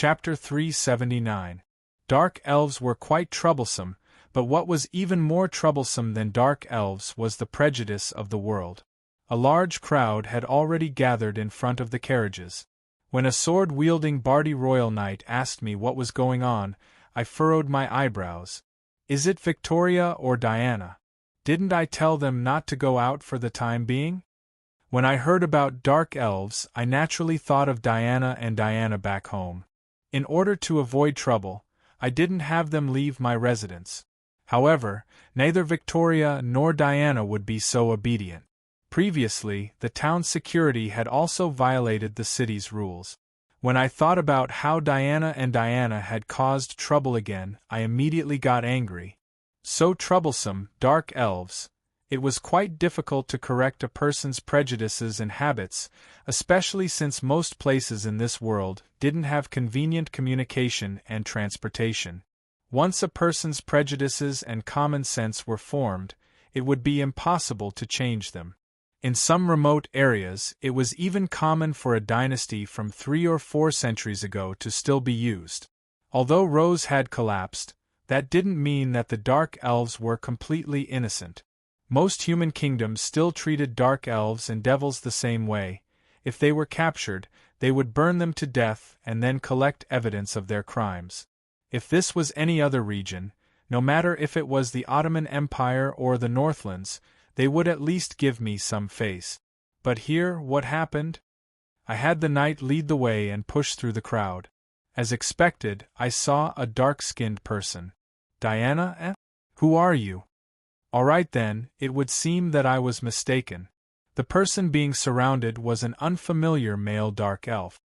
Chapter 379. Dark elves were quite troublesome, but what was even more troublesome than dark elves was the prejudice of the world. A large crowd had already gathered in front of the carriages. When a sword-wielding Bardi royal knight asked me what was going on, I furrowed my eyebrows. Is it Victoria or Diana? Didn't I tell them not to go out for the time being? When I heard about dark elves, I naturally thought of Diana and Diana back home. In order to avoid trouble, I didn't have them leave my residence. However, neither Victoria nor Diana would be so obedient. Previously, the town's security had also violated the city's rules. When I thought about how Diana and Diana had caused trouble again, I immediately got angry. So troublesome, dark elves. It was quite difficult to correct a person's prejudices and habits, especially since most places in this world didn't have convenient communication and transportation. Once a person's prejudices and common sense were formed, it would be impossible to change them. In some remote areas, it was even common for a dynasty from 3 or 4 centuries ago to still be used. Although Rose had collapsed, that didn't mean that the dark elves were completely innocent. Most human kingdoms still treated dark elves and devils the same way. If they were captured, they would burn them to death and then collect evidence of their crimes. If this was any other region, no matter if it was the Ottoman Empire or the Northlands, they would at least give me some face. But here, what happened? I had the knight lead the way and push through the crowd. As expected, I saw a dark-skinned person. Diana, eh? Who are you? All right then, it would seem that I was mistaken. The person being surrounded was an unfamiliar male dark elf.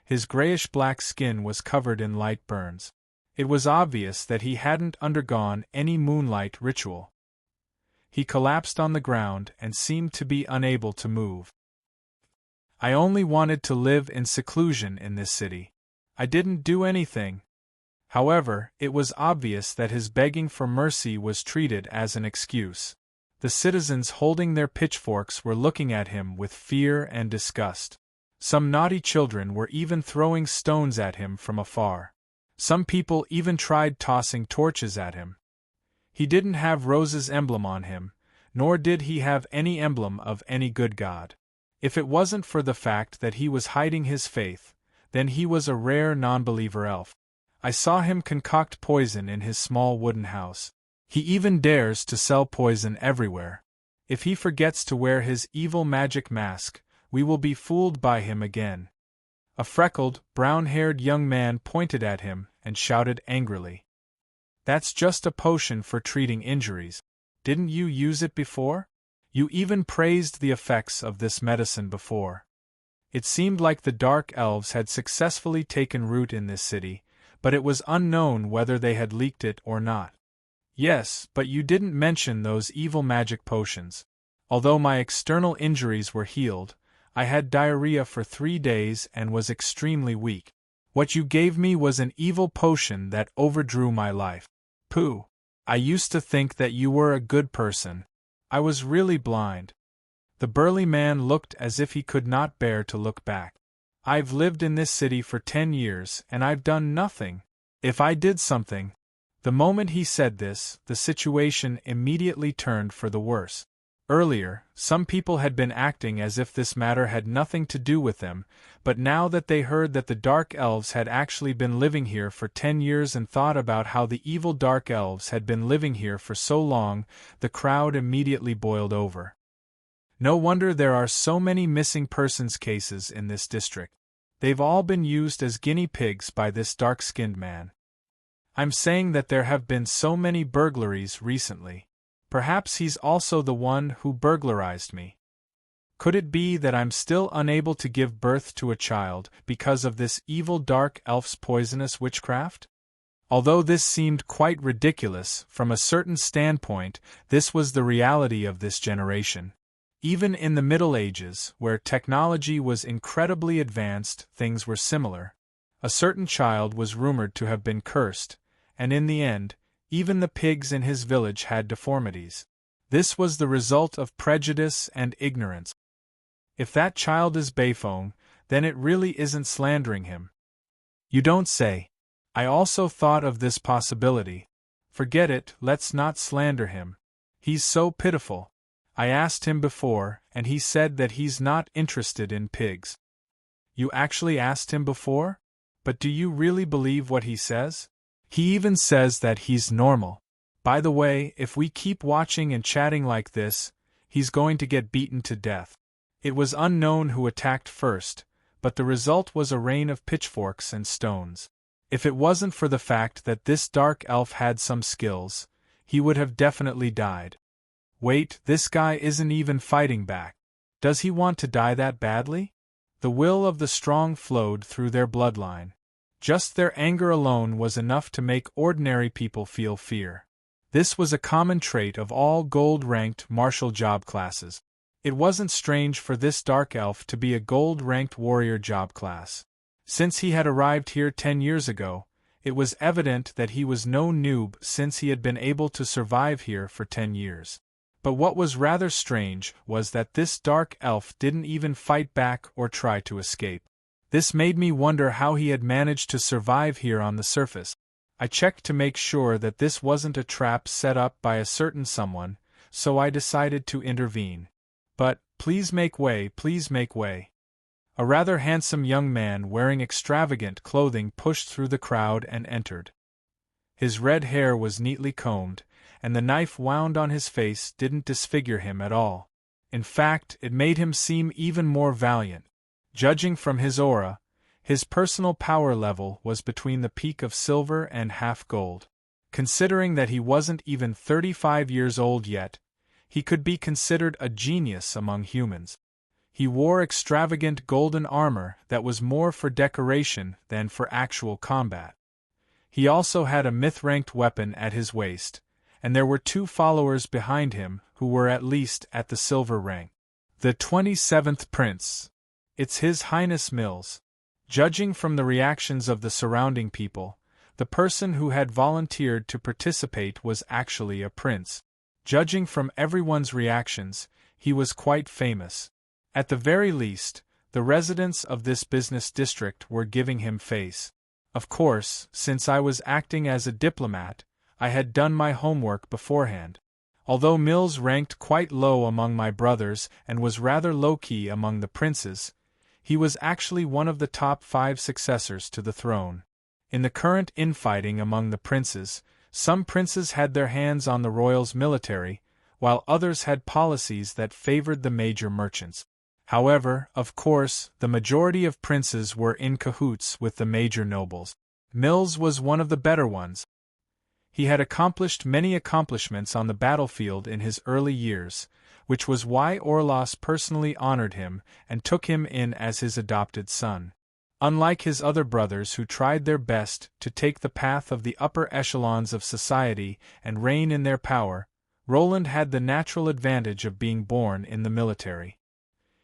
His grayish-black skin was covered in light burns. It was obvious that he hadn't undergone any moonlight ritual. He collapsed on the ground and seemed to be unable to move. I only wanted to live in seclusion in this city. I didn't do anything. However, it was obvious that his begging for mercy was treated as an excuse. The citizens holding their pitchforks were looking at him with fear and disgust. Some naughty children were even throwing stones at him from afar. Some people even tried tossing torches at him. He didn't have Rose's emblem on him, nor did he have any emblem of any good god. If it wasn't for the fact that he was hiding his faith, then he was a rare non-believer elf. I saw him concoct poison in his small wooden house. He even dares to sell poison everywhere. If he forgets to wear his evil magic mask, we will be fooled by him again. A freckled, brown-haired young man pointed at him and shouted angrily. That's just a potion for treating injuries. Didn't you use it before? You even praised the effects of this medicine before. It seemed like the dark elves had successfully taken root in this city, but it was unknown whether they had leaked it or not. Yes, but you didn't mention those evil magic potions. Although my external injuries were healed, I had diarrhea for 3 days and was extremely weak. What you gave me was an evil potion that overdrew my life. Pooh! I used to think that you were a good person. I was really blind. The burly man looked as if he could not bear to look back. I've lived in this city for 10 years and I've done nothing. If I did something… The moment he said this, the situation immediately turned for the worse. Earlier, some people had been acting as if this matter had nothing to do with them, but now that they heard that the dark elves had actually been living here for 10 years and thought about how the evil dark elves had been living here for so long, the crowd immediately boiled over. No wonder there are so many missing persons cases in this district. They've all been used as guinea pigs by this dark-skinned man. I'm saying that there have been so many burglaries recently. Perhaps he's also the one who burglarized me. Could it be that I'm still unable to give birth to a child because of this evil dark elf's poisonous witchcraft? Although this seemed quite ridiculous, from a certain standpoint, this was the reality of this generation. Even in the Middle Ages, where technology was incredibly advanced, things were similar. A certain child was rumored to have been cursed, and in the end, even the pigs in his village had deformities. This was the result of prejudice and ignorance. If that child is Beifong, then it really isn't slandering him. You don't say. I also thought of this possibility. Forget it, let's not slander him. He's so pitiful. I asked him before, and he said that he's not interested in pigs. You actually asked him before? But do you really believe what he says? He even says that he's normal. By the way, if we keep watching and chatting like this, he's going to get beaten to death. It was unknown who attacked first, but the result was a rain of pitchforks and stones. If it wasn't for the fact that this dark elf had some skills, he would have definitely died. Wait, this guy isn't even fighting back. Does he want to die that badly? The will of the strong flowed through their bloodline. Just their anger alone was enough to make ordinary people feel fear. This was a common trait of all gold-ranked martial job classes. It wasn't strange for this dark elf to be a gold-ranked warrior job class. Since he had arrived here 10 years ago, it was evident that he was no noob since he had been able to survive here for 10 years. But what was rather strange was that this dark elf didn't even fight back or try to escape. This made me wonder how he had managed to survive here on the surface. I checked to make sure that this wasn't a trap set up by a certain someone, so I decided to intervene. But, please make way, please make way. A rather handsome young man wearing extravagant clothing pushed through the crowd and entered. His red hair was neatly combed, and the knife wound on his face didn't disfigure him at all. In fact, it made him seem even more valiant. Judging from his aura, his personal power level was between the peak of silver and half gold. Considering that he wasn't even 35 years old yet, he could be considered a genius among humans. He wore extravagant golden armor that was more for decoration than for actual combat. He also had a myth-ranked weapon at his waist, and there were 2 followers behind him who were at least at the silver rank. The 27th Prince. It's His Highness Mills. Judging from the reactions of the surrounding people, the person who had volunteered to participate was actually a prince. Judging from everyone's reactions, he was quite famous. At the very least, the residents of this business district were giving him face. Of course, since I was acting as a diplomat, I had done my homework beforehand. Although Mills ranked quite low among my brothers and was rather low-key among the princes, he was actually one of the top 5 successors to the throne. In the current infighting among the princes, some princes had their hands on the royals' military, while others had policies that favored the major merchants. However, of course, the majority of princes were in cahoots with the major nobles. Mills was one of the better ones. He had accomplished many accomplishments on the battlefield in his early years, which was why Orlos personally honored him and took him in as his adopted son. Unlike his other brothers who tried their best to take the path of the upper echelons of society and reign in their power, Roland had the natural advantage of being born in the military.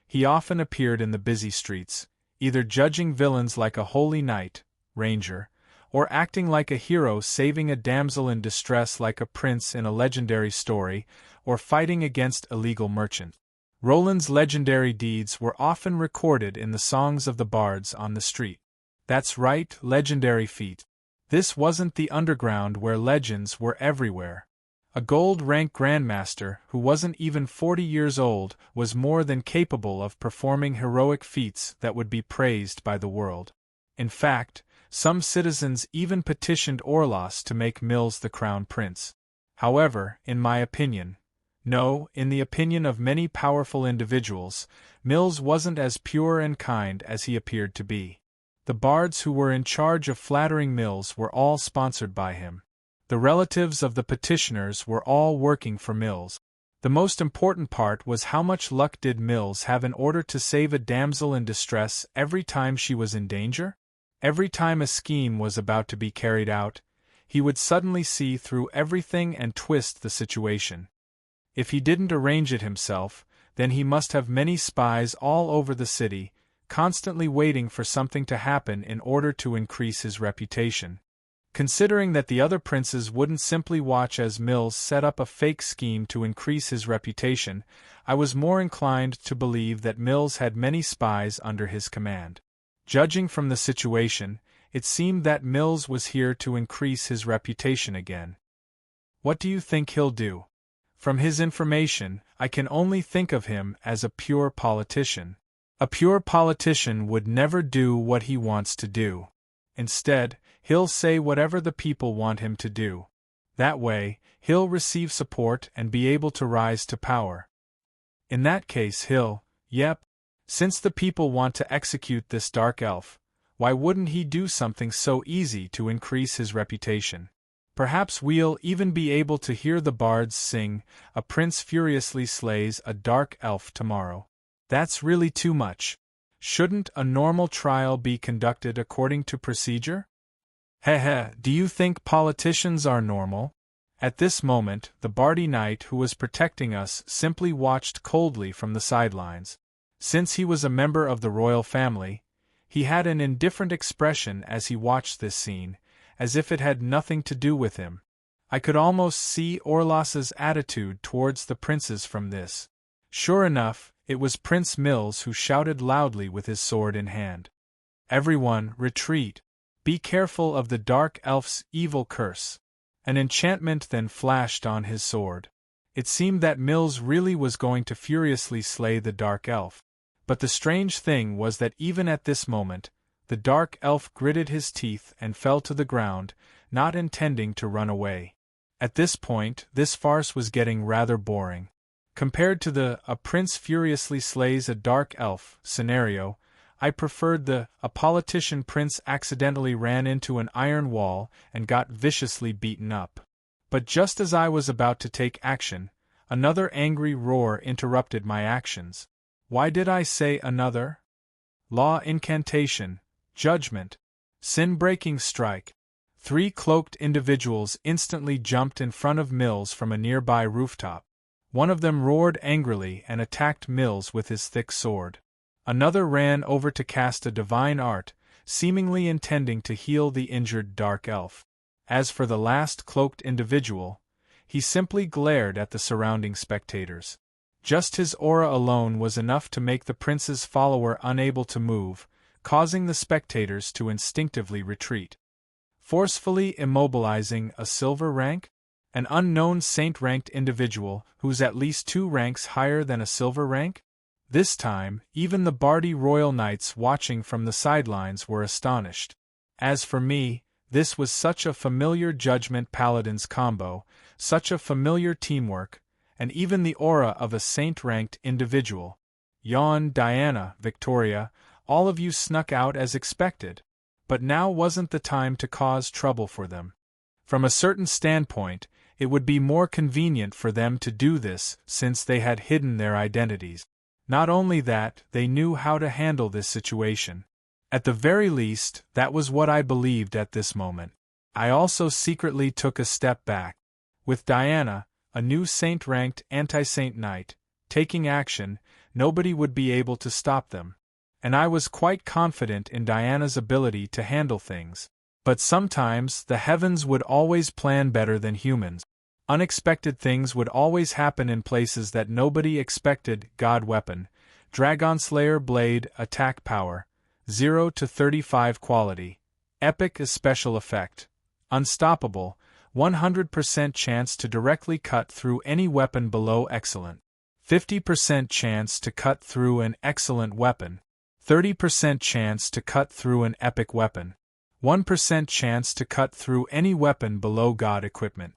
He often appeared in the busy streets, either judging villains like a holy knight, ranger, or acting like a hero saving a damsel in distress like a prince in a legendary story, or fighting against illegal merchants. Roland's legendary deeds were often recorded in the songs of the bards on the street. That's right, legendary feat. This wasn't the underground where legends were everywhere. A gold-rank grandmaster who wasn't even 40 years old was more than capable of performing heroic feats that would be praised by the world. In fact, some citizens even petitioned Orlos to make Mills the crown prince. However, in my opinion, no, in the opinion of many powerful individuals, Mills wasn't as pure and kind as he appeared to be. The bards who were in charge of flattering Mills were all sponsored by him. The relatives of the petitioners were all working for Mills. The most important part was how much luck did Mills have in order to save a damsel in distress every time she was in danger? Every time a scheme was about to be carried out, he would suddenly see through everything and twist the situation. If he didn't arrange it himself, then he must have many spies all over the city, constantly waiting for something to happen in order to increase his reputation. Considering that the other princes wouldn't simply watch as Mills set up a fake scheme to increase his reputation, I was more inclined to believe that Mills had many spies under his command. Judging from the situation, It seemed that Mills was here to increase his reputation again. What do you think he'll do? From his information, I can only think of him as a pure politician. A pure politician would never do what he wants to do. Instead, he'll say whatever the people want him to do. That way, he'll receive support and be able to rise to power. In that case yep, since the people want to execute this dark elf, why wouldn't he do something so easy to increase his reputation? Perhaps we'll even be able to hear the bards sing, "A prince furiously slays a dark elf" tomorrow. That's really too much. Shouldn't a normal trial be conducted according to procedure? Do you think politicians are normal? At this moment, the Bardi knight who was protecting us simply watched coldly from the sidelines. Since he was a member of the royal family, he had an indifferent expression as he watched this scene, as if it had nothing to do with him. I could almost see Orlas's attitude towards the princes from this. Sure enough, it was Prince Mills who shouted loudly with his sword in hand. "Everyone, retreat! Be careful of the dark elf's evil curse." An enchantment then flashed on his sword. It seemed that Mills really was going to furiously slay the dark elf. But the strange thing was that even at this moment, the dark elf gritted his teeth and fell to the ground, not intending to run away. At this point, this farce was getting rather boring. Compared to the "a prince furiously slays a dark elf" scenario, I preferred the "a politician prince accidentally ran into an iron wall and got viciously beaten up." But just as I was about to take action, another angry roar interrupted my actions. Why did I say another? Law incantation, judgment, sin-breaking strike. 3 cloaked individuals instantly jumped in front of Mills from a nearby rooftop. One of them roared angrily and attacked Mills with his thick sword. Another ran over to cast a divine art, seemingly intending to heal the injured dark elf. As for the last cloaked individual, he simply glared at the surrounding spectators. Just his aura alone was enough to make the prince's follower unable to move, causing the spectators to instinctively retreat. Forcefully immobilizing a silver rank? An unknown saint-ranked individual who's at least 2 ranks higher than a silver rank? This time, even the Bardi royal knights watching from the sidelines were astonished. As for me, this was such a familiar Judgment Paladins combo, such a familiar teamwork, and even the aura of a saint-ranked individual. Yawn, Diana, Victoria, all of you snuck out as expected. But now wasn't the time to cause trouble for them. From a certain standpoint, it would be more convenient for them to do this since they had hidden their identities. Not only that, they knew how to handle this situation. At the very least, that was what I believed at this moment. I also secretly took a step back. With Diana, a new saint-ranked anti-saint knight, taking action, nobody would be able to stop them. And I was quite confident in Diana's ability to handle things. But sometimes, the heavens would always plan better than humans. Unexpected things would always happen in places that nobody expected. God weapon, Dragonslayer blade, attack power, 0 to 35 quality, epic as special effect, unstoppable, 100% chance to directly cut through any weapon below excellent, 50% chance to cut through an excellent weapon, 30% chance to cut through an epic weapon, 1% chance to cut through any weapon below God equipment.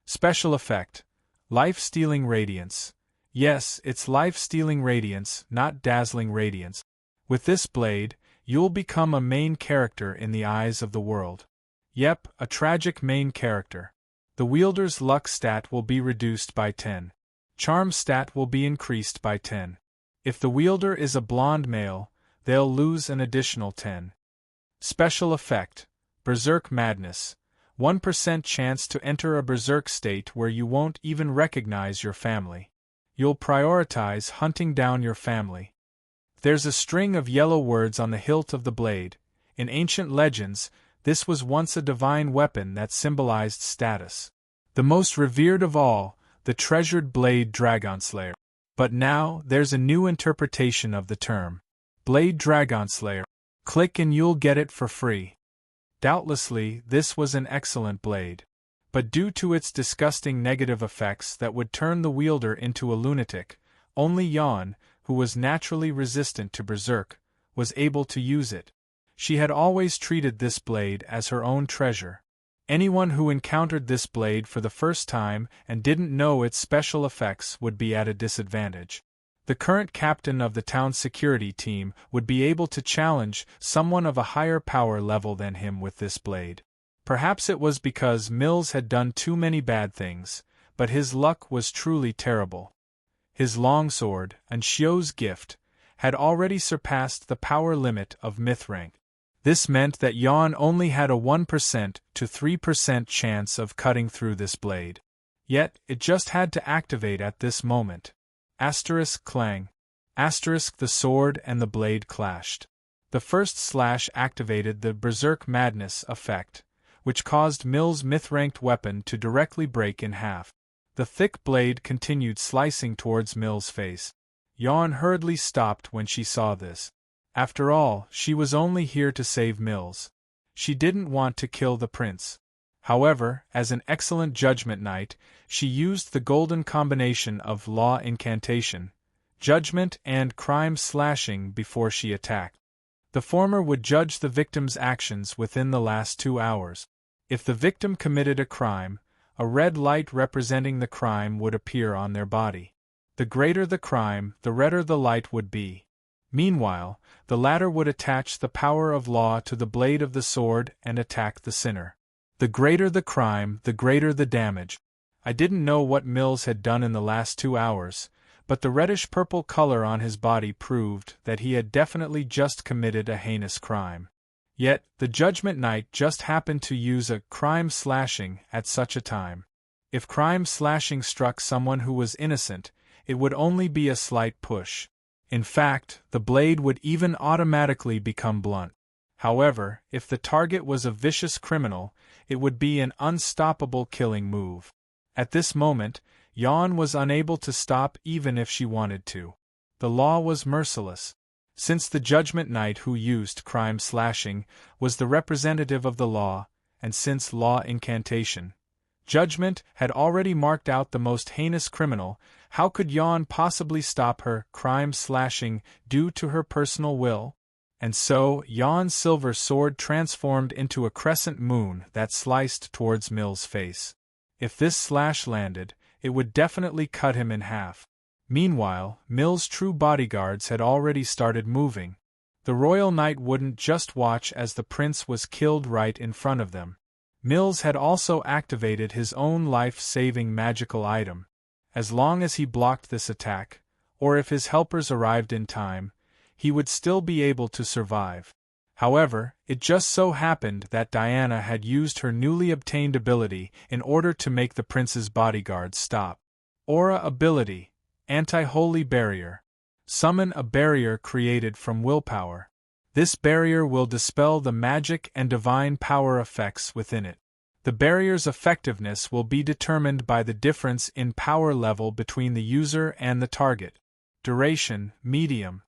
Special effect, life-stealing radiance. Yes, it's life-stealing radiance, not dazzling radiance. With this blade, you'll become a main character in the eyes of the world. Yep, a tragic main character. The wielder's luck stat will be reduced by 10. Charm stat will be increased by 10. If the wielder is a blonde male, they'll lose an additional 10. Special effect, Berserk Madness. 1% chance to enter a berserk state where you won't even recognize your family. You'll prioritize hunting down your family. There's a string of yellow words on the hilt of the blade. In ancient legends, this was once a divine weapon that symbolized status. The most revered of all, the treasured blade Dragonslayer. But now, there's a new interpretation of the term. Blade Dragonslayer. Click and you'll get it for free. Doubtlessly, this was an excellent blade. But due to its disgusting negative effects that would turn the wielder into a lunatic, only Jan, who was naturally resistant to berserk, was able to use it. She had always treated this blade as her own treasure. Anyone who encountered this blade for the first time and didn't know its special effects would be at a disadvantage. The current captain of the town's security team would be able to challenge someone of a higher power level than him with this blade. Perhaps it was because Mills had done too many bad things, but his luck was truly terrible. His longsword, and Xiu's gift, had already surpassed the power limit of myth rank. This meant that Jan only had a 1% to 3% chance of cutting through this blade. Yet, it just had to activate at this moment. Clang. The sword and the blade clashed. The first slash activated the Berserk Madness effect, which caused Mills' myth-ranked weapon to directly break in half. The thick blade continued slicing towards Mills' face. Jan hurriedly stopped when she saw this. After all, she was only here to save Mills. She didn't want to kill the prince. However, as an excellent judgment knight, she used the golden combination of law incantation, judgment and crime slashing before she attacked. The former would judge the victim's actions within the last 2 hours. If the victim committed a crime, a red light representing the crime would appear on their body. The greater the crime, the redder the light would be. Meanwhile, the latter would attach the power of law to the blade of the sword and attack the sinner. The greater the crime, the greater the damage. I didn't know what Mills had done in the last 2 hours, but the reddish-purple color on his body proved that he had definitely just committed a heinous crime. Yet, the Judgment Knight just happened to use a crime slashing at such a time. If crime slashing struck someone who was innocent, it would only be a slight push. In fact, the blade would even automatically become blunt. However, if the target was a vicious criminal, it would be an unstoppable killing move. At this moment, Jan was unable to stop even if she wanted to. The law was merciless. Since the Judgment Knight who used crime slashing was the representative of the law, and since law incantation, judgment had already marked out the most heinous criminal, how could Jan possibly stop her crime slashing due to her personal will? And so, Jan's silver sword transformed into a crescent moon that sliced towards Mills' face. If this slash landed, it would definitely cut him in half. Meanwhile, Mills' true bodyguards had already started moving. The royal knight wouldn't just watch as the prince was killed right in front of them. Mills had also activated his own life-saving magical item. As long as he blocked this attack, or if his helpers arrived in time, he would still be able to survive. However, it just so happened that Diana had used her newly obtained ability in order to make the prince's bodyguards stop. Aura ability, Anti-Holy Barrier. Summon a barrier created from willpower. This barrier will dispel the magic and divine power effects within it. The barrier's effectiveness will be determined by the difference in power level between the user and the target. Duration, medium.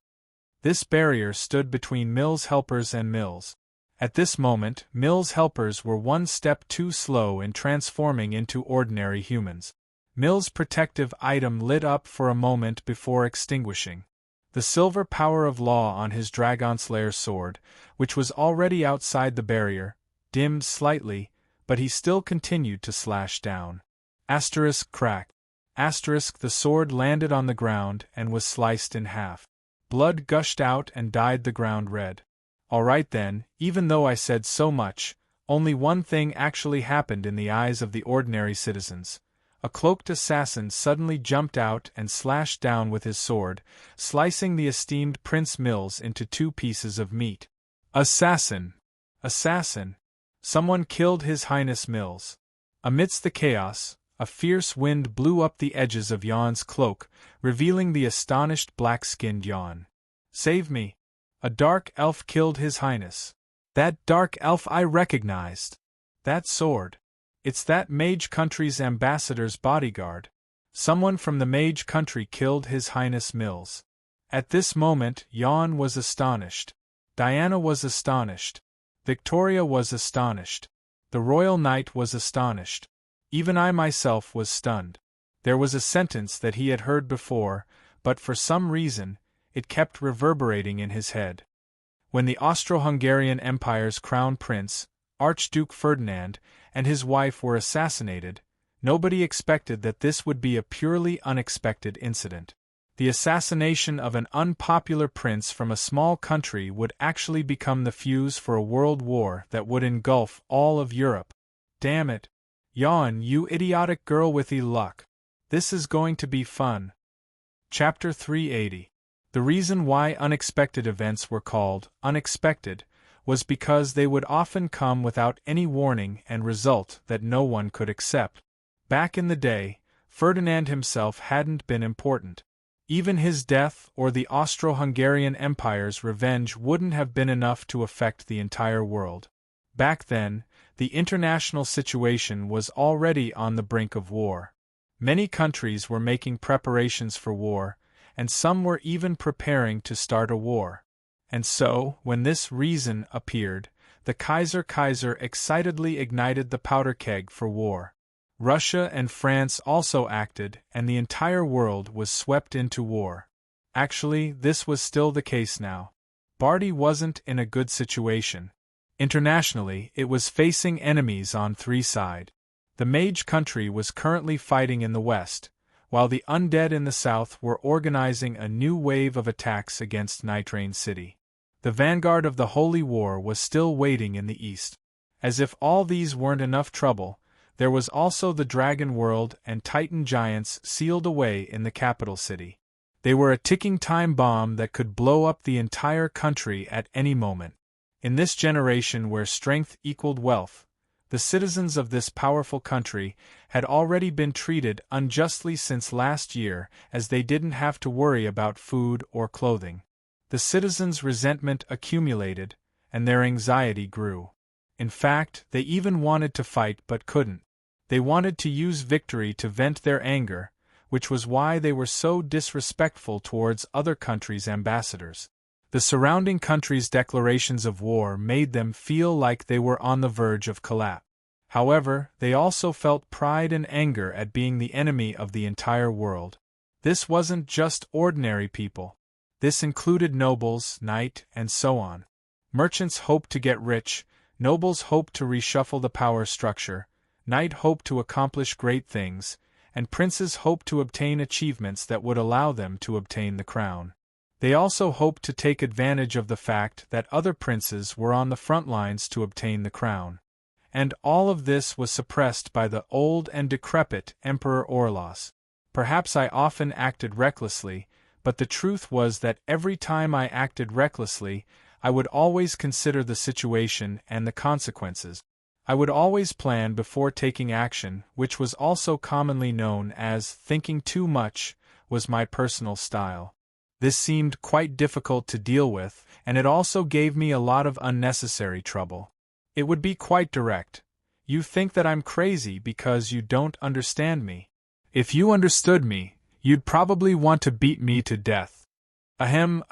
This barrier stood between Mills' helpers and Mills. At this moment, Mills' helpers were one step too slow in transforming into ordinary humans. Mills' protective item lit up for a moment before extinguishing. The silver power of law on his Dragonslayer sword, which was already outside the barrier, dimmed slightly, but he still continued to slash down. Crack. The sword landed on the ground and was sliced in half. Blood gushed out and dyed the ground red. Alright then, even though I said so much, only one thing actually happened in the eyes of the ordinary citizens. A cloaked assassin suddenly jumped out and slashed down with his sword, slicing the esteemed Prince Mills into 2 pieces of meat. Assassin! Someone killed His Highness Mills. Amidst the chaos, a fierce wind blew up the edges of Jan's cloak, revealing the astonished black-skinned Jan. Save me! A dark elf killed His Highness. That dark elf I recognized. That sword. It's that mage country's ambassador's bodyguard. Someone from the mage country killed His Highness Mills. At this moment, Jan was astonished. Diana was astonished. Victoria was astonished. The royal knight was astonished. Even I myself was stunned. There was a sentence that he had heard before, but for some reason, it kept reverberating in his head. When the Austro-Hungarian Empire's crown prince, Archduke Ferdinand, and his wife were assassinated, nobody expected that this would be a purely unexpected incident. The assassination of an unpopular prince from a small country would actually become the fuse for a world war that would engulf all of Europe. Damn it. Yawn, you idiotic girl with luck. This is going to be fun. Chapter 380. The reason why unexpected events were called unexpected was because they would often come without any warning and result that no one could accept. Back in the day, Ferdinand himself hadn't been important. Even his death or the Austro-Hungarian Empire's revenge wouldn't have been enough to affect the entire world. Back then, the international situation was already on the brink of war. Many countries were making preparations for war, and some were even preparing to start a war. And so, when this reason appeared, the Kaiser excitedly ignited the powder keg for war. Russia and France also acted, and the entire world was swept into war. Actually, this was still the case now. Bardi wasn't in a good situation. Internationally, it was facing enemies on three sides. The mage country was currently fighting in the west, while the undead in the south were organizing a new wave of attacks against Nitrain City. The vanguard of the Holy War was still waiting in the east. As if all these weren't enough trouble, there was also the Dragon World and Titan giants sealed away in the capital city. They were a ticking time bomb that could blow up the entire country at any moment. In this generation where strength equaled wealth, the citizens of this powerful country had already been treated unjustly since last year, as they didn't have to worry about food or clothing. The citizens' resentment accumulated, and their anxiety grew. In fact, they even wanted to fight but couldn't. They wanted to use victory to vent their anger, which was why they were so disrespectful towards other countries' ambassadors. The surrounding countries' declarations of war made them feel like they were on the verge of collapse. However, they also felt pride and anger at being the enemy of the entire world. This wasn't just ordinary people. This included nobles, knights, and so on. Merchants hoped to get rich, nobles hoped to reshuffle the power structure, knights hoped to accomplish great things, and princes hoped to obtain achievements that would allow them to obtain the crown. They also hoped to take advantage of the fact that other princes were on the front lines to obtain the crown. And all of this was suppressed by the old and decrepit Emperor Orlos. Perhaps I often acted recklessly, but the truth was that every time I acted recklessly, I would always consider the situation and the consequences. I would always plan before taking action, which was also commonly known as thinking too much, was my personal style. This seemed quite difficult to deal with, and it also gave me a lot of unnecessary trouble. It would be quite direct. You think that I'm crazy because you don't understand me. If you understood me, you'd probably want to beat me to death. Ahem,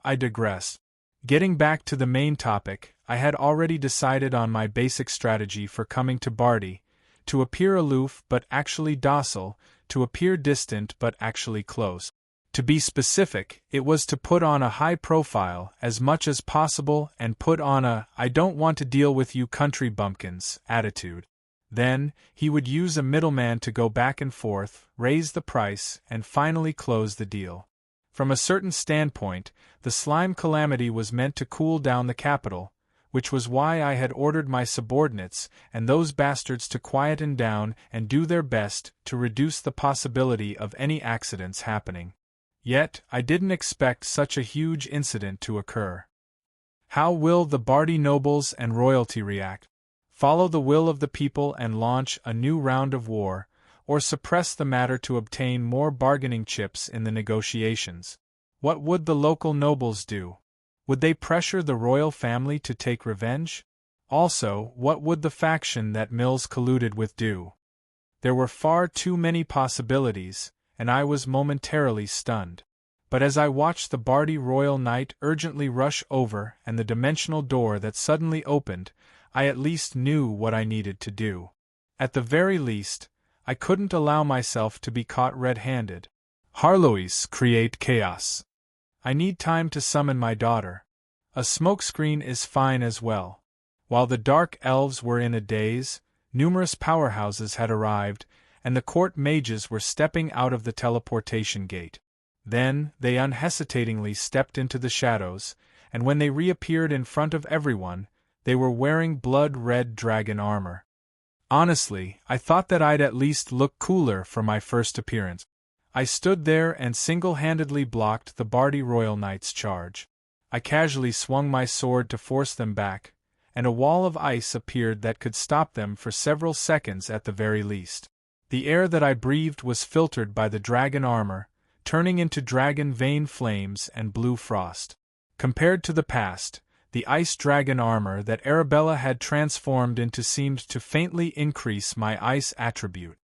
I digress. Getting back to the main topic, I had already decided on my basic strategy for coming to Bardi: to appear aloof but actually docile, to appear distant but actually close. To be specific, it was to put on a high profile as much as possible and put on a "I don't want to deal with you country bumpkins" attitude. Then, he would use a middleman to go back and forth, raise the price, and finally close the deal. From a certain standpoint, the slime calamity was meant to cool down the capital, which was why I had ordered my subordinates and those bastards to quieten down and do their best to reduce the possibility of any accidents happening. Yet, I didn't expect such a huge incident to occur. How will the Bardi nobles and royalty react? Follow the will of the people and launch a new round of war, or suppress the matter to obtain more bargaining chips in the negotiations? What would the local nobles do? Would they pressure the royal family to take revenge? Also, what would the faction that Mills colluded with do? There were far too many possibilities, and I was momentarily stunned. but as I watched the Bardi Royal Knight urgently rush over and the dimensional door that suddenly opened, I at least knew what I needed to do. At the very least, I couldn't allow myself to be caught red-handed. Harlois create chaos. I need time to summon my daughter. A smokescreen is fine as well. While the dark elves were in a daze, numerous powerhouses had arrived, and the court mages were stepping out of the teleportation gate. Then, they unhesitatingly stepped into the shadows, and when they reappeared in front of everyone, they were wearing blood-red dragon armor. Honestly, I thought that I'd at least look cooler for my first appearance. I stood there and single-handedly blocked the Bardi Royal Knight's charge. I casually swung my sword to force them back, and a wall of ice appeared that could stop them for several seconds at the very least. The air that I breathed was filtered by the dragon armor, turning into dragon vein flames and blue frost. Compared to the past, the ice dragon armor that Arabella had transformed into seemed to faintly increase my ice attribute.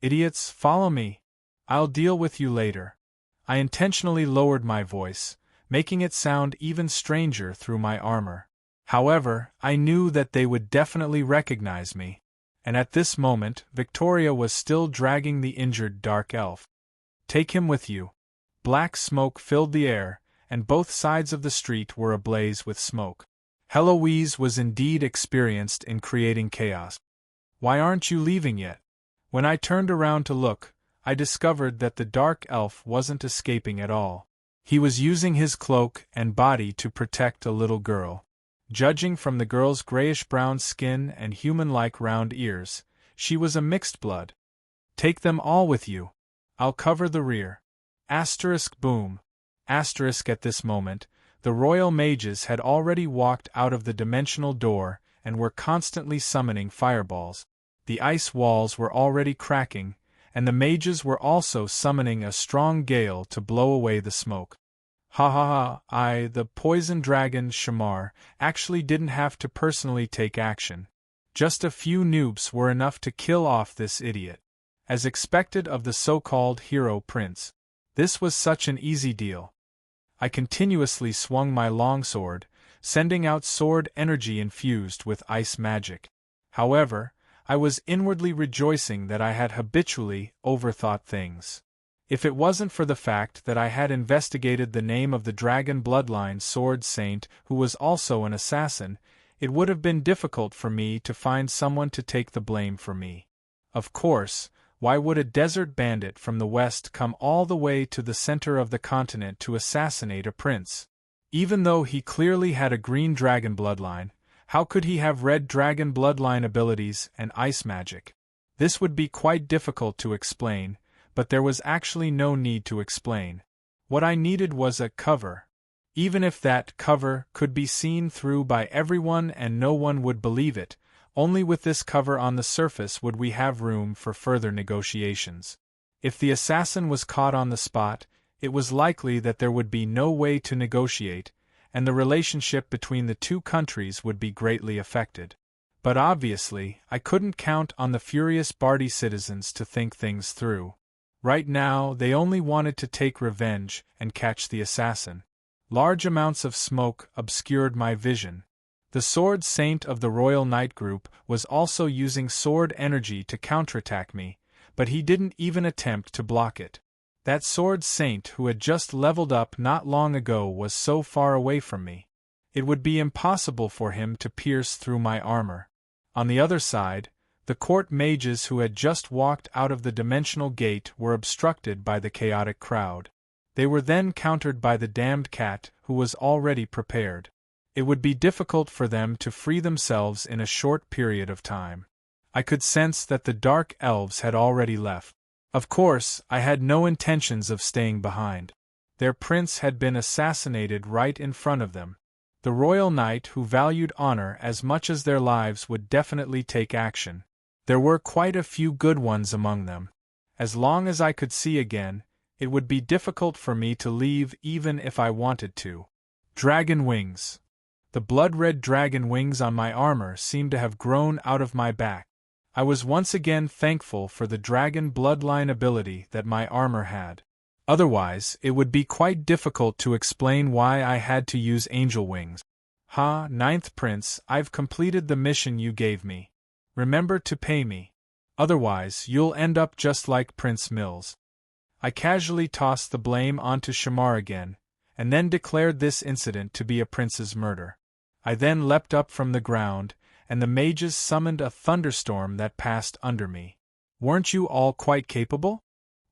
Idiots, follow me. I'll deal with you later. I intentionally lowered my voice, making it sound even stranger through my armor. However, I knew that they would definitely recognize me, and at this moment Victoria was still dragging the injured dark elf. Take him with you. Black smoke filled the air, and both sides of the street were ablaze with smoke. Heloise was indeed experienced in creating chaos. Why aren't you leaving yet? When I turned around to look, I discovered that the dark elf wasn't escaping at all. He was using his cloak and body to protect a little girl. Judging from the girl's grayish-brown skin and human-like round ears, she was a mixed blood. Take them all with you. I'll cover the rear. Asterisk boom. Asterisk at this moment, the royal mages had already walked out of the dimensional door and were constantly summoning fireballs. The ice walls were already cracking, and the mages were also summoning a strong gale to blow away the smoke. Ha ha ha, the poison dragon Shamar actually didn't have to personally take action. Just a few noobs were enough to kill off this idiot. As expected of the so-called hero prince. This was such an easy deal. I continuously swung my longsword, sending out sword energy infused with ice magic. However, I was inwardly rejoicing that I had habitually overthought things. If it wasn't for the fact that I had investigated the name of the dragon bloodline sword saint who was also an assassin, it would have been difficult for me to find someone to take the blame for me. Of course, why would a desert bandit from the west come all the way to the center of the continent to assassinate a prince? Even though he clearly had a green dragon bloodline, how could he have red dragon bloodline abilities and ice magic? This would be quite difficult to explain, but there was actually no need to explain. What I needed was a cover. Even if that cover could be seen through by everyone and no one would believe it, only with this cover on the surface would we have room for further negotiations. If the assassin was caught on the spot, it was likely that there would be no way to negotiate, and the relationship between the two countries would be greatly affected. But obviously, I couldn't count on the furious Bardi citizens to think things through. Right now, they only wanted to take revenge and catch the assassin. Large amounts of smoke obscured my vision. The sword saint of the Royal Knight group was also using sword energy to counterattack me, but he didn't even attempt to block it. That sword saint who had just leveled up not long ago was so far away from me. It would be impossible for him to pierce through my armor. On the other side, the court mages who had just walked out of the dimensional gate were obstructed by the chaotic crowd. They were then countered by the damned cat who was already prepared. It would be difficult for them to free themselves in a short period of time. I could sense that the dark elves had already left. Of course, I had no intentions of staying behind. Their prince had been assassinated right in front of them. The royal knight who valued honor as much as their lives would definitely take action. There were quite a few good ones among them. As long as I could see again, it would be difficult for me to leave even if I wanted to. Dragon wings. The blood-red dragon wings on my armor seemed to have grown out of my back. I was once again thankful for the dragon bloodline ability that my armor had. Otherwise, it would be quite difficult to explain why I had to use angel wings. Ninth Prince, I've completed the mission you gave me. Remember to pay me. Otherwise, you'll end up just like Prince Mills. I casually tossed the blame onto Shamar again, and then declared this incident to be a prince's murder. I then leapt up from the ground, and the mages summoned a thunderstorm that passed under me. Weren't you all quite capable?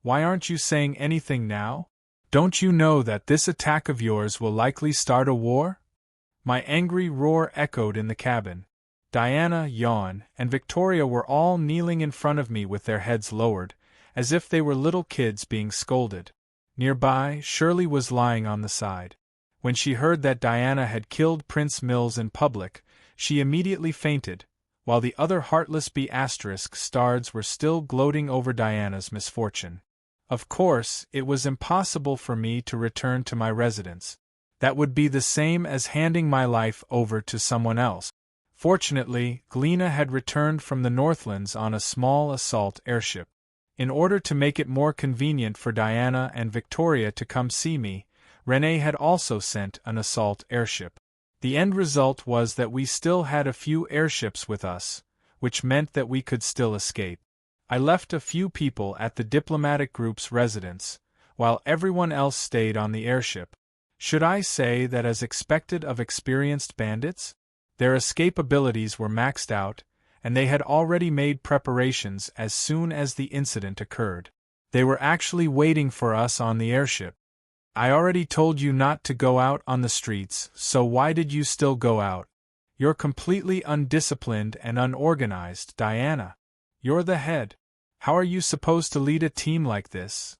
Why aren't you saying anything now? Don't you know that this attack of yours will likely start a war? My angry roar echoed in the cabin. Diana, Yawn, and Victoria were all kneeling in front of me with their heads lowered, as if they were little kids being scolded. Nearby, Shirley was lying on the side. When she heard that Diana had killed Prince Mills in public, she immediately fainted, while the other heartless B***stards were still gloating over Diana's misfortune. Of course, it was impossible for me to return to my residence. That would be the same as handing my life over to someone else. Fortunately, Gleena had returned from the Northlands on a small assault airship. In order to make it more convenient for Diana and Victoria to come see me, Renee had also sent an assault airship. The end result was that we still had a few airships with us, which meant that we could still escape. I left a few people at the diplomatic group's residence, while everyone else stayed on the airship. Should I say that as expected of experienced bandits? Their escape abilities were maxed out, and they had already made preparations as soon as the incident occurred. They were actually waiting for us on the airship. I already told you not to go out on the streets, so why did you still go out? You're completely undisciplined and unorganized, Diana. You're the head. How are you supposed to lead a team like this?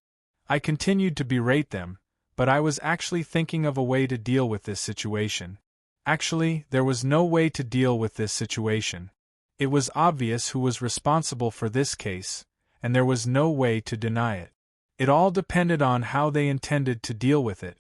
I continued to berate them, but I was actually thinking of a way to deal with this situation. Actually, there was no way to deal with this situation. It was obvious who was responsible for this case, and there was no way to deny it. It all depended on how they intended to deal with it.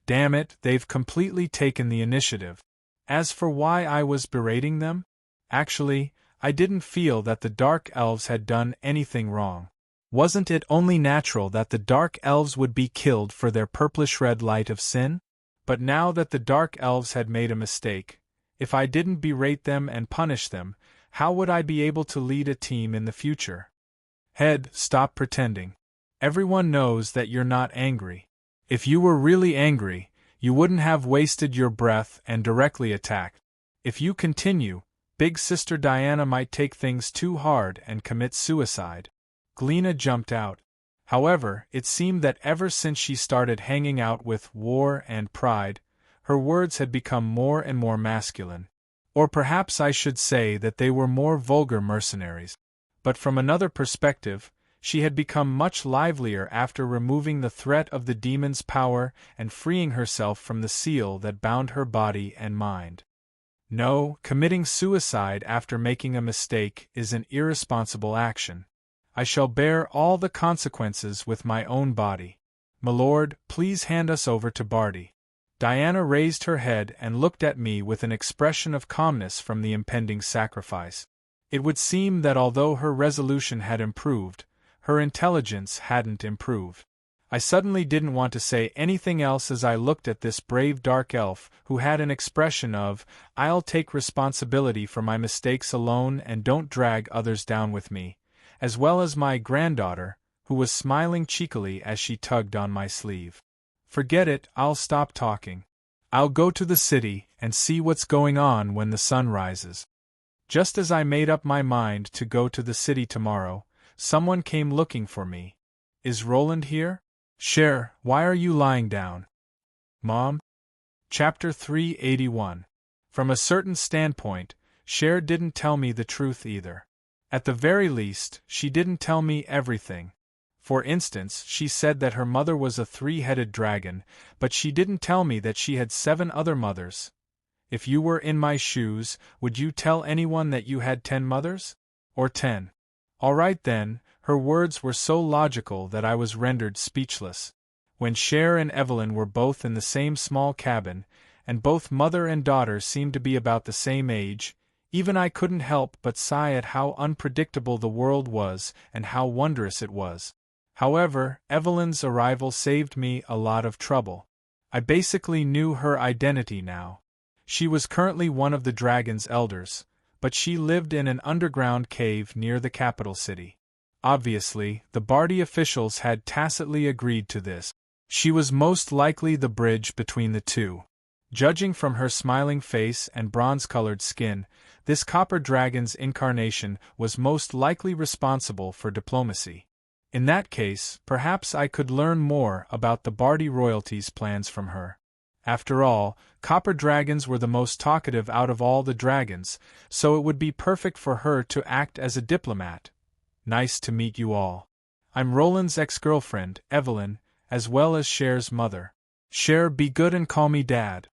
Damn it, they've completely taken the initiative. As for why I was berating them, actually, I didn't feel that the Dark Elves had done anything wrong. Wasn't it only natural that the Dark Elves would be killed for their purplish-red light of sin? But now that the Dark Elves had made a mistake, if I didn't berate them and punish them, how would I be able to lead a team in the future? Head, stop pretending. Everyone knows that you're not angry. If you were really angry, you wouldn't have wasted your breath and directly attacked. If you continue, Big Sister Diana might take things too hard and commit suicide. Gleena jumped out. However, it seemed that ever since she started hanging out with War and Pride, her words had become more and more masculine. Or perhaps I should say that they were more vulgar mercenaries. But from another perspective, she had become much livelier after removing the threat of the demon's power and freeing herself from the seal that bound her body and mind. No, committing suicide after making a mistake is an irresponsible action. I shall bear all the consequences with my own body. Milord, please hand us over to Barty. Diana raised her head and looked at me with an expression of calmness from the impending sacrifice. It would seem that although her resolution had improved, her intelligence hadn't improved. I suddenly didn't want to say anything else as I looked at this brave dark elf who had an expression of, "I'll take responsibility for my mistakes alone and don't drag others down with me," as well as my granddaughter, who was smiling cheekily as she tugged on my sleeve. Forget it, I'll stop talking. I'll go to the city and see what's going on when the sun rises. Just as I made up my mind to go to the city tomorrow, someone came looking for me. Is Roland here? Cher, why are you lying down? Mom? Chapter 381. From a certain standpoint, Cher didn't tell me the truth either. At the very least, she didn't tell me everything. For instance, she said that her mother was a three-headed dragon, but she didn't tell me that she had 7 other mothers. If you were in my shoes, would you tell anyone that you had 10 mothers? Or 10? All right then, her words were so logical that I was rendered speechless. When Cher and Evelyn were both in the same small cabin, and both mother and daughter seemed to be about the same age, even I couldn't help but sigh at how unpredictable the world was and how wondrous it was. However, Evelyn's arrival saved me a lot of trouble. I basically knew her identity now. She was currently one of the dragon's elders, but she lived in an underground cave near the capital city. Obviously, the Bardi officials had tacitly agreed to this. She was most likely the bridge between the two. Judging from her smiling face and bronze-colored skin, this copper dragon's incarnation was most likely responsible for diplomacy. In that case, perhaps I could learn more about the Bardi royalty's plans from her. After all, copper dragons were the most talkative out of all the dragons, so it would be perfect for her to act as a diplomat. Nice to meet you all. I'm Roland's ex-girlfriend, Evelyn, as well as Cher's mother. Cher, be good and call me Dad.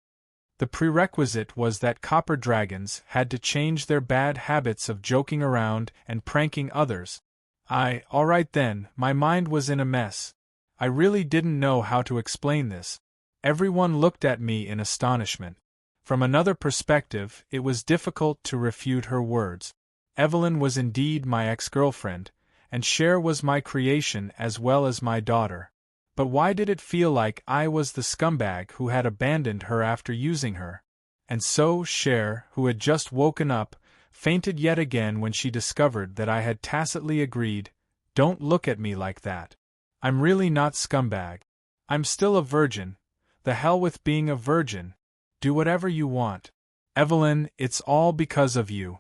The prerequisite was that copper dragons had to change their bad habits of joking around and pranking others. Alright then, my mind was in a mess. I really didn't know how to explain this. Everyone looked at me in astonishment. From another perspective, it was difficult to refute her words. Evelyn was indeed my ex-girlfriend, and Cher was my creation as well as my daughter. But why did it feel like I was the scumbag who had abandoned her after using her? And so Cher, who had just woken up, fainted yet again when she discovered that I had tacitly agreed. Don't look at me like that. I'm really not scumbag. I'm still a virgin. The hell with being a virgin. Do whatever you want. Evelyn, it's all because of you.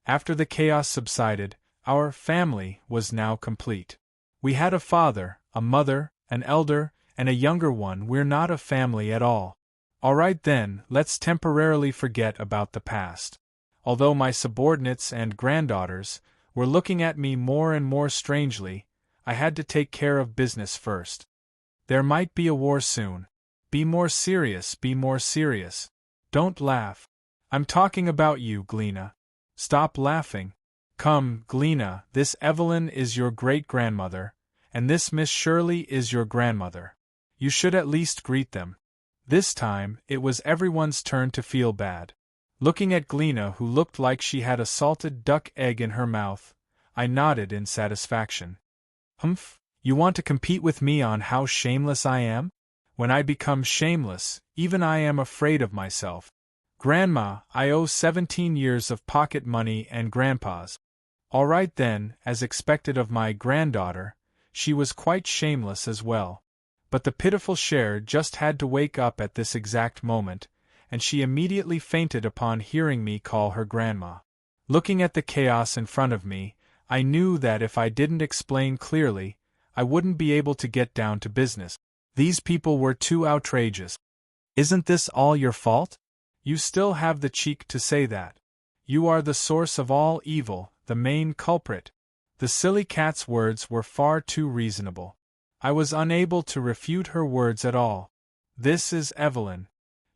After the chaos subsided, our family was now complete. We had a father, a mother, an elder, and a younger one. We're not a family at all. Alright then, let's temporarily forget about the past. Although my subordinates and granddaughters were looking at me more and more strangely, I had to take care of business first. There might be a war soon. Be more serious, be more serious. Don't laugh. I'm talking about you, Gleena. Stop laughing. Come, Gleena, this Evelyn is your great-grandmother, and this Miss Shirley is your grandmother. You should at least greet them. This time, it was everyone's turn to feel bad. Looking at Gleena, who looked like she had a salted duck egg in her mouth, I nodded in satisfaction. Humph, you want to compete with me on how shameless I am? When I become shameless, even I am afraid of myself. Grandma, I owe 17 years of pocket money and Grandpa's. All right then, as expected of my granddaughter, she was quite shameless as well. But the pitiful Cher just had to wake up at this exact moment, and she immediately fainted upon hearing me call her grandma. Looking at the chaos in front of me, I knew that if I didn't explain clearly, I wouldn't be able to get down to business. These people were too outrageous. Isn't this all your fault? You still have the cheek to say that. You are the source of all evil, the main culprit. The silly cat's words were far too reasonable. I was unable to refute her words at all. This is Evelyn.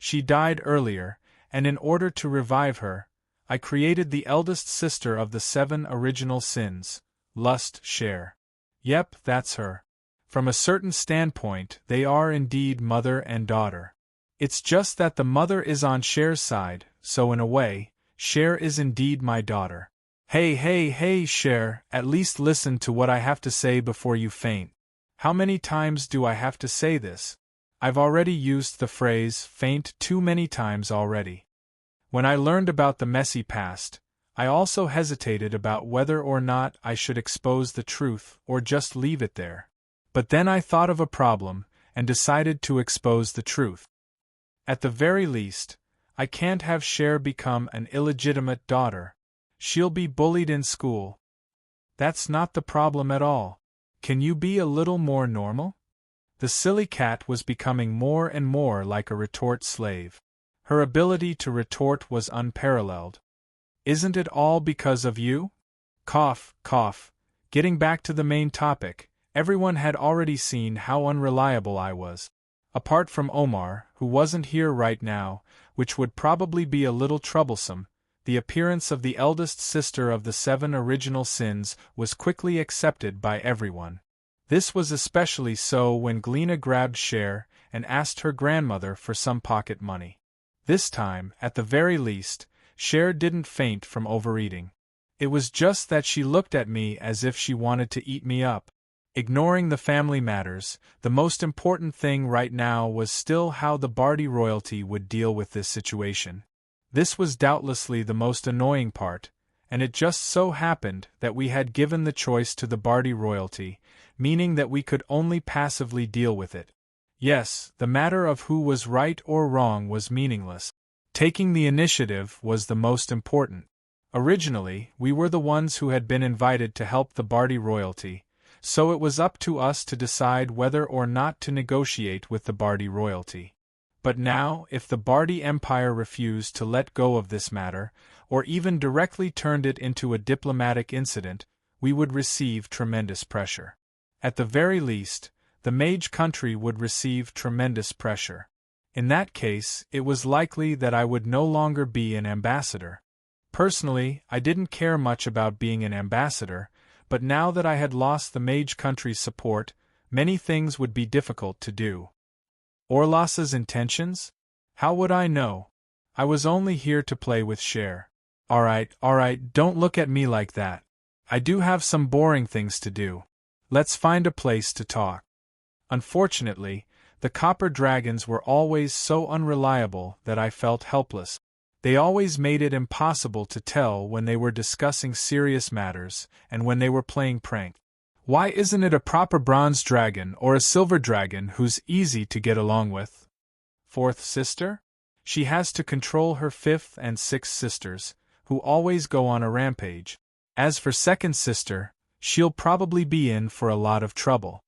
She died earlier, and in order to revive her, I created the eldest sister of the 7 original sins, lust, Cher. Yep, that's her. From a certain standpoint, they are indeed mother and daughter. It's just that the mother is on Cher's side, so in a way, Cher is indeed my daughter. Hey, Cher, at least listen to what I have to say before you faint. How many times do I have to say this? I've already used the phrase faint too many times already. When I learned about the messy past, I also hesitated about whether or not I should expose the truth or just leave it there. But then I thought of a problem, and decided to expose the truth. At the very least, I can't have Cher become an illegitimate daughter. She'll be bullied in school. That's not the problem at all. Can you be a little more normal? The silly cat was becoming more and more like a retort slave. Her ability to retort was unparalleled. Isn't it all because of you? Cough, cough. Getting back to the main topic, everyone had already seen how unreliable I was. Apart from Omar, who wasn't here right now, which would probably be a little troublesome, the appearance of the eldest sister of the 7 original sins was quickly accepted by everyone. This was especially so when Gleena grabbed Cher and asked her grandmother for some pocket money. This time, at the very least, Cher didn't faint from overeating. It was just that she looked at me as if she wanted to eat me up. Ignoring the family matters, the most important thing right now was still how the Bardi royalty would deal with this situation. This was doubtlessly the most annoying part, and it just so happened that we had given the choice to the Bardi royalty, meaning that we could only passively deal with it. Yes, the matter of who was right or wrong was meaningless. Taking the initiative was the most important. Originally, we were the ones who had been invited to help the Bardi royalty, so it was up to us to decide whether or not to negotiate with the Bardi royalty. But now, if the Bardi Empire refused to let go of this matter, or even directly turned it into a diplomatic incident, we would receive tremendous pressure. At the very least, the mage country would receive tremendous pressure. In that case, it was likely that I would no longer be an ambassador. Personally, I didn't care much about being an ambassador, but now that I had lost the mage country's support, many things would be difficult to do. Orlas's intentions? How would I know? I was only here to play with Cher. Alright, don't look at me like that. I do have some boring things to do. Let's find a place to talk. Unfortunately, the copper dragons were always so unreliable that I felt helpless. They always made it impossible to tell when they were discussing serious matters and when they were playing pranks. Why isn't it a proper bronze dragon or a silver dragon who's easy to get along with? Fourth sister? She has to control her fifth and sixth sisters, who always go on a rampage. As for second sister, she'll probably be in for a lot of trouble.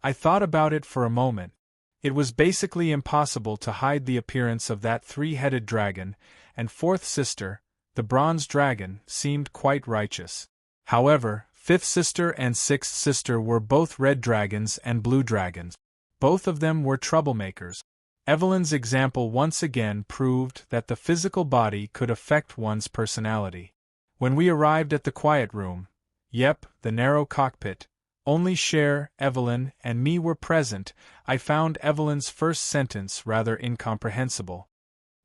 I thought about it for a moment. It was basically impossible to hide the appearance of that three-headed dragon, and fourth sister, the bronze dragon, seemed quite righteous. However, fifth sister and sixth sister were both red dragons and blue dragons. Both of them were troublemakers. Evelyn's example once again proved that the physical body could affect one's personality. When we arrived at the quiet room, the narrow cockpit, only Cher, Evelyn, and me were present, I found Evelyn's first sentence rather incomprehensible.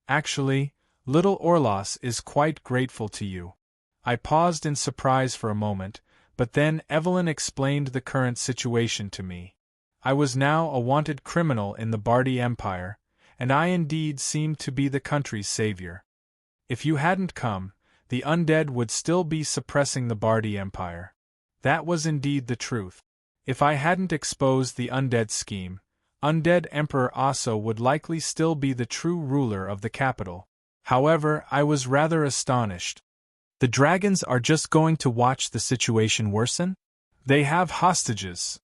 Actually, little Orlas is quite grateful to you. I paused in surprise for a moment, but then Evelyn explained the current situation to me. I was now a wanted criminal in the Bardi Empire, and I indeed seemed to be the country's savior. If you hadn't come, the undead would still be suppressing the Bardi Empire. That was indeed the truth. If I hadn't exposed the undead scheme, Undead Emperor Aso would likely still be the true ruler of the capital. However, I was rather astonished. The dragons are just going to watch the situation worsen? They have hostages.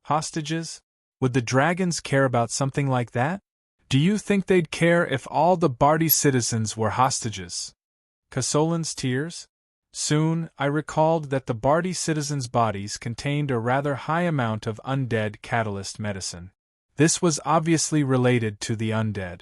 Hostages? Would the dragons care about something like that? Do you think they'd care if all the Bardi citizens were hostages? Casolin's tears? Soon, I recalled that the Bardi citizens' bodies contained a rather high amount of undead catalyst medicine. This was obviously related to the undead.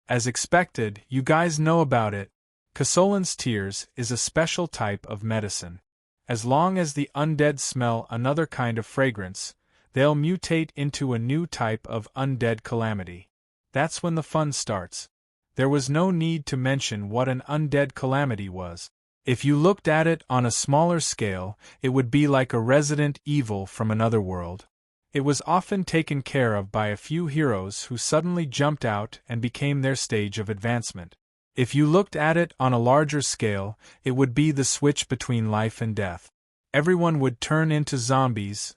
As expected, you guys know about it. Casolin's tears is a special type of medicine. As long as the undead smell another kind of fragrance, they'll mutate into a new type of undead calamity. That's when the fun starts. There was no need to mention what an undead calamity was. If you looked at it on a smaller scale, it would be like a resident evil from another world. It was often taken care of by a few heroes who suddenly jumped out and became their stage of advancement. If you looked at it on a larger scale, it would be the switch between life and death. Everyone would turn into zombies,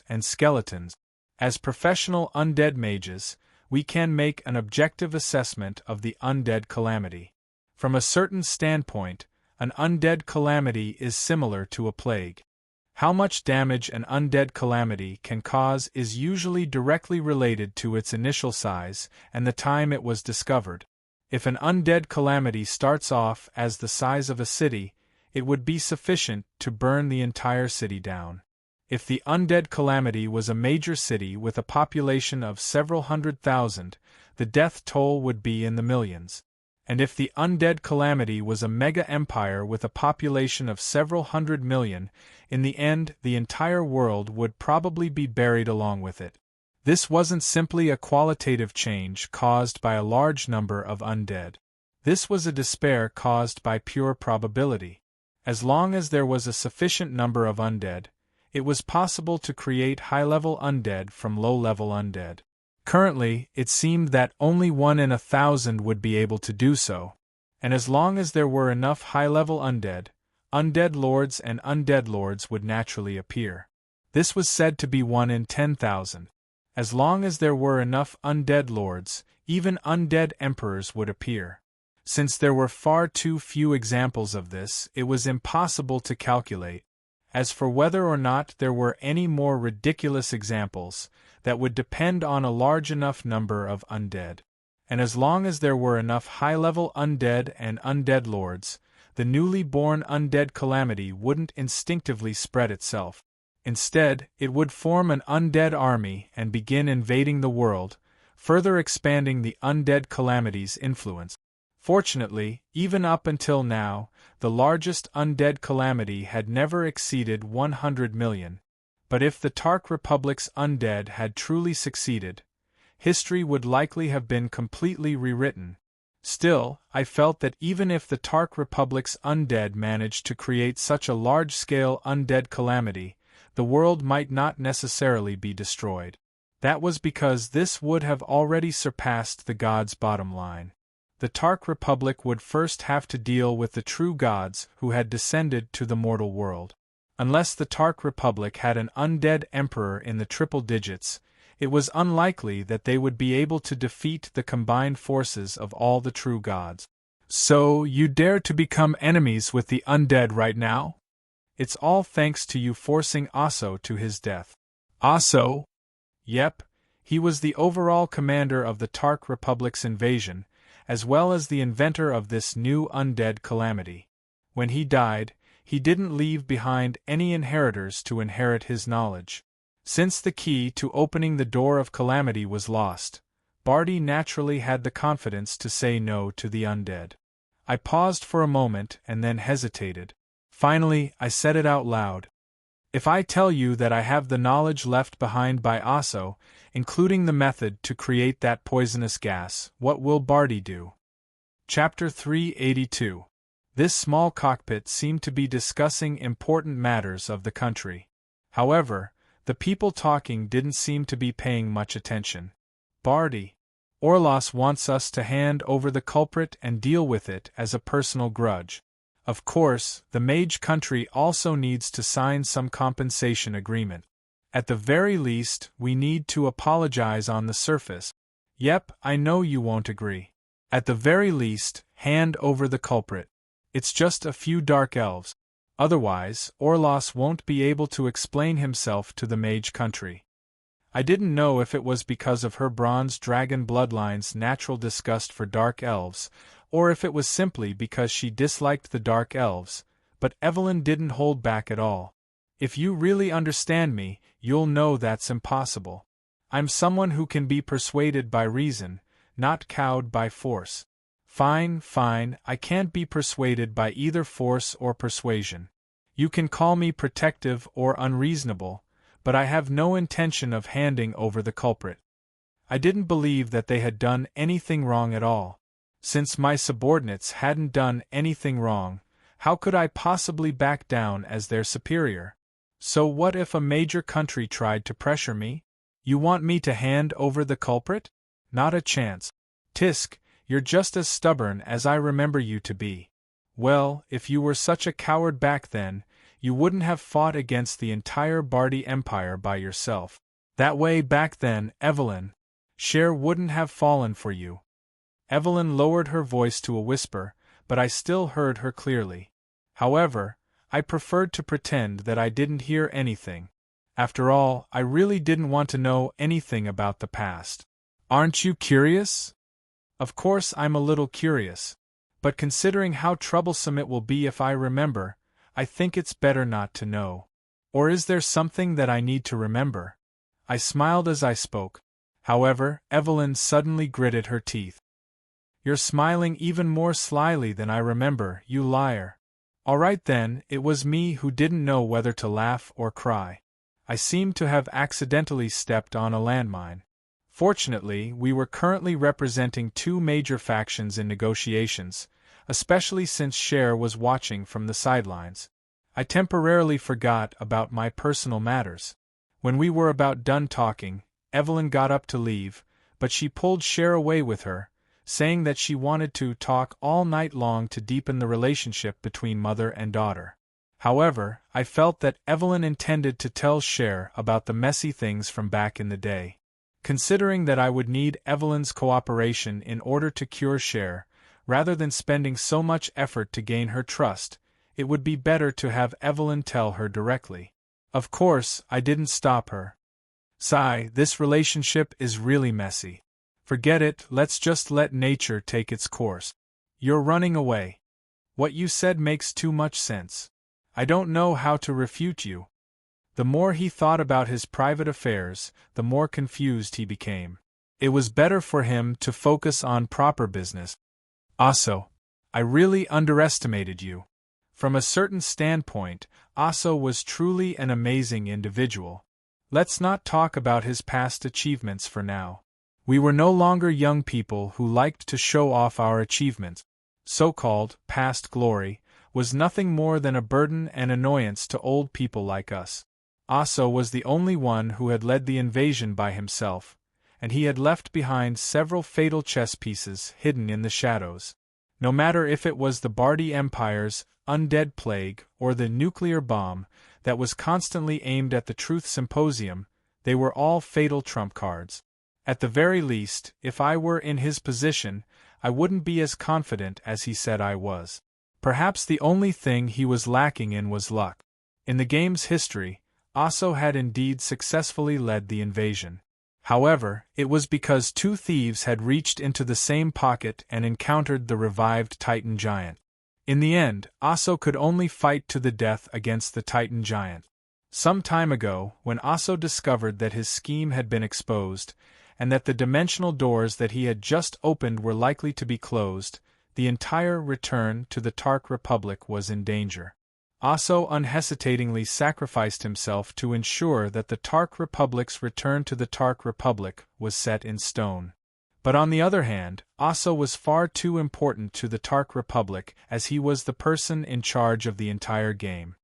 and skeletons. As professional undead mages, we can make an objective assessment of the undead calamity. From a certain standpoint, an undead calamity is similar to a plague. How much damage an undead calamity can cause is usually directly related to its initial size and the time it was discovered. If an undead calamity starts off as the size of a city, it would be sufficient to burn the entire city down. If the undead calamity was a major city with a population of several 100,000, the death toll would be in the millions. And if the undead calamity was a mega-empire with a population of several 100 million, in the end the entire world would probably be buried along with it. This wasn't simply a qualitative change caused by a large number of undead. This was a despair caused by pure probability. As long as there was a sufficient number of undead, it was possible to create high-level undead from low-level undead. Currently, it seemed that only 1 in 1,000 would be able to do so, and as long as there were enough high-level undead, undead lords and undead lords would naturally appear. This was said to be 1 in 10,000. As long as there were enough undead lords, even undead emperors would appear. Since there were far too few examples of this, it was impossible to calculate. As for whether or not there were any more ridiculous examples, that would depend on a large enough number of undead. And as long as there were enough high-level undead and undead lords, the newly born undead calamity wouldn't instinctively spread itself. Instead, it would form an undead army and begin invading the world, further expanding the undead calamity's influence. Fortunately, even up until now, the largest undead calamity had never exceeded 100 million. But if the Tark Republic's undead had truly succeeded, history would likely have been completely rewritten. Still, I felt that even if the Tark Republic's undead managed to create such a large-scale undead calamity, the world might not necessarily be destroyed. That was because this would have already surpassed the gods' bottom line. The Tark Republic would first have to deal with the true gods who had descended to the mortal world. Unless the Tark Republic had an undead emperor in the triple digits, it was unlikely that they would be able to defeat the combined forces of all the true gods. So, you dare to become enemies with the undead right now? It's all thanks to you forcing Aso to his death. Aso? Yep, he was the overall commander of the Tark Republic's invasion, as well as the inventor of this new undead calamity. When he died, he didn't leave behind any inheritors to inherit his knowledge. Since the key to opening the door of calamity was lost, Barty naturally had the confidence to say no to the undead. I paused for a moment and then hesitated. Finally, I said it out loud. If I tell you that I have the knowledge left behind by Aso, including the method to create that poisonous gas, what will Barty do? Chapter 382. This small cockpit seemed to be discussing important matters of the country. However, the people talking didn't seem to be paying much attention. Barty, Orlos wants us to hand over the culprit and deal with it as a personal grudge. Of course, the mage country also needs to sign some compensation agreement. At the very least, we need to apologize on the surface. Yep, I know you won't agree. At the very least, hand over the culprit. It's just a few dark elves. Otherwise, Orlos won't be able to explain himself to the mage country. I didn't know if it was because of her bronze dragon bloodline's natural disgust for dark elves, or if it was simply because she disliked the dark elves, but Evelyn didn't hold back at all. If you really understand me, you'll know that's impossible. I'm someone who can be persuaded by reason, not cowed by force. Fine, I can't be persuaded by either force or persuasion. You can call me protective or unreasonable, but I have no intention of handing over the culprit. I didn't believe that they had done anything wrong at all. Since my subordinates hadn't done anything wrong, how could I possibly back down as their superior? So what if a major country tried to pressure me? You want me to hand over the culprit? Not a chance. Tisk, you're just as stubborn as I remember you to be. Well, if you were such a coward back then, you wouldn't have fought against the entire Barty Empire by yourself. That way back then, Evelyn, Cher wouldn't have fallen for you. Evelyn lowered her voice to a whisper, but I still heard her clearly. However, I preferred to pretend that I didn't hear anything. After all, I really didn't want to know anything about the past. Aren't you curious? Of course I'm a little curious. But considering how troublesome it will be if I remember, I think it's better not to know. Or is there something that I need to remember? I smiled as I spoke. However, Evelyn suddenly gritted her teeth. You're smiling even more slyly than I remember, you liar. All right then, it was me who didn't know whether to laugh or cry. I seemed to have accidentally stepped on a landmine. Fortunately, we were currently representing two major factions in negotiations, especially since Cher was watching from the sidelines. I temporarily forgot about my personal matters. When we were about done talking, Evelyn got up to leave, but she pulled Cher away with her, saying that she wanted to talk all night long to deepen the relationship between mother and daughter. However, I felt that Evelyn intended to tell Cher about the messy things from back in the day. Considering that I would need Evelyn's cooperation in order to cure Cher, rather than spending so much effort to gain her trust, it would be better to have Evelyn tell her directly. Of course, I didn't stop her. Sigh, this relationship is really messy. Forget it, let's just let nature take its course. You're running away. What you said makes too much sense. I don't know how to refute you. The more he thought about his private affairs, the more confused he became. It was better for him to focus on proper business. Also, I really underestimated you. From a certain standpoint, Aso was truly an amazing individual. Let's not talk about his past achievements for now. We were no longer young people who liked to show off our achievements. So-called past glory was nothing more than a burden and annoyance to old people like us. Aso was the only one who had led the invasion by himself, and he had left behind several fatal chess pieces hidden in the shadows. No matter if it was the Bardi Empire's undead plague or the nuclear bomb that was constantly aimed at the Truth Symposium, they were all fatal trump cards. At the very least, if I were in his position, I wouldn't be as confident as he said I was. Perhaps the only thing he was lacking in was luck. In the game's history, Aso had indeed successfully led the invasion. However, it was because two thieves had reached into the same pocket and encountered the revived Titan Giant. In the end, Aso could only fight to the death against the Titan Giant. Some time ago, when Aso discovered that his scheme had been exposed, and that the dimensional doors that he had just opened were likely to be closed, the entire return to the Tark Republic was in danger. Aso unhesitatingly sacrificed himself to ensure that the Tark Republic's return to the Tark Republic was set in stone. But on the other hand, Aso was far too important to the Tark Republic, as he was the person in charge of the entire game.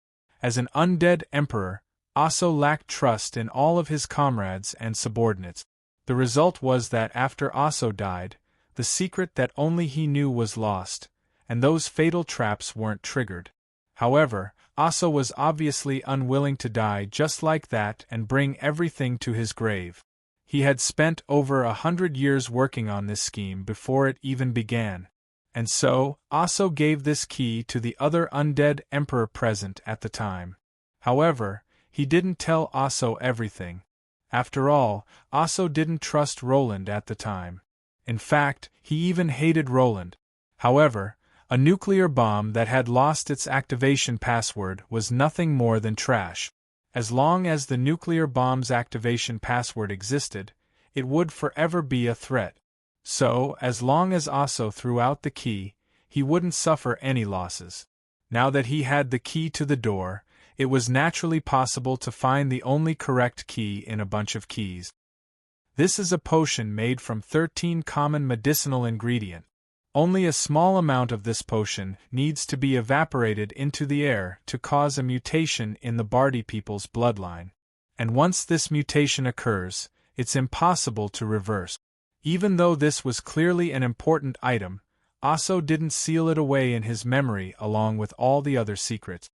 As an undead emperor, Aso lacked trust in all of his comrades and subordinates. The result was that after Aso died, the secret that only he knew was lost, and those fatal traps weren't triggered. However, Aso was obviously unwilling to die just like that and bring everything to his grave. He had spent over 100 years working on this scheme before it even began. And so, Aso gave this key to the other undead emperor present at the time. However, he didn't tell Aso everything. After all, Aso didn't trust Roland at the time. In fact, he even hated Roland. However, a nuclear bomb that had lost its activation password was nothing more than trash. As long as the nuclear bomb's activation password existed, it would forever be a threat. So, as long as Aso threw out the key, he wouldn't suffer any losses. Now that he had the key to the door, it was naturally possible to find the only correct key in a bunch of keys. This is a potion made from 13 common medicinal ingredients. Only a small amount of this potion needs to be evaporated into the air to cause a mutation in the Bardi people's bloodline. And once this mutation occurs, it's impossible to reverse. Even though this was clearly an important item, Aso didn't seal it away in his memory along with all the other secrets.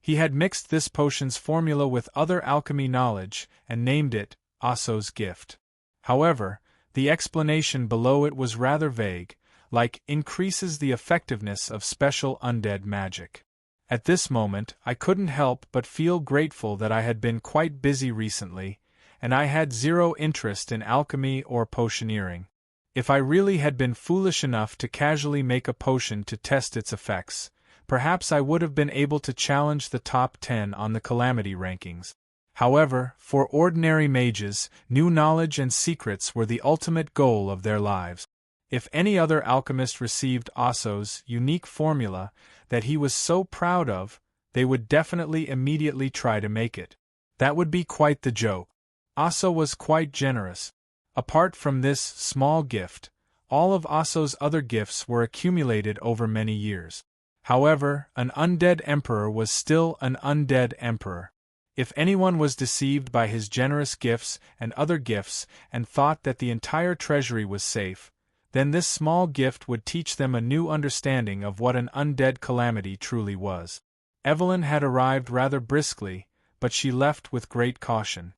He had mixed this potion's formula with other alchemy knowledge and named it Aso's gift. However, the explanation below it was rather vague, like increases the effectiveness of special undead magic. At this moment, I couldn't help but feel grateful that I had been quite busy recently, and I had zero interest in alchemy or potioneering. If I really had been foolish enough to casually make a potion to test its effects, perhaps I would have been able to challenge the top 10 on the calamity rankings. However, for ordinary mages, new knowledge and secrets were the ultimate goal of their lives. If any other alchemist received Aso's unique formula that he was so proud of, they would definitely immediately try to make it. That would be quite the joke. Aso was quite generous. Apart from this small gift, all of Aso's other gifts were accumulated over many years. However, an undead emperor was still an undead emperor. If anyone was deceived by his generous gifts and other gifts and thought that the entire treasury was safe, then this small gift would teach them a new understanding of what an undead calamity truly was. Evelyn had arrived rather briskly, but she left with great caution.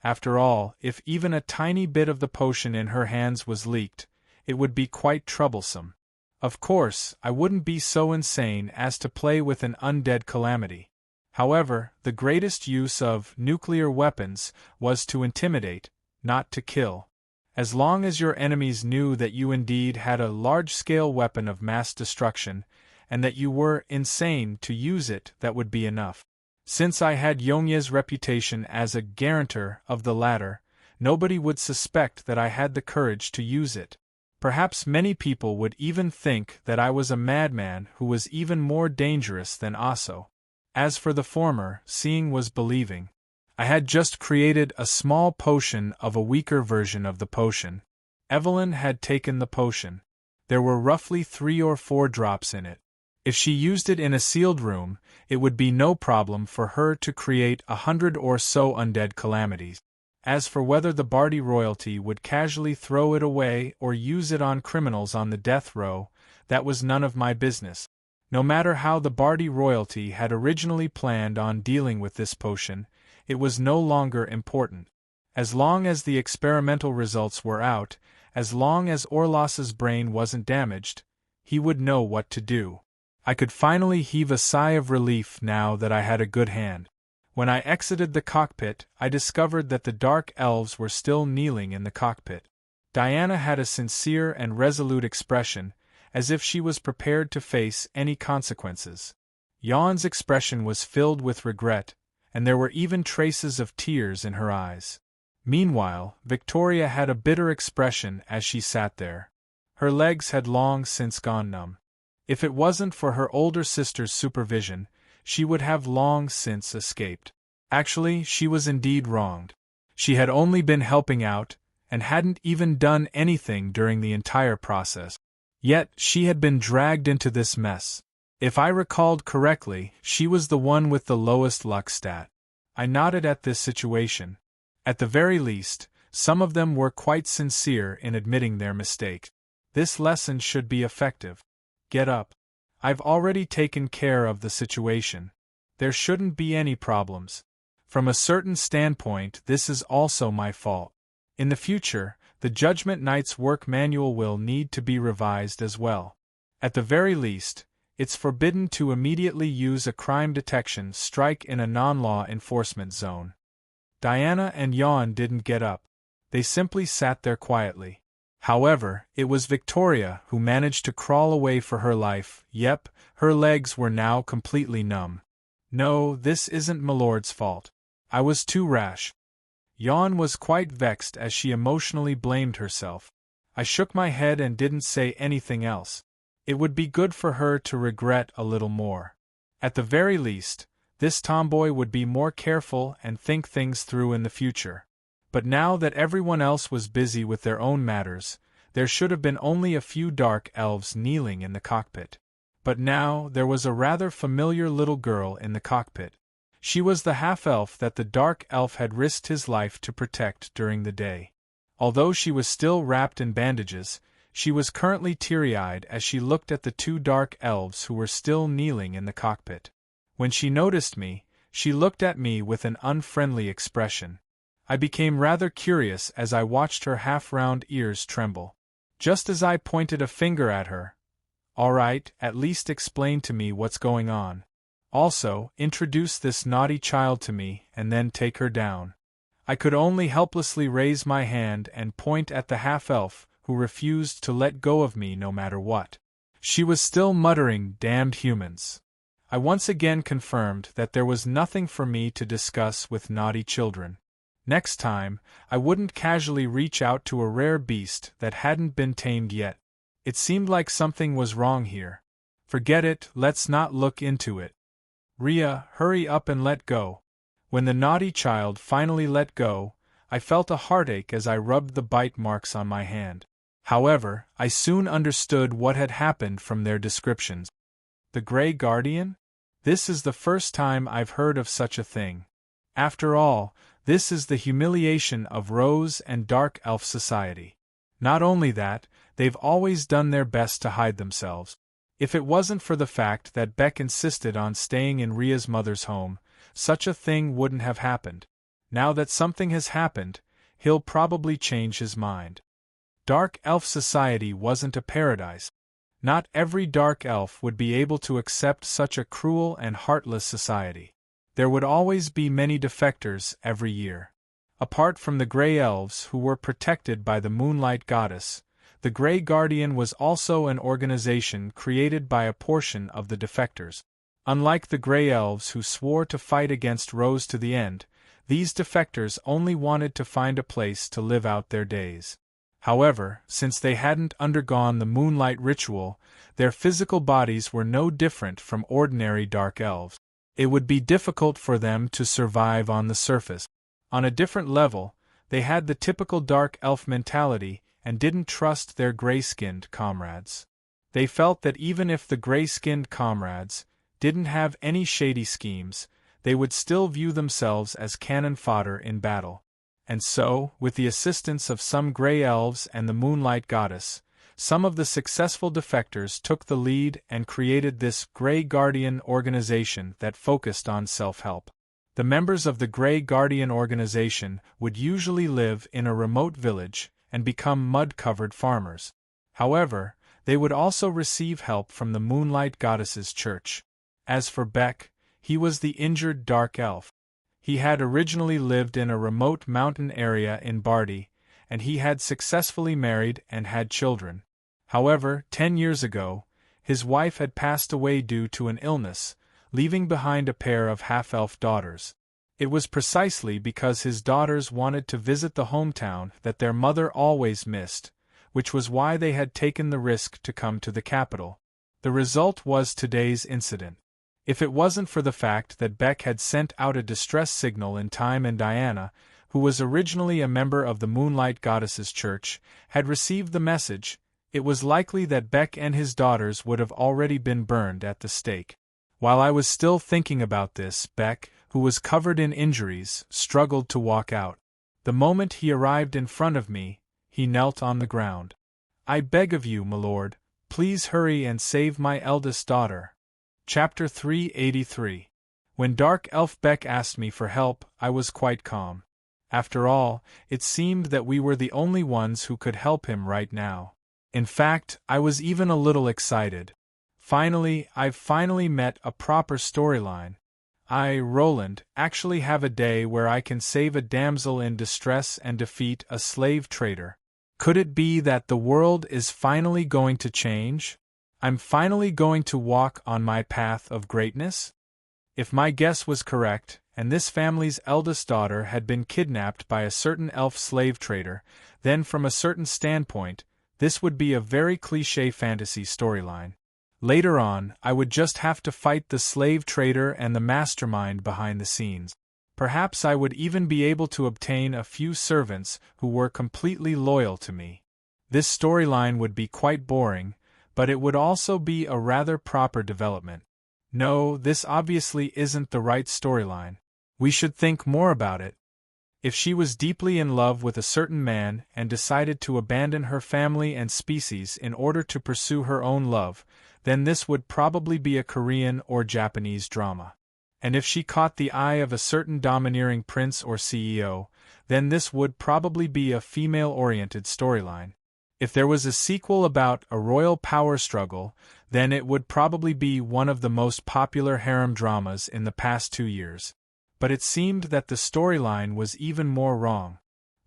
After all, if even a tiny bit of the potion in her hands was leaked, it would be quite troublesome. Of course, I wouldn't be so insane as to play with an undead calamity. However, the greatest use of nuclear weapons was to intimidate, not to kill. As long as your enemies knew that you indeed had a large-scale weapon of mass destruction, and that you were insane to use it, that would be enough. Since I had Yongye's reputation as a guarantor of the latter, nobody would suspect that I had the courage to use it. Perhaps many people would even think that I was a madman who was even more dangerous than Aso. As for the former, seeing was believing. I had just created a small potion of a weaker version of the potion. Evelyn had taken the potion. There were roughly 3 or 4 drops in it. If she used it in a sealed room, it would be no problem for her to create 100 or so undead calamities. As for whether the Bardi royalty would casually throw it away or use it on criminals on the death row, that was none of my business. No matter how the Bardi royalty had originally planned on dealing with this potion, it was no longer important. As long as the experimental results were out, as long as Orlos's brain wasn't damaged, he would know what to do. I could finally heave a sigh of relief now that I had a good hand. When I exited the cockpit, I discovered that the dark elves were still kneeling in the cockpit. Diana had a sincere and resolute expression, as if she was prepared to face any consequences. Yon's expression was filled with regret, and there were even traces of tears in her eyes. Meanwhile, Victoria had a bitter expression as she sat there. Her legs had long since gone numb. If it wasn't for her older sister's supervision, she would have long since escaped. Actually, she was indeed wronged. She had only been helping out, and hadn't even done anything during the entire process. Yet, she had been dragged into this mess. If I recalled correctly, she was the one with the lowest luck stat. I nodded at this situation. At the very least, some of them were quite sincere in admitting their mistake. This lesson should be effective. Get up. I've already taken care of the situation. There shouldn't be any problems. From a certain standpoint, this is also my fault. In the future, the Judgment Knight's work manual will need to be revised as well. At the very least, it's forbidden to immediately use a crime detection strike in a non-law enforcement zone. Diana and Yon didn't get up. They simply sat there quietly. However, it was Victoria who managed to crawl away for her life. Yep, her legs were now completely numb. No, this isn't Milord's fault. I was too rash. Yon was quite vexed as she emotionally blamed herself. I shook my head and didn't say anything else. It would be good for her to regret a little more. At the very least, this tomboy would be more careful and think things through in the future. But now that everyone else was busy with their own matters, there should have been only a few dark elves kneeling in the cockpit. But now there was a rather familiar little girl in the cockpit. She was the half-elf that the dark elf had risked his life to protect during the day. Although she was still wrapped in bandages, she was currently teary-eyed as she looked at the 2 dark elves who were still kneeling in the cockpit. When she noticed me, she looked at me with an unfriendly expression. I became rather curious as I watched her half-round ears tremble. Just as I pointed a finger at her, "All right, at least explain to me what's going on. Also, introduce this naughty child to me and then take her down." I could only helplessly raise my hand and point at the half-elf, who refused to let go of me no matter what. She was still muttering, "Damned humans." I once again confirmed that there was nothing for me to discuss with naughty children. Next time, I wouldn't casually reach out to a rare beast that hadn't been tamed yet. It seemed like something was wrong here. Forget it, let's not look into it. Rhea, hurry up and let go. When the naughty child finally let go, I felt a heartache as I rubbed the bite marks on my hand. However, I soon understood what had happened from their descriptions. The Grey Guardian? This is the first time I've heard of such a thing. After all, this is the humiliation of Rose and Dark Elf society. Not only that, they've always done their best to hide themselves. If it wasn't for the fact that Beck insisted on staying in Ria's mother's home, such a thing wouldn't have happened. Now that something has happened, he'll probably change his mind. Dark Elf society wasn't a paradise. Not every Dark Elf would be able to accept such a cruel and heartless society. There would always be many defectors every year. Apart from the Grey Elves who were protected by the Moonlight Goddess, the Grey Guardian was also an organization created by a portion of the defectors. Unlike the Grey Elves who swore to fight against Rose to the end, these defectors only wanted to find a place to live out their days. However, since they hadn't undergone the Moonlight Ritual, their physical bodies were no different from ordinary Dark Elves. It would be difficult for them to survive on the surface. On a different level, they had the typical Dark Elf mentality and didn't trust their gray-skinned comrades. They felt that even if the gray-skinned comrades didn't have any shady schemes, they would still view themselves as cannon fodder in battle. And so, with the assistance of some Grey Elves and the Moonlight Goddess, some of the successful defectors took the lead and created this Grey Guardian organization that focused on self-help. The members of the Grey Guardian organization would usually live in a remote village and become mud-covered farmers. However, they would also receive help from the Moonlight Goddess's church. As for Beck, he was the injured Dark Elf. He had originally lived in a remote mountain area in Bardi, and he had successfully married and had children. However, 10 years ago, his wife had passed away due to an illness, leaving behind a pair of half-elf daughters. It was precisely because his daughters wanted to visit the hometown that their mother always missed, which was why they had taken the risk to come to the capital. The result was today's incident. If it wasn't for the fact that Beck had sent out a distress signal in time and Diana, who was originally a member of the Moonlight Goddess's church, had received the message, it was likely that Beck and his daughters would have already been burned at the stake. While I was still thinking about this, Beck, who was covered in injuries, struggled to walk out. The moment he arrived in front of me, he knelt on the ground. "I beg of you, my lord, please hurry and save my eldest daughter." Chapter 383. When Dark Elf Beck asked me for help, I was quite calm. After all, it seemed that we were the only ones who could help him right now. In fact, I was even a little excited. I've finally met a proper storyline. I, Roland, actually have a day where I can save a damsel in distress and defeat a slave trader. Could it be that the world is finally going to change? I'm finally going to walk on my path of greatness? If my guess was correct, and this family's eldest daughter had been kidnapped by a certain elf slave trader, then from a certain standpoint, this would be a very cliché fantasy storyline. Later on, I would just have to fight the slave trader and the mastermind behind the scenes. Perhaps I would even be able to obtain a few servants who were completely loyal to me. This storyline would be quite boring, but it would also be a rather proper development. No, this obviously isn't the right storyline. We should think more about it. If she was deeply in love with a certain man and decided to abandon her family and species in order to pursue her own love, then this would probably be a Korean or Japanese drama. And if she caught the eye of a certain domineering prince or CEO, then this would probably be a female-oriented storyline. If there was a sequel about a royal power struggle, then it would probably be one of the most popular harem dramas in the past 2 years. But it seemed that the storyline was even more wrong.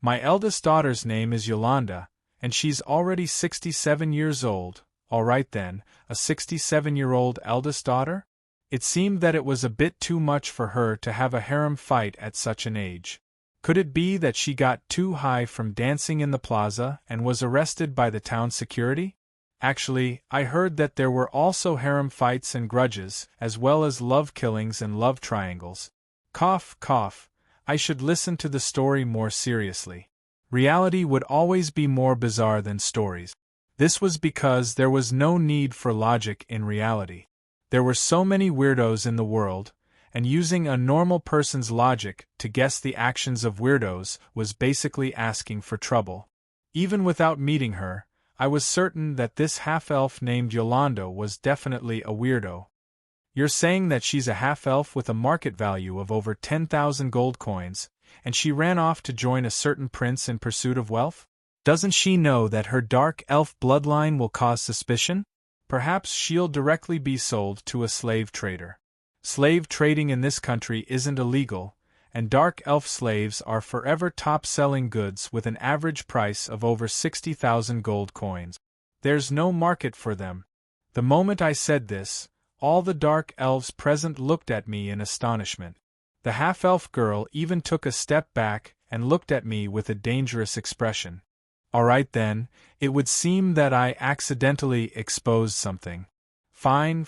My eldest daughter's name is Yolanda, and she's already 67 years old. All right then, a 67-year-old eldest daughter? It seemed that it was a bit too much for her to have a harem fight at such an age. Could it be that she got too high from dancing in the plaza and was arrested by the town security? Actually, I heard that there were also harem fights and grudges, as well as love killings and love triangles. Cough, cough, I should listen to the story more seriously. Reality would always be more bizarre than stories. This was because there was no need for logic in reality. There were so many weirdos in the world, and using a normal person's logic to guess the actions of weirdos was basically asking for trouble. Even without meeting her, I was certain that this half-elf named Yolanda was definitely a weirdo. You're saying that she's a half-elf with a market value of over 10,000 gold coins, and she ran off to join a certain prince in pursuit of wealth? Doesn't she know that her dark elf bloodline will cause suspicion? Perhaps she'll directly be sold to a slave trader. Slave trading in this country isn't illegal, and dark elf slaves are forever top-selling goods with an average price of over 60,000 gold coins. There's no market for them. The moment I said this, all the dark elves present looked at me in astonishment. The half-elf girl even took a step back and looked at me with a dangerous expression. All right then, it would seem that I accidentally exposed something. Fine,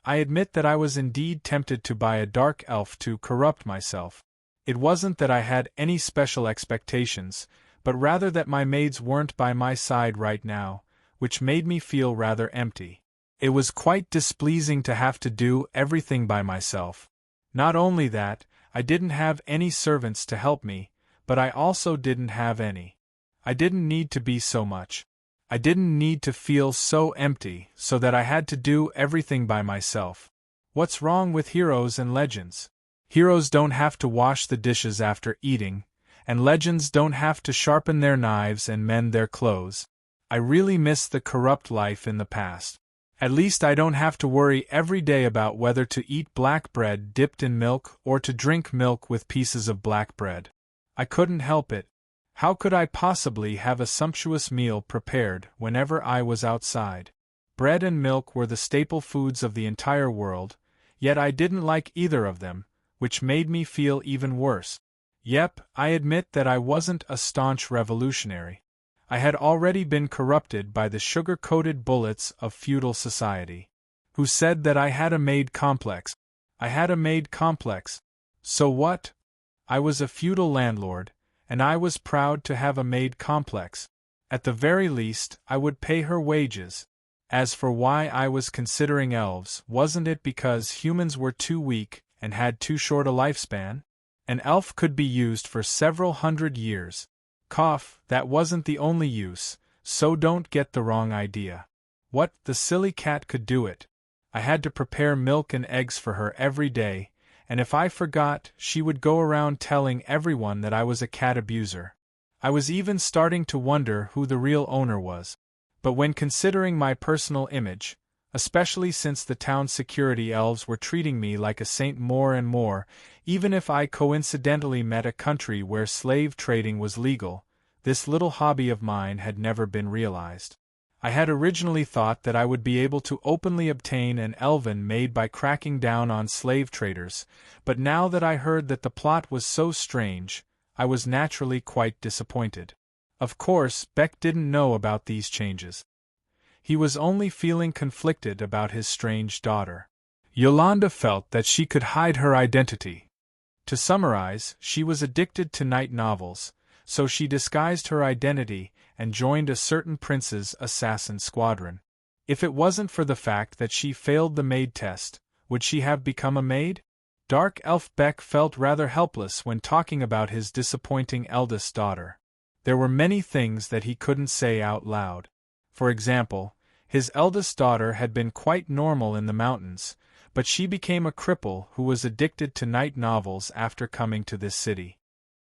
I admit that I was indeed tempted to buy a dark elf to corrupt myself. It wasn't that I had any special expectations, but rather that my maids weren't by my side right now, which made me feel rather empty. It was quite displeasing to have to do everything by myself. Not only that, I didn't have any servants to help me, but I also didn't have any. I didn't need to be so much. I didn't need to feel so empty, so that I had to do everything by myself. What's wrong with heroes and legends? Heroes don't have to wash the dishes after eating, and legends don't have to sharpen their knives and mend their clothes. I really miss the corrupt life in the past. At least I don't have to worry every day about whether to eat black bread dipped in milk or to drink milk with pieces of black bread. I couldn't help it. How could I possibly have a sumptuous meal prepared whenever I was outside? Bread and milk were the staple foods of the entire world, yet I didn't like either of them, which made me feel even worse. Yep, I admit that I wasn't a staunch revolutionary. I had already been corrupted by the sugar-coated bullets of feudal society. Who said that I had a maid complex? I had a maid complex. So what? I was a feudal landlord, and I was proud to have a maid complex. At the very least, I would pay her wages. As for why I was considering elves, wasn't it because humans were too weak and had too short a lifespan? An elf could be used for several hundred years. That wasn't the only use, so don't get the wrong idea. What, the silly cat could do it. I had to prepare milk and eggs for her every day, and if I forgot, she would go around telling everyone that I was a cat abuser. I was even starting to wonder who the real owner was. But when considering my personal image, especially since the town security elves were treating me like a saint more and more, even if I coincidentally met a country where slave trading was legal, this little hobby of mine had never been realized. I had originally thought that I would be able to openly obtain an elven maid by cracking down on slave traders, but now that I heard that the plot was so strange, I was naturally quite disappointed. Of course, Beck didn't know about these changes. He was only feeling conflicted about his strange daughter. Yolanda felt that she could hide her identity. To summarize, she was addicted to night novels, so she disguised her identity and joined a certain prince's assassin squadron. If it wasn't for the fact that she failed the maid test, would she have become a maid? Dark Elf Beck felt rather helpless when talking about his disappointing eldest daughter. There were many things that he couldn't say out loud. For example, his eldest daughter had been quite normal in the mountains, but she became a cripple who was addicted to night novels after coming to this city.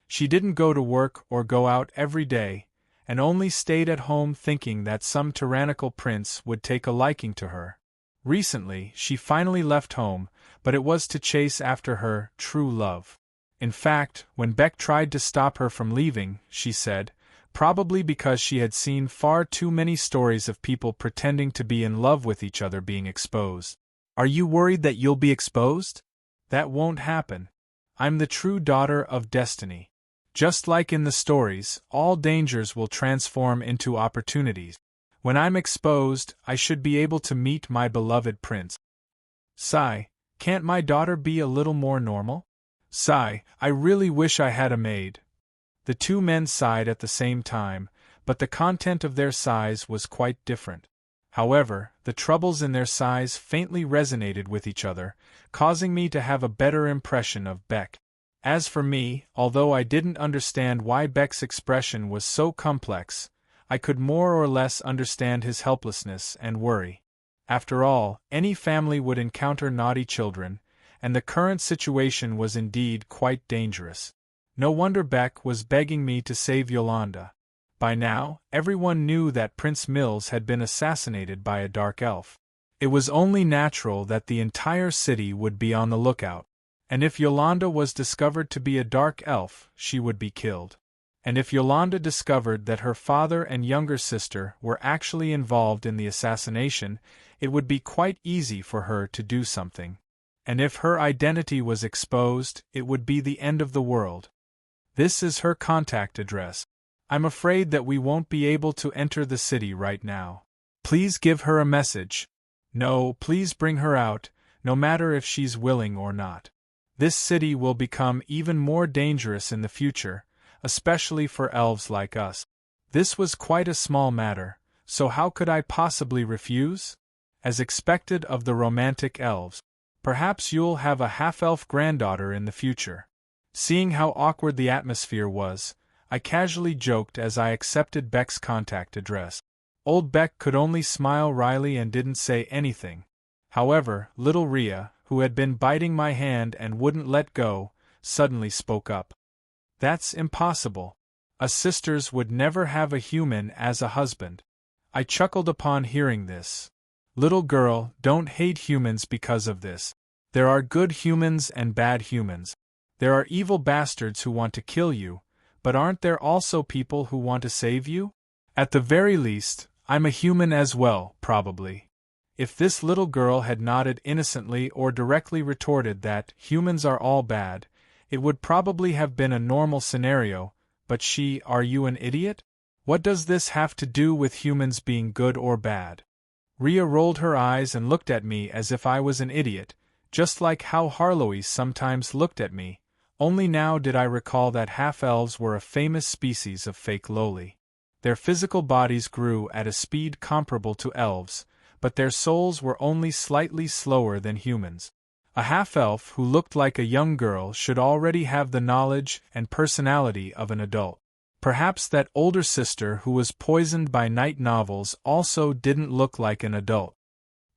She didn't go to work or go out every day, and only stayed at home thinking that some tyrannical prince would take a liking to her. Recently, she finally left home, but it was to chase after her true love. In fact, when Beck tried to stop her from leaving, she said, probably because she had seen far too many stories of people pretending to be in love with each other being exposed. Are you worried that you'll be exposed? That won't happen. I'm the true daughter of destiny. Just like in the stories, all dangers will transform into opportunities. When I'm exposed, I should be able to meet my beloved prince. Sigh, can't my daughter be a little more normal? Sigh, I really wish I had a maid. The two men sighed at the same time, but the content of their sighs was quite different. However, the troubles in their size faintly resonated with each other, causing me to have a better impression of Beck. As for me, although I didn't understand why Beck's expression was so complex, I could more or less understand his helplessness and worry. After all, any family would encounter naughty children, and the current situation was indeed quite dangerous. No wonder Beck was begging me to save Yolanda. By now, everyone knew that Prince Mills had been assassinated by a dark elf. It was only natural that the entire city would be on the lookout. And if Yolanda was discovered to be a dark elf, she would be killed. And if Yolanda discovered that her father and younger sister were actually involved in the assassination, it would be quite easy for her to do something. And if her identity was exposed, it would be the end of the world. This is her contact address. I'm afraid that we won't be able to enter the city right now. Please give her a message. No, please bring her out, no matter if she's willing or not. This city will become even more dangerous in the future, especially for elves like us. This was quite a small matter, so how could I possibly refuse? As expected of the romantic elves. Perhaps you'll have a half-elf granddaughter in the future. Seeing how awkward the atmosphere was, I casually joked as I accepted Beck's contact address. Old Beck could only smile wryly and didn't say anything. However, little Rhea, who had been biting my hand and wouldn't let go, suddenly spoke up. That's impossible. Us sisters would never have a human as a husband. I chuckled upon hearing this. Little girl, don't hate humans because of this. There are good humans and bad humans. There are evil bastards who want to kill you, but aren't there also people who want to save you? At the very least, I'm a human as well, probably. If this little girl had nodded innocently or directly retorted that humans are all bad, it would probably have been a normal scenario, but are you an idiot? What does this have to do with humans being good or bad? Rhea rolled her eyes and looked at me as if I was an idiot, just like how Harlowe sometimes looked at me, only now did I recall that half-elves were a famous species of fake lowly. Their physical bodies grew at a speed comparable to elves, but their souls were only slightly slower than humans. A half-elf who looked like a young girl should already have the knowledge and personality of an adult. Perhaps that older sister who was poisoned by night novels also didn't look like an adult.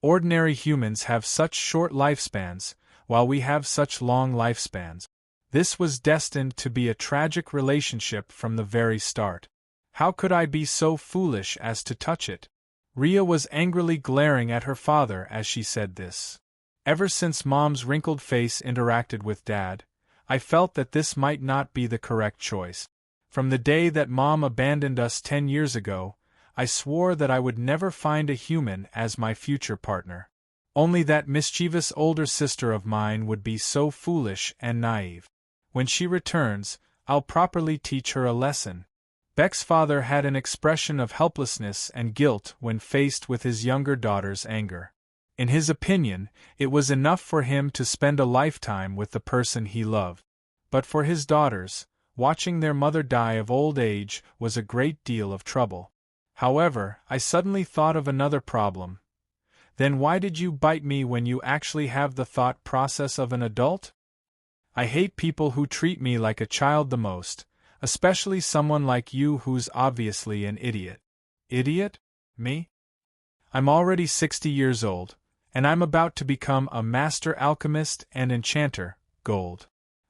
Ordinary humans have such short lifespans, while we have such long lifespans. This was destined to be a tragic relationship from the very start. How could I be so foolish as to touch it? Rhea was angrily glaring at her father as she said this. Ever since Mom's wrinkled face interacted with Dad, I felt that this might not be the correct choice. From the day that Mom abandoned us 10 years ago, I swore that I would never find a human as my future partner. Only that mischievous older sister of mine would be so foolish and naive. When she returns, I'll properly teach her a lesson. Beck's father had an expression of helplessness and guilt when faced with his younger daughter's anger. In his opinion, it was enough for him to spend a lifetime with the person he loved. But for his daughters, watching their mother die of old age was a great deal of trouble. However, I suddenly thought of another problem. Then why did you bite me when you actually have the thought process of an adult? I hate people who treat me like a child the most, especially someone like you who's obviously an idiot. Idiot? Me? I'm already 60 years old, and I'm about to become a master alchemist and enchanter, gold.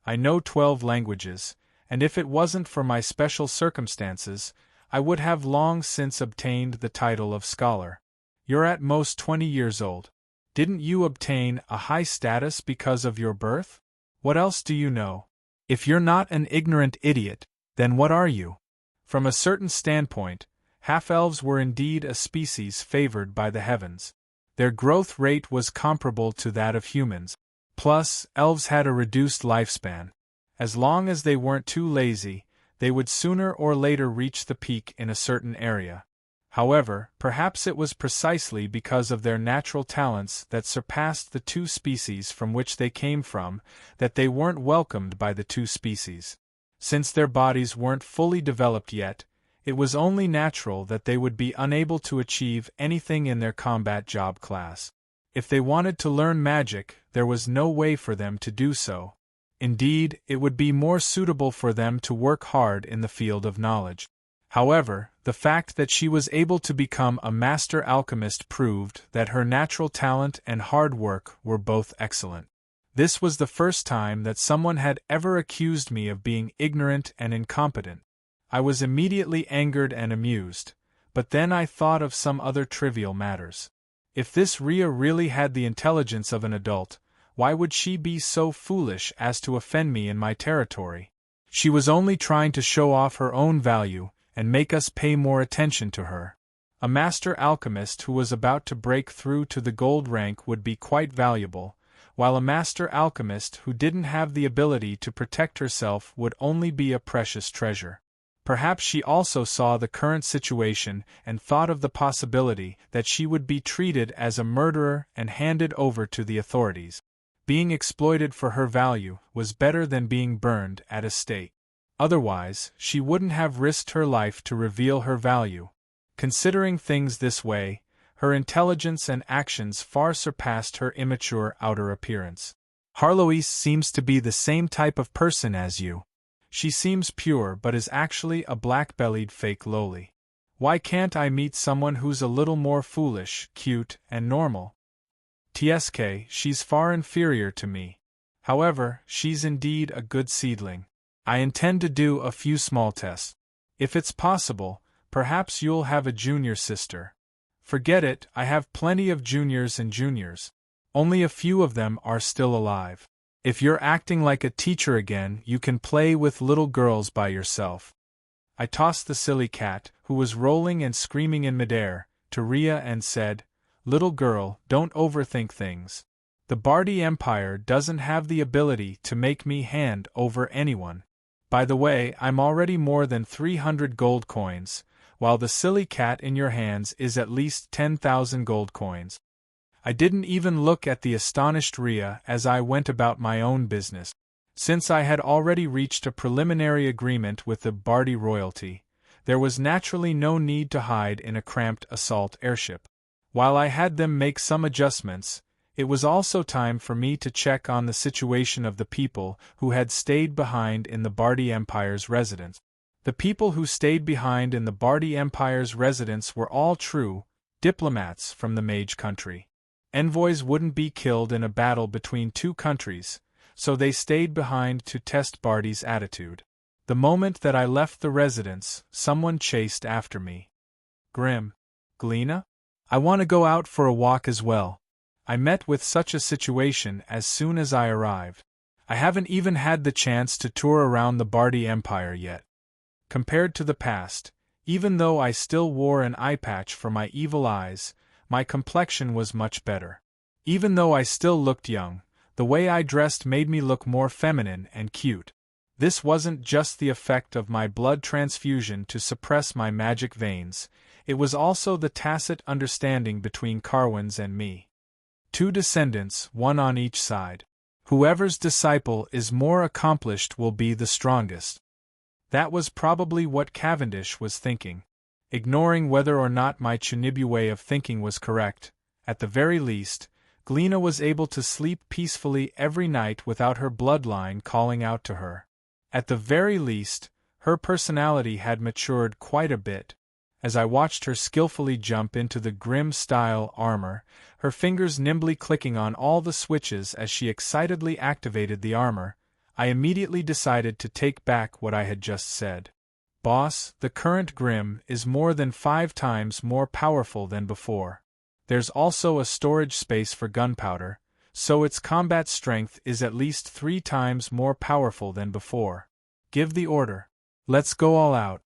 I know 12 languages, and if it wasn't for my special circumstances, I would have long since obtained the title of scholar. You're at most 20 years old. Didn't you obtain a high status because of your birth? What else do you know? If you're not an ignorant idiot, then what are you? From a certain standpoint, half-elves were indeed a species favored by the heavens. Their growth rate was comparable to that of humans. Plus, elves had a reduced lifespan. As long as they weren't too lazy, they would sooner or later reach the peak in a certain area. However, perhaps it was precisely because of their natural talents that surpassed the two species from which they came from that they weren't welcomed by the two species. Since their bodies weren't fully developed yet, It was only natural that they would be unable to achieve anything in their combat job class. If they wanted to learn magic, there was no way for them to do so. Indeed, it would be more suitable for them to work hard in the field of knowledge. However, the fact that she was able to become a master alchemist proved that her natural talent and hard work were both excellent. This was the first time that someone had ever accused me of being ignorant and incompetent. I was immediately angered and amused, but then I thought of some other trivial matters. If this Rhea really had the intelligence of an adult, why would she be so foolish as to offend me in my territory? She was only trying to show off her own value and make us pay more attention to her. A master alchemist who was about to break through to the gold rank would be quite valuable, while a master alchemist who didn't have the ability to protect herself would only be a precious treasure. Perhaps she also saw the current situation and thought of the possibility that she would be treated as a murderer and handed over to the authorities. Being exploited for her value was better than being burned at a stake. Otherwise, she wouldn't have risked her life to reveal her value. Considering things this way, her intelligence and actions far surpassed her immature outer appearance. Harloise seems to be the same type of person as you. She seems pure but is actually a black-bellied fake loli. Why can't I meet someone who's a little more foolish, cute, and normal? TSK, she's far inferior to me. However, she's indeed a good seedling. I intend to do a few small tests. If it's possible, perhaps you'll have a junior sister. Forget it, I have plenty of juniors and juniors. Only a few of them are still alive. If you're acting like a teacher again, you can play with little girls by yourself. I tossed the silly cat, who was rolling and screaming in midair, to Rhea and said, "Little girl, don't overthink things. The Bardi Empire doesn't have the ability to make me hand over anyone. By the way, I'm already more than 300 gold coins, while the silly cat in your hands is at least 10,000 gold coins." I didn't even look at the astonished Rhea as I went about my own business. Since I had already reached a preliminary agreement with the Bardi royalty, there was naturally no need to hide in a cramped assault airship. While I had them make some adjustments, it was also time for me to check on the situation of the people who had stayed behind in the Bardi Empire's residence. The people who stayed behind in the Bardi Empire's residence were all true diplomats from the Mage country. Envoys wouldn't be killed in a battle between two countries, so they stayed behind to test Bardi's attitude. The moment that I left the residence, someone chased after me. "Grim. Gleena? I want to go out for a walk as well." I met with such a situation as soon as I arrived. I haven't even had the chance to tour around the Bardi Empire yet. Compared to the past, even though I still wore an eye patch for my evil eyes, my complexion was much better. Even though I still looked young, the way I dressed made me look more feminine and cute. This wasn't just the effect of my blood transfusion to suppress my magic veins, it was also the tacit understanding between Carwins and me. Two descendants, one on each side. Whoever's disciple is more accomplished will be the strongest. That was probably what Cavendish was thinking. Ignoring whether or not my Chinibu way of thinking was correct, at the very least, Gleena was able to sleep peacefully every night without her bloodline calling out to her. At the very least, her personality had matured quite a bit. As I watched her skillfully jump into the Grim-style armor, her fingers nimbly clicking on all the switches as she excitedly activated the armor, I immediately decided to take back what I had just said. "Boss, the current Grim is more than 5 times more powerful than before. There's also a storage space for gunpowder, so its combat strength is at least 3 times more powerful than before. Give the order. Let's go all out."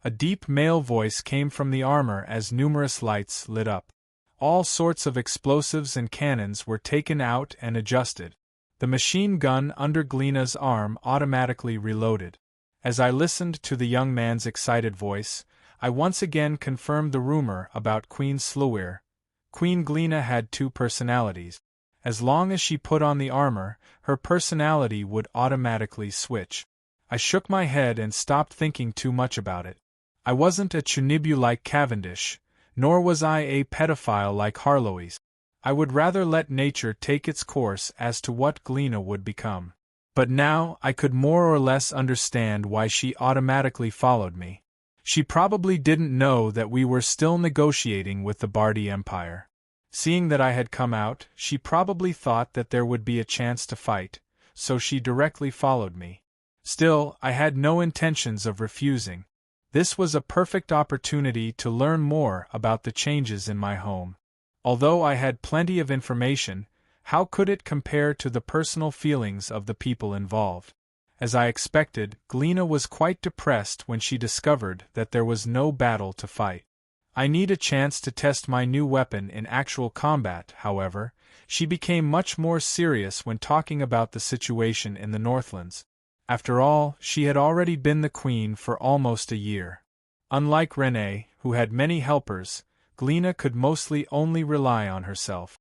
A deep male voice came from the armor as numerous lights lit up. All sorts of explosives and cannons were taken out and adjusted. The machine gun under Gleena's arm automatically reloaded. As I listened to the young man's excited voice, I once again confirmed the rumor about Queen Sluir. Queen Gleena had 2 personalities. As long as she put on the armor, her personality would automatically switch. I shook my head and stopped thinking too much about it. I wasn't a Chunibu like Cavendish, nor was I a pedophile like Harloes. I would rather let nature take its course as to what Gleena would become. But now I could more or less understand why she automatically followed me. She probably didn't know that we were still negotiating with the Bardi Empire. Seeing that I had come out, she probably thought that there would be a chance to fight, so she directly followed me. Still, I had no intentions of refusing. This was a perfect opportunity to learn more about the changes in my home. Although I had plenty of information, how could it compare to the personal feelings of the people involved? As I expected, Gleena was quite depressed when she discovered that there was no battle to fight. I need a chance to test my new weapon in actual combat, however. She became much more serious when talking about the situation in the Northlands. After all, she had already been the queen for almost a year. Unlike Renee, who had many helpers, Gleena could mostly only rely on herself.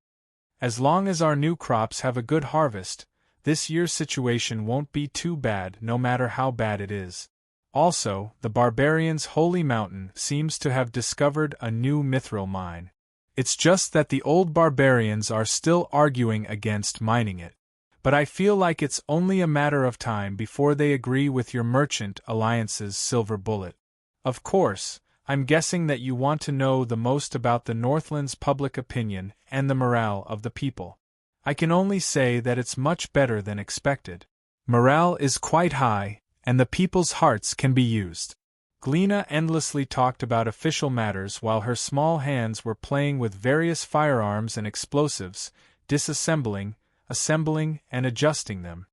As long as our new crops have a good harvest, this year's situation won't be too bad no matter how bad it is. Also, the barbarians' holy mountain seems to have discovered a new mithril mine. It's just that the old barbarians are still arguing against mining it. But I feel like it's only a matter of time before they agree with your merchant alliance's silver bullet. Of course, I'm guessing that you want to know the most about the Northland's public opinion and the morale of the people. I can only say that it's much better than expected. Morale is quite high, and the people's hearts can be used. Gleena endlessly talked about official matters while her small hands were playing with various firearms and explosives, disassembling, assembling, and adjusting them.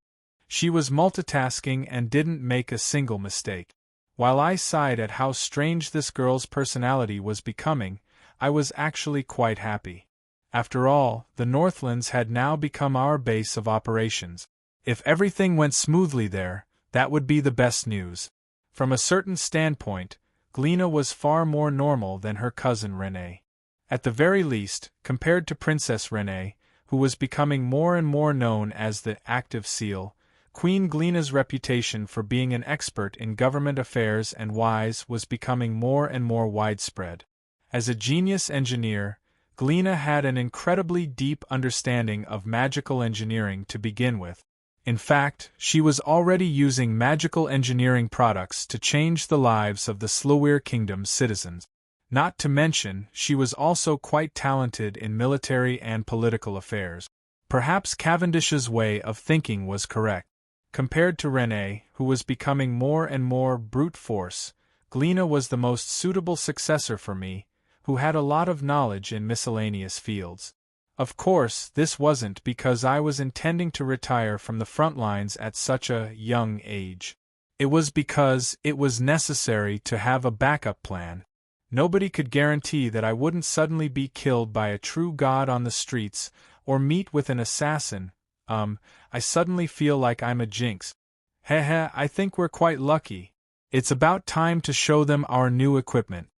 She was multitasking and didn't make a single mistake. While I sighed at how strange this girl's personality was becoming, I was actually quite happy. After all, the Northlands had now become our base of operations. If everything went smoothly there, that would be the best news. From a certain standpoint, Gleena was far more normal than her cousin Renee. At the very least, compared to Princess Renee, who was becoming more and more known as the active seal, Queen Gleena's reputation for being an expert in government affairs and wise was becoming more and more widespread. As a genius engineer, Gleena had an incredibly deep understanding of magical engineering to begin with. In fact, she was already using magical engineering products to change the lives of the Slowir Kingdom's citizens. Not to mention, she was also quite talented in military and political affairs. Perhaps Cavendish's way of thinking was correct. Compared to Renee, who was becoming more and more brute force, Gleena was the most suitable successor for me, who had a lot of knowledge in miscellaneous fields. Of course, this wasn't because I was intending to retire from the front lines at such a young age. It was because it was necessary to have a backup plan. Nobody could guarantee that I wouldn't suddenly be killed by a true god on the streets, or meet with an assassin. I suddenly feel like I'm a jinx. Heh, I think we're quite lucky. It's about time to show them our new equipment.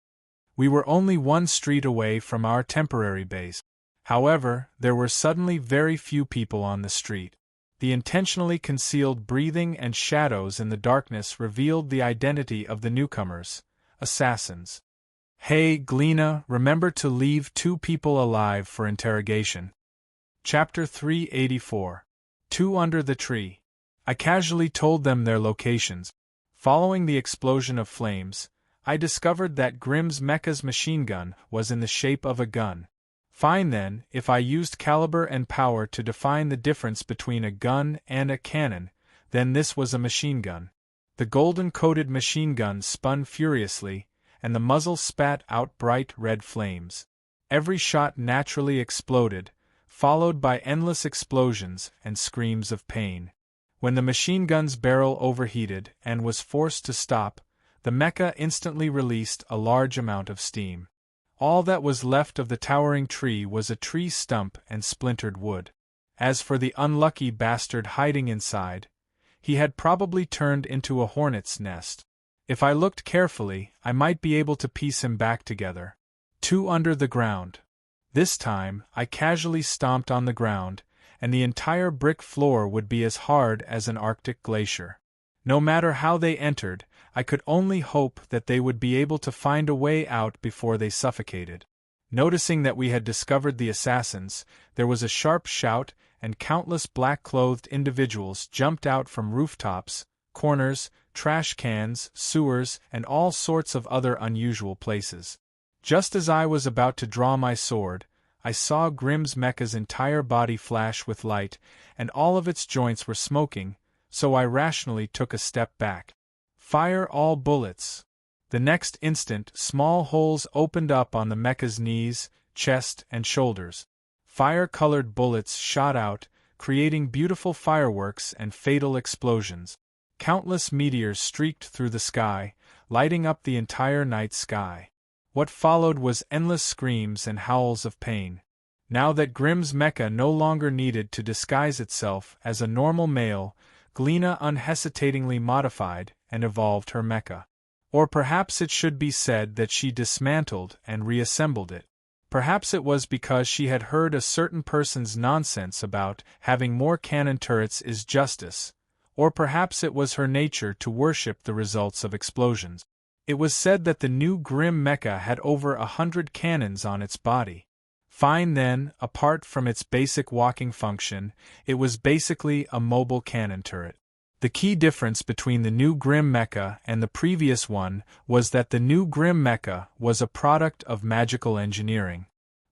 We were only one street away from our temporary base. However, there were suddenly very few people on the street. The intentionally concealed breathing and shadows in the darkness revealed the identity of the newcomers, assassins. Hey, Gleena, remember to leave 2 people alive for interrogation. Chapter 384. 2 Under the Tree. I casually told them their locations. Following the explosion of flames, I discovered that Grimm's mecha's machine gun was in the shape of a gun. Fine then, if I used caliber and power to define the difference between a gun and a cannon, then this was a machine gun. The golden-coated machine gun spun furiously, and the muzzle spat out bright red flames. Every shot naturally exploded, followed by endless explosions and screams of pain. When the machine gun's barrel overheated and was forced to stop, the mecha instantly released a large amount of steam. All that was left of the towering tree was a tree stump and splintered wood. As for the unlucky bastard hiding inside, he had probably turned into a hornet's nest. If I looked carefully, I might be able to piece him back together. 2 Under the ground. This time, I casually stomped on the ground, and the entire brick floor would be as hard as an Arctic glacier. No matter how they entered, I could only hope that they would be able to find a way out before they suffocated. Noticing that we had discovered the assassins, there was a sharp shout, and countless black-clothed individuals jumped out from rooftops, corners, trash cans, sewers, and all sorts of other unusual places. Just as I was about to draw my sword, I saw Grimm's mecha's entire body flash with light, and all of its joints were smoking, so I rationally took a step back. Fire all bullets! The next instant, small holes opened up on the mecha's knees, chest, and shoulders. Fire-colored bullets shot out, creating beautiful fireworks and fatal explosions. Countless meteors streaked through the sky, lighting up the entire night sky. What followed was endless screams and howls of pain. Now that Grimm's mecha no longer needed to disguise itself as a normal male, Gleena unhesitatingly modified and evolved her mecha. Or perhaps it should be said that she dismantled and reassembled it. Perhaps it was because she had heard a certain person's nonsense about having more cannon turrets is justice, or perhaps it was her nature to worship the results of explosions. It was said that the new Grimm mecha had over 100 cannons on its body. Fine then, apart from its basic walking function, it was basically a mobile cannon turret. The key difference between the new Grimm mecha and the previous one was that the new Grimm mecha was a product of magical engineering.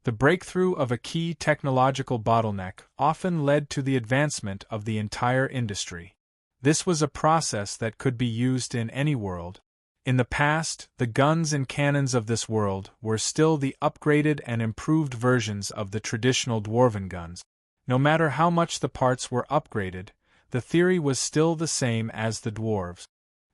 The breakthrough of a key technological bottleneck often led to the advancement of the entire industry. This was a process that could be used in any world. In the past, the guns and cannons of this world were still the upgraded and improved versions of the traditional dwarven guns. No matter how much the parts were upgraded, the theory was still the same as the dwarves.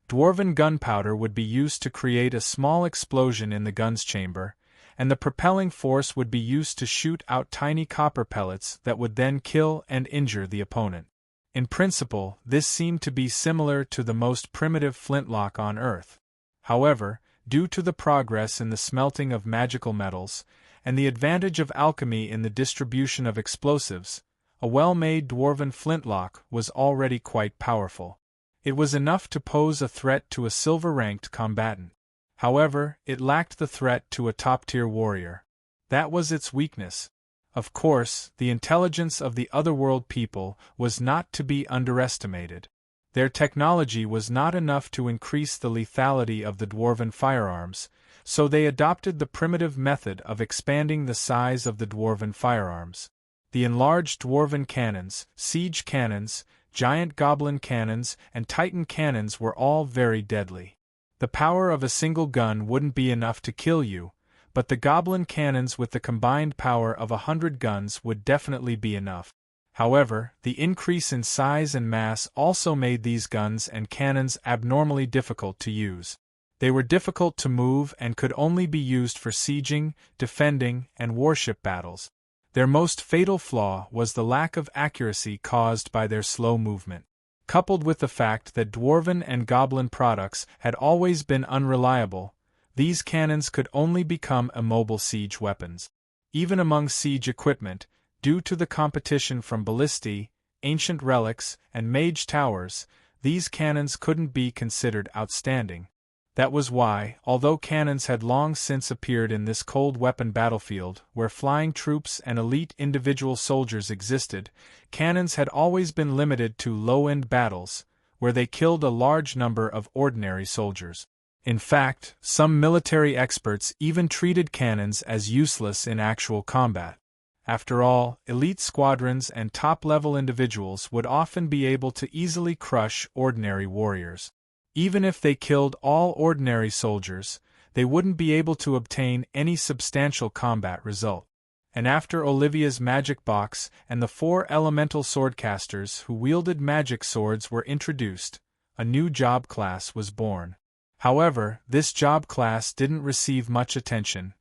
Dwarven gunpowder would be used to create a small explosion in the gun's chamber, and the propelling force would be used to shoot out tiny copper pellets that would then kill and injure the opponent. In principle, this seemed to be similar to the most primitive flintlock on Earth. However, due to the progress in the smelting of magical metals, and the advantage of alchemy in the distribution of explosives, a well-made dwarven flintlock was already quite powerful. It was enough to pose a threat to a silver-ranked combatant. However, it lacked the threat to a top-tier warrior. That was its weakness. Of course, the intelligence of the otherworld people was not to be underestimated. Their technology was not enough to increase the lethality of the dwarven firearms, so they adopted the primitive method of expanding the size of the dwarven firearms. The enlarged dwarven cannons, siege cannons, giant goblin cannons, and titan cannons were all very deadly. The power of a single gun wouldn't be enough to kill you, but the goblin cannons with the combined power of 100 guns would definitely be enough. However, the increase in size and mass also made these guns and cannons abnormally difficult to use. They were difficult to move and could only be used for sieging, defending, and warship battles. Their most fatal flaw was the lack of accuracy caused by their slow movement. Coupled with the fact that dwarven and goblin products had always been unreliable, these cannons could only become immobile siege weapons. Even among siege equipment, due to the competition from ballistae, ancient relics, and mage towers, these cannons couldn't be considered outstanding. That was why, although cannons had long since appeared in this cold weapon battlefield where flying troops and elite individual soldiers existed, cannons had always been limited to low-end battles, where they killed a large number of ordinary soldiers. In fact, some military experts even treated cannons as useless in actual combat. After all, elite squadrons and top-level individuals would often be able to easily crush ordinary warriors. Even if they killed all ordinary soldiers, they wouldn't be able to obtain any substantial combat result. And after Olivia's magic box and the 4 elemental swordcasters who wielded magic swords were introduced, a new job class was born. However, this job class didn't receive much attention: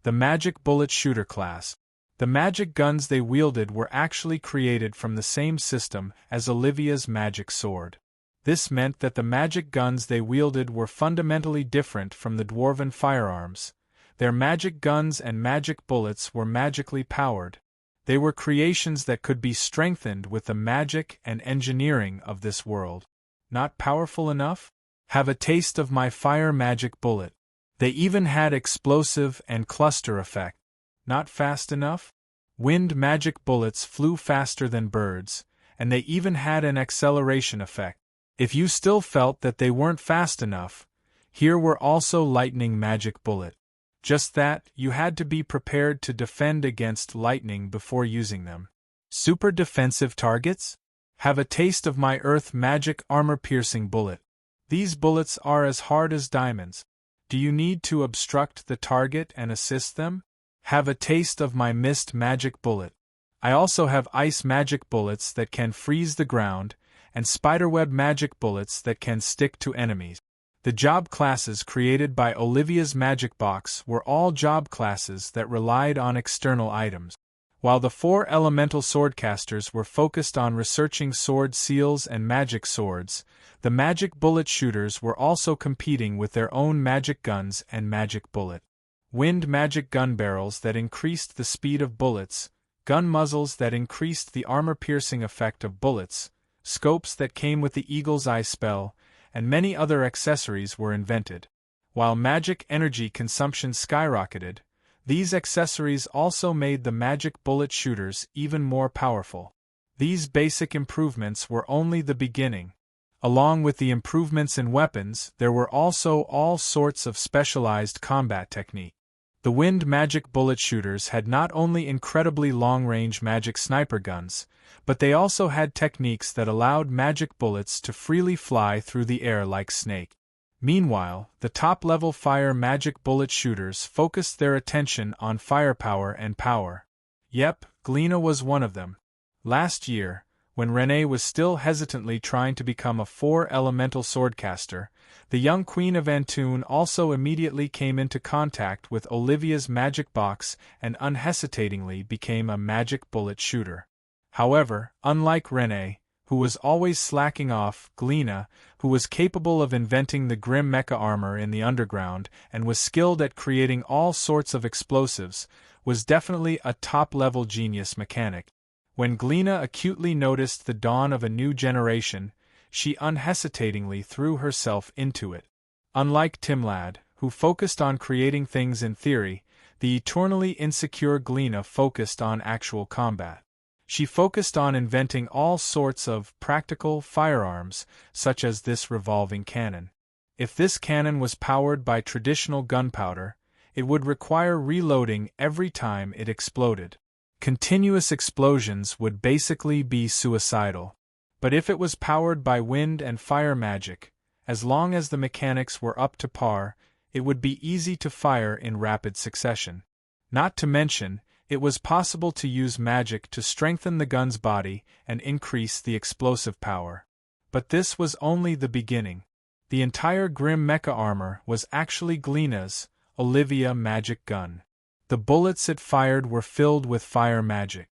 the magic bullet shooter class. The magic guns they wielded were actually created from the same system as Olivia's magic sword. This meant that the magic guns they wielded were fundamentally different from the dwarven firearms. Their magic guns and magic bullets were magically powered. They were creations that could be strengthened with the magic and engineering of this world. Not powerful enough? Have a taste of my fire magic bullet. They even had explosive and cluster effect. Not fast enough? Wind magic bullets flew faster than birds, and they even had an acceleration effect. If you still felt that they weren't fast enough, here were also lightning magic bullet. Just that, you had to be prepared to defend against lightning before using them. Super defensive targets? Have a taste of my earth magic armor-piercing bullet. These bullets are as hard as diamonds. Do you need to obstruct the target and assist them? Have a taste of my mist magic bullet. I also have ice magic bullets that can freeze the ground, and spiderweb magic bullets that can stick to enemies. The job classes created by Olivia's magic box were all job classes that relied on external items. While the 4 elemental swordcasters were focused on researching sword seals and magic swords, the magic bullet shooters were also competing with their own magic guns and magic bullet. Wind magic gun barrels that increased the speed of bullets, gun muzzles that increased the armor-piercing effect of bullets, scopes that came with the eagle's eye spell, and many other accessories were invented. While magic energy consumption skyrocketed, these accessories also made the magic bullet shooters even more powerful. These basic improvements were only the beginning. Along with the improvements in weapons, there were also all sorts of specialized combat techniques. The wind magic bullet shooters had not only incredibly long-range magic sniper guns, but they also had techniques that allowed magic bullets to freely fly through the air like snake. Meanwhile, the top-level fire magic bullet shooters focused their attention on firepower and power. Yep, Gleena was one of them. Last year, when Renee was still hesitantly trying to become a 4-elemental swordcaster, the young Queen of Antoon also immediately came into contact with Olivia's magic box and unhesitatingly became a magic bullet shooter. However, unlike Renee, who was always slacking off, Gleena, who was capable of inventing the grim mecha armor in the underground and was skilled at creating all sorts of explosives, was definitely a top-level genius mechanic. When Gleena acutely noticed the dawn of a new generation, she unhesitatingly threw herself into it. Unlike Timlad, who focused on creating things in theory, the eternally insecure Gleena focused on actual combat. She focused on inventing all sorts of practical firearms, such as this revolving cannon. If this cannon was powered by traditional gunpowder, it would require reloading every time it exploded. Continuous explosions would basically be suicidal. But if it was powered by wind and fire magic, as long as the mechanics were up to par, it would be easy to fire in rapid succession. Not to mention, it was possible to use magic to strengthen the gun's body and increase the explosive power. But this was only the beginning. The entire Grim Mecha armor was actually Gleena's, Olivia magic gun. The bullets it fired were filled with fire magic.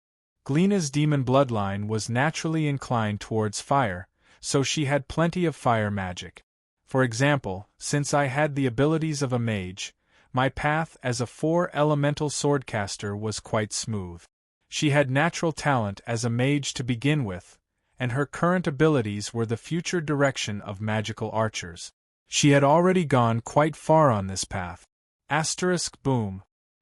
Gleena's demon bloodline was naturally inclined towards fire, so she had plenty of fire magic. For example, since I had the abilities of a mage, my path as a 4-elemental swordcaster was quite smooth. She had natural talent as a mage to begin with, and her current abilities were the future direction of magical archers. She had already gone quite far on this path. Boom.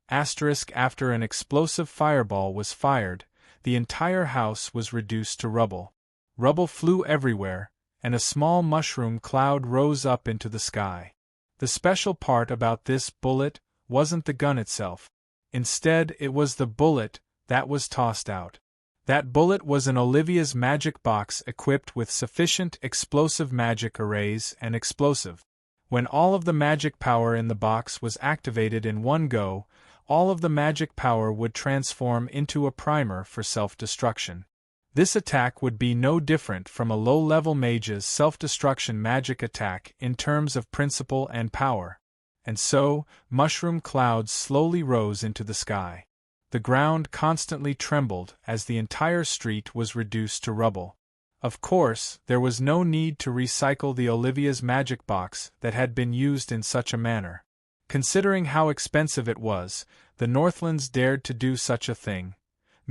After an explosive fireball was fired, the entire house was reduced to rubble. Rubble flew everywhere, and a small mushroom cloud rose up into the sky. The special part about this bullet wasn't the gun itself. Instead, it was the bullet that was tossed out. That bullet was in Olivia's magic box equipped with sufficient explosive magic arrays and explosive. When all of the magic power in the box was activated in one go, all of the magic power would transform into a primer for self-destruction. This attack would be no different from a low-level mage's self-destruction magic attack in terms of principle and power. And so, mushroom clouds slowly rose into the sky. The ground constantly trembled as the entire street was reduced to rubble. Of course, there was no need to recycle the Olivia's magic box that had been used in such a manner. Considering how expensive it was, the Northlands dared to do such a thing.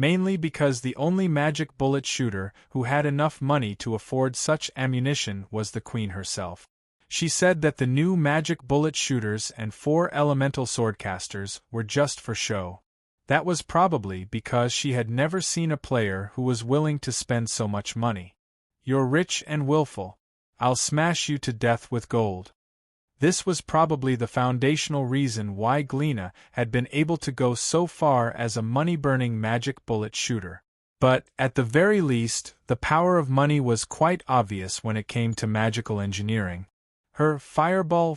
mainly because the only magic bullet shooter who had enough money to afford such ammunition was the queen herself. She said that the new magic bullet shooters and 4 elemental swordcasters were just for show. That was probably because she had never seen a player who was willing to spend so much money. "You're rich and willful. I'll smash you to death with gold." This was probably the foundational reason why Gleena had been able to go so far as a money-burning magic bullet shooter. But, at the very least, the power of money was quite obvious when it came to magical engineering. Her fireball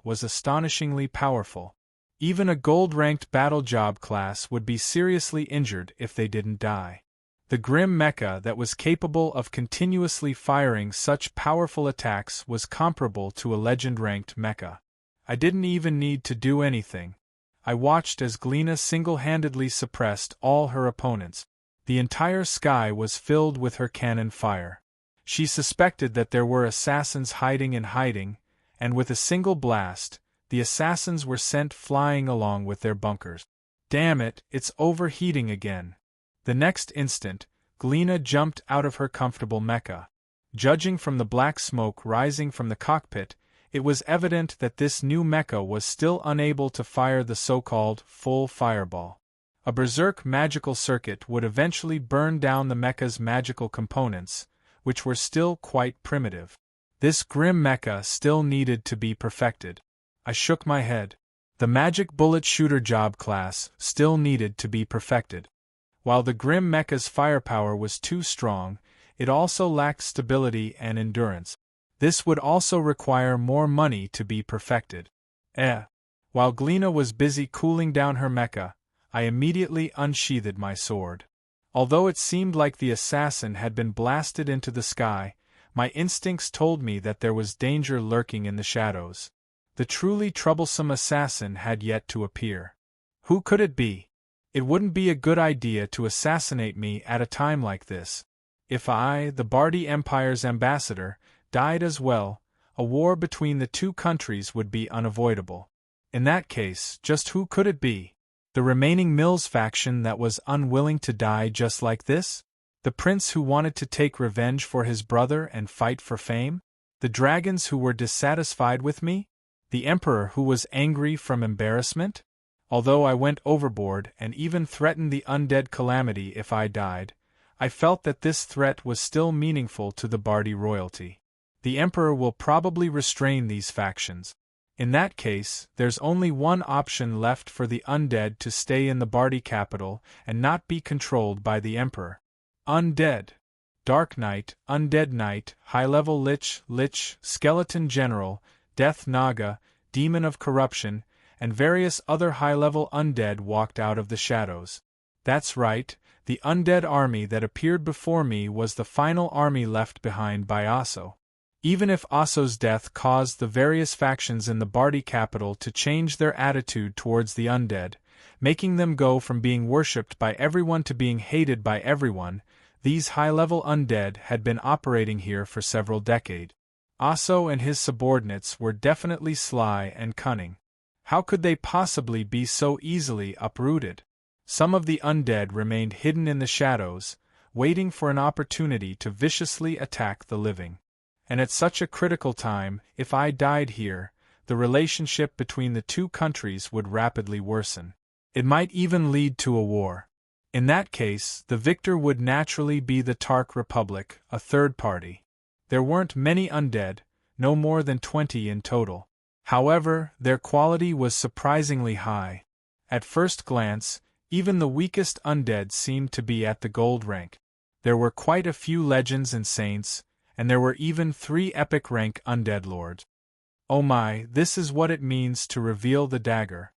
was astonishingly powerful. Even a gold-ranked battle job class would be seriously injured if they didn't die. The grim mecha that was capable of continuously firing such powerful attacks was comparable to a legend-ranked mecha. I didn't even need to do anything. I watched as Gleena single-handedly suppressed all her opponents. The entire sky was filled with her cannon fire. She suspected that there were assassins hiding, and with a single blast, the assassins were sent flying along with their bunkers. "Damn it, it's overheating again." The next instant, Gleena jumped out of her comfortable mecha. Judging from the black smoke rising from the cockpit, it was evident that this new mecha was still unable to fire the so-called full fireball. A berserk magical circuit would eventually burn down the mecha's magical components, which were still quite primitive. This grim mecha still needed to be perfected. I shook my head. The magic bullet shooter job class still needed to be perfected. While the grim mecha's firepower was too strong, it also lacked stability and endurance. This would also require more money to be perfected. While Gleena was busy cooling down her mecha, I immediately unsheathed my sword. Although it seemed like the assassin had been blasted into the sky, my instincts told me that there was danger lurking in the shadows. The truly troublesome assassin had yet to appear. Who could it be? It wouldn't be a good idea to assassinate me at a time like this. If I, the Bardi Empire's ambassador, died as well, a war between the two countries would be unavoidable. In that case, just who could it be? The remaining Mills faction that was unwilling to die just like this? The prince who wanted to take revenge for his brother and fight for fame? The dragons who were dissatisfied with me? The emperor who was angry from embarrassment? Although I went overboard and even threatened the undead calamity if I died, I felt that this threat was still meaningful to the Bardi royalty. The emperor will probably restrain these factions. In that case, there's only one option left for the undead to stay in the Bardi capital and not be controlled by the emperor. Undead. Dark Knight, Undead Knight, High-Level Lich, Skeleton General, Death Naga, Demon of Corruption, and various other high-level undead walked out of the shadows. That's right, the undead army that appeared before me was the final army left behind by Aso. Even if Aso's death caused the various factions in the Bardi capital to change their attitude towards the undead, making them go from being worshipped by everyone to being hated by everyone, these high-level undead had been operating here for several decades. Aso and his subordinates were definitely sly and cunning. How could they possibly be so easily uprooted? Some of the undead remained hidden in the shadows, waiting for an opportunity to viciously attack the living. And at such a critical time, if I died here, the relationship between the two countries would rapidly worsen. It might even lead to a war. In that case, the victor would naturally be the Tark Republic, a third party. There weren't many undead, no more than 20 in total. However, their quality was surprisingly high. At first glance, even the weakest undead seemed to be at the gold rank. There were quite a few legends and saints, and there were even 3 epic rank undead lords. Oh my, this is what it means to reveal the dagger.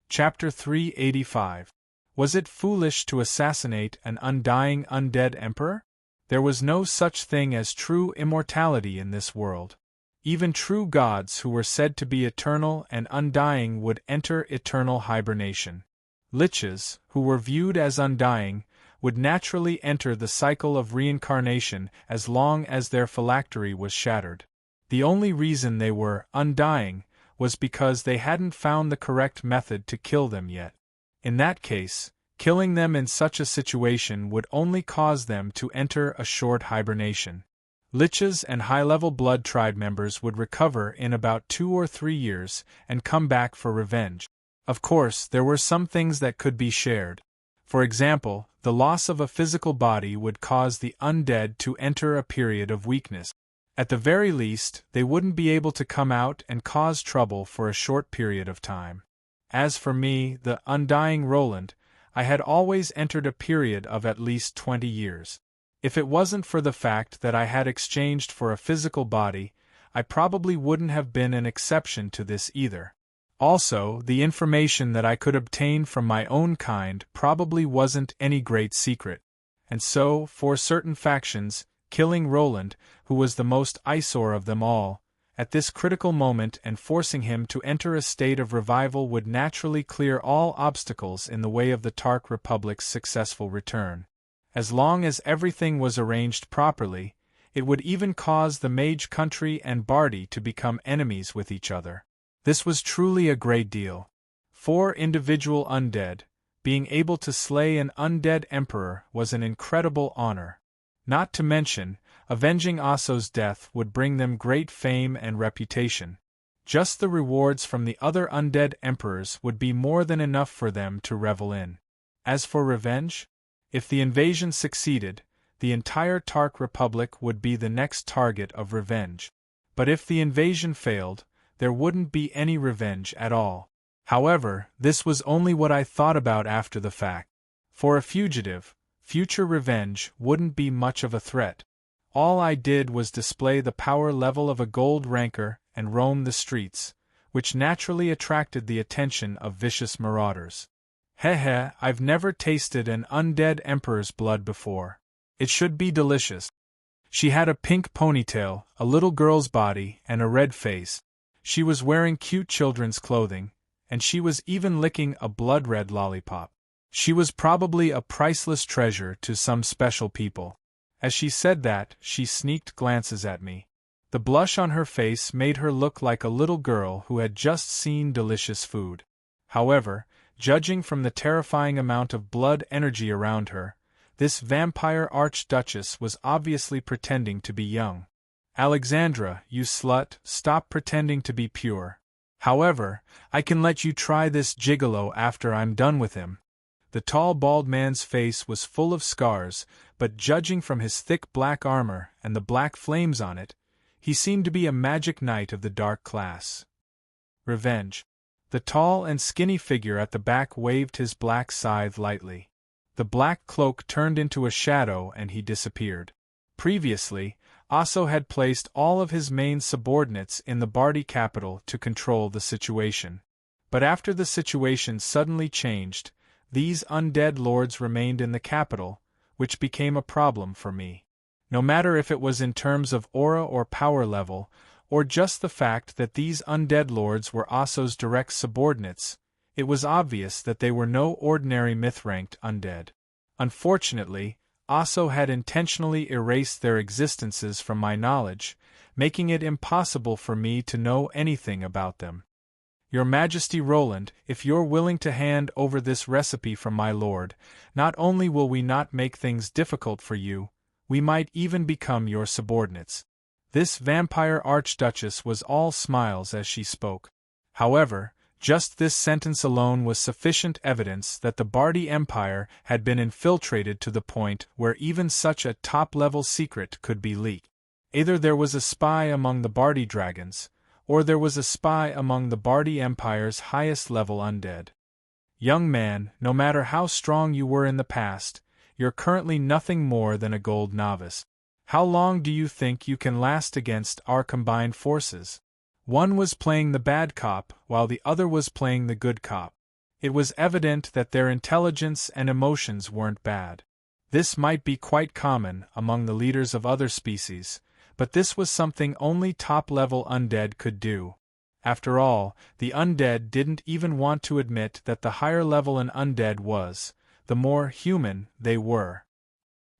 Chapter 385. Was it foolish to assassinate an undying undead emperor? There was no such thing as true immortality in this world. Even true gods who were said to be eternal and undying would enter eternal hibernation. Liches, who were viewed as undying, would naturally enter the cycle of reincarnation as long as their phylactery was shattered. The only reason they were undying was because they hadn't found the correct method to kill them yet. In that case, Killing them in such a situation would only cause them to enter a short hibernation. Liches and high-level Blood Tribe members would recover in about 2 or 3 years and come back for revenge. Of course, there were some things that could be shared. For example, the loss of a physical body would cause the undead to enter a period of weakness. At the very least, they wouldn't be able to come out and cause trouble for a short period of time. As for me, the undying Roland, I had always entered a period of at least 20 years. If it wasn't for the fact that I had exchanged for a physical body, I probably wouldn't have been an exception to this either. Also, the information that I could obtain from my own kind probably wasn't any great secret. And so, for certain factions, killing Roland, who was the most eyesore of them all, at this critical moment and forcing him to enter a state of revival would naturally clear all obstacles in the way of the Tark Republic's successful return. As long as everything was arranged properly, it would even cause the Mage Country and Bardi to become enemies with each other. This was truly a great deal. 4 individual undead, being able to slay an undead emperor was an incredible honor. Not to mention, avenging Asso's death would bring them great fame and reputation. Just the rewards from the other undead emperors would be more than enough for them to revel in. As for revenge, if the invasion succeeded, the entire Tark Republic would be the next target of revenge. But if the invasion failed, there wouldn't be any revenge at all. However, this was only what I thought about after the fact. For a fugitive, future revenge wouldn't be much of a threat. All I did was display the power level of a gold ranker and roam the streets, which naturally attracted the attention of vicious marauders. I've never tasted an undead emperor's blood before. It should be delicious. She had a pink ponytail, a little girl's body, and a red face. She was wearing cute children's clothing, and she was even licking a blood-red lollipop. She was probably a priceless treasure to some special people. As she said that, she sneaked glances at me. The blush on her face made her look like a little girl who had just seen delicious food. However, judging from the terrifying amount of blood energy around her, this vampire archduchess was obviously pretending to be young. Alexandra, you slut, stop pretending to be pure. However, I can let you try this gigolo after I'm done with him. The tall bald man's face was full of scars, but judging from his thick black armor and the black flames on it, he seemed to be a magic knight of the dark class. Revenge. The tall and skinny figure at the back waved his black scythe lightly. The black cloak turned into a shadow and he disappeared. Previously, Asso had placed all of his main subordinates in the Bardi capital to control the situation. But after the situation suddenly changed, these undead lords remained in the capital, which became a problem for me. No matter if it was in terms of aura or power level, or just the fact that these undead lords were Asso's direct subordinates, it was obvious that they were no ordinary myth-ranked undead. Unfortunately, Asso had intentionally erased their existences from my knowledge, making it impossible for me to know anything about them. Your Majesty Roland, if you're willing to hand over this recipe from my lord, not only will we not make things difficult for you, we might even become your subordinates. This vampire archduchess was all smiles as she spoke. However, just this sentence alone was sufficient evidence that the Bardi Empire had been infiltrated to the point where even such a top-level secret could be leaked. Either there was a spy among the Bardi dragons, or there was a spy among the Bardi Empire's highest-level undead. Young man, no matter how strong you were in the past, you're currently nothing more than a gold novice. How long do you think you can last against our combined forces? One was playing the bad cop, while the other was playing the good cop. It was evident that their intelligence and emotions weren't bad. This might be quite common among the leaders of other species, but this was something only top-level undead could do. After all, the undead didn't even want to admit that the higher level an undead was, the more human they were.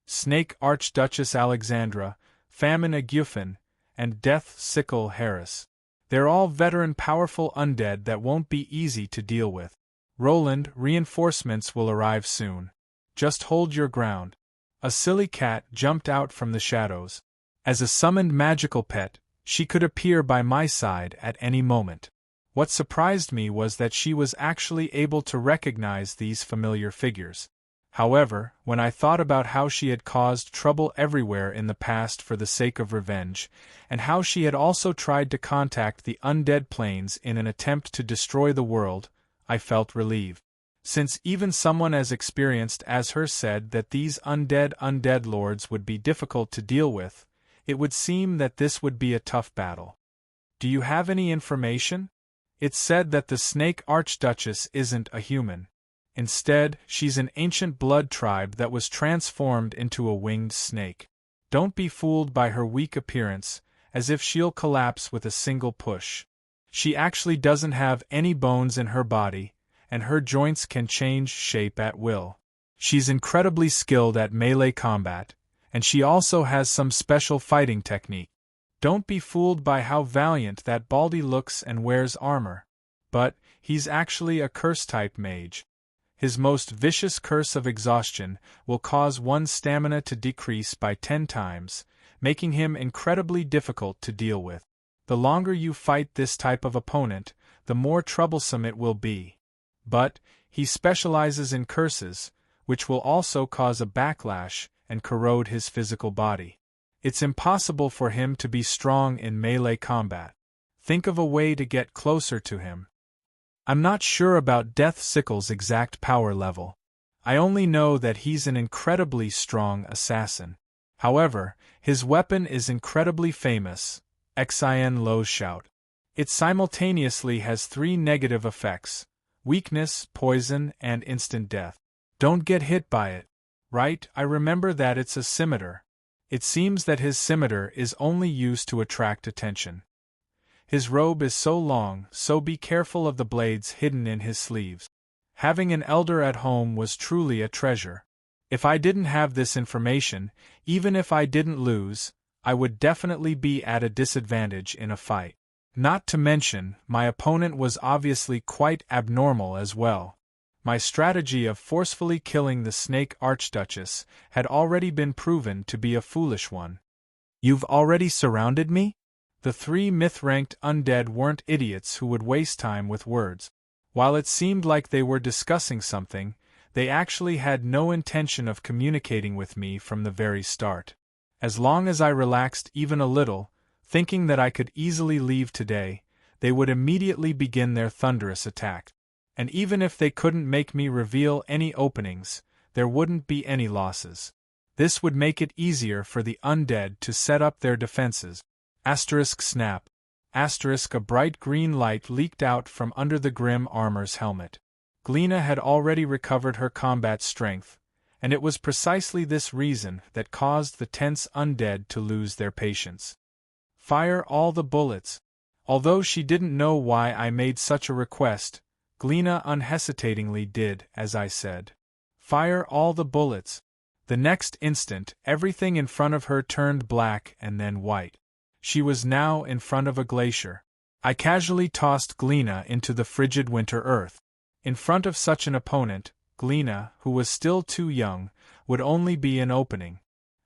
Snake Archduchess Alexandra, Famine Agufen, and Death Sickle Harris. They're all veteran powerful undead that won't be easy to deal with. Roland, reinforcements will arrive soon. Just hold your ground. A silly cat jumped out from the shadows. As a summoned magical pet, she could appear by my side at any moment. What surprised me was that she was actually able to recognize these familiar figures. However, when I thought about how she had caused trouble everywhere in the past for the sake of revenge, and how she had also tried to contact the undead planes in an attempt to destroy the world, I felt relieved. Since even someone as experienced as her said that these undead lords would be difficult to deal with, it would seem that this would be a tough battle. Do you have any information? It's said that the Snake Archduchess isn't a human. Instead, she's an ancient blood tribe that was transformed into a winged snake. Don't be fooled by her weak appearance, as if she'll collapse with a single push. She actually doesn't have any bones in her body, and her joints can change shape at will. She's incredibly skilled at melee combat, and she also has some special fighting technique. Don't be fooled by how valiant that Baldy looks and wears armor. But, he's actually a curse-type mage. His most vicious curse of exhaustion will cause one's stamina to decrease by 10 times, making him incredibly difficult to deal with. The longer you fight this type of opponent, the more troublesome it will be. But, he specializes in curses, which will also cause a backlash and corrode his physical body. It's impossible for him to be strong in melee combat. Think of a way to get closer to him. I'm not sure about Death Sickle's exact power level. I only know that he's an incredibly strong assassin. However, his weapon is incredibly famous, Xin Lo's Shout. It simultaneously has 3 negative effects: weakness, poison, and instant death. Don't get hit by it. Right, I remember that it's a scimitar. It seems that his scimitar is only used to attract attention. His robe is so long, so be careful of the blades hidden in his sleeves. Having an elder at home was truly a treasure. If I didn't have this information, even if I didn't lose, I would definitely be at a disadvantage in a fight. Not to mention, my opponent was obviously quite abnormal as well. My strategy of forcefully killing the Snake Archduchess had already been proven to be a foolish one. You've already surrounded me? The 3 myth-ranked undead weren't idiots who would waste time with words. While it seemed like they were discussing something, they actually had no intention of communicating with me from the very start. As long as I relaxed even a little, thinking that I could easily leave today, they would immediately begin their thunderous attack. And even if they couldn't make me reveal any openings, there wouldn't be any losses. This would make it easier for the undead to set up their defenses. Snap. A bright green light leaked out from under the grim armor's helmet. Gleena had already recovered her combat strength, and it was precisely this reason that caused the tense undead to lose their patience. Fire all the bullets. Although she didn't know why I made such a request, Gleena unhesitatingly did as I said. Fire all the bullets. The next instant, everything in front of her turned black and then white. She was now in front of a glacier. I casually tossed Gleena into the frigid winter earth. In front of such an opponent, Gleena, who was still too young, would only be an opening.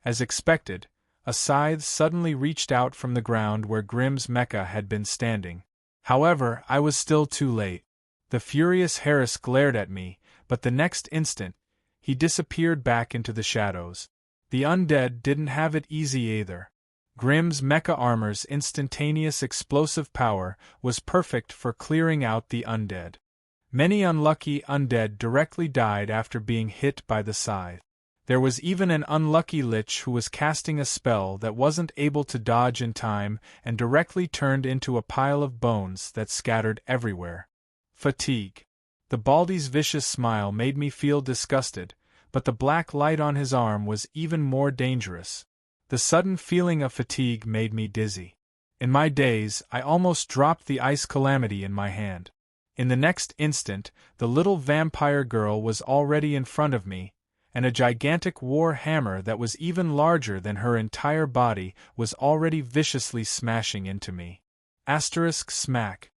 As expected, a scythe suddenly reached out from the ground where Grimm's mecha had been standing. However, I was still too late. The furious Harris glared at me, but the next instant, he disappeared back into the shadows. The undead didn't have it easy either. Grimm's mecha armor's instantaneous explosive power was perfect for clearing out the undead. Many unlucky undead directly died after being hit by the scythe. There was even an unlucky Lich who was casting a spell that wasn't able to dodge in time and directly turned into a pile of bones that scattered everywhere. Fatigue. The Baldy's vicious smile made me feel disgusted, but the black light on his arm was even more dangerous. The sudden feeling of fatigue made me dizzy. In my daze, I almost dropped the ice calamity in my hand. In the next instant, the little vampire girl was already in front of me, and a gigantic war hammer that was even larger than her entire body was already viciously smashing into me. Smack.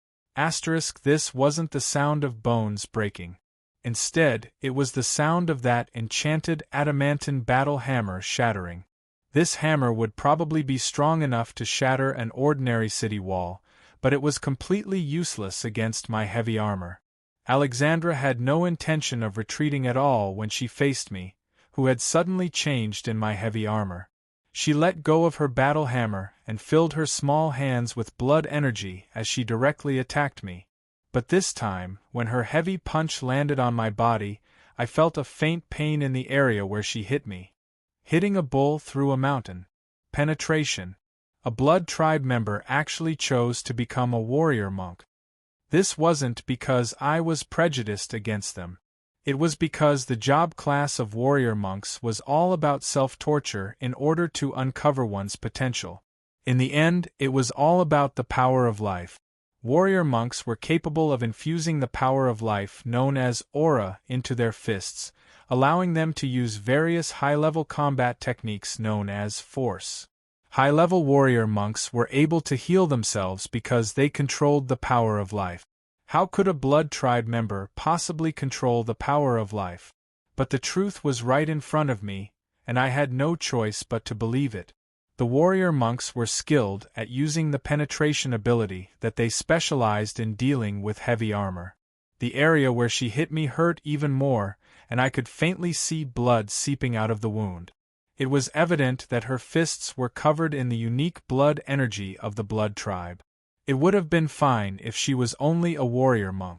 This wasn't the sound of bones breaking. Instead, it was the sound of that enchanted adamantine battle hammer shattering. This hammer would probably be strong enough to shatter an ordinary city wall, but it was completely useless against my heavy armor. Alexandra had no intention of retreating at all when she faced me, who had suddenly changed in my heavy armor. She let go of her battle hammer and filled her small hands with blood energy as she directly attacked me. But this time, when her heavy punch landed on my body, I felt a faint pain in the area where she hit me. Hitting a bull through a mountain. Penetration. A blood tribe member actually chose to become a warrior monk. This wasn't because I was prejudiced against them. It was because the job class of warrior monks was all about self-torture in order to uncover one's potential. In the end, it was all about the power of life. Warrior monks were capable of infusing the power of life known as aura into their fists, allowing them to use various high-level combat techniques known as force. High-level warrior monks were able to heal themselves because they controlled the power of life. How could a blood tribe member possibly control the power of life? But the truth was right in front of me, and I had no choice but to believe it. The warrior monks were skilled at using the penetration ability that they specialized in dealing with heavy armor. The area where she hit me hurt even more, and I could faintly see blood seeping out of the wound. It was evident that her fists were covered in the unique blood energy of the blood tribe. It would have been fine if she was only a warrior monk.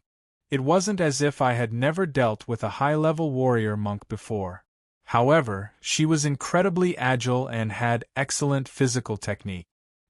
It wasn't as if I had never dealt with a high-level warrior monk before. However, she was incredibly agile and had excellent physical technique.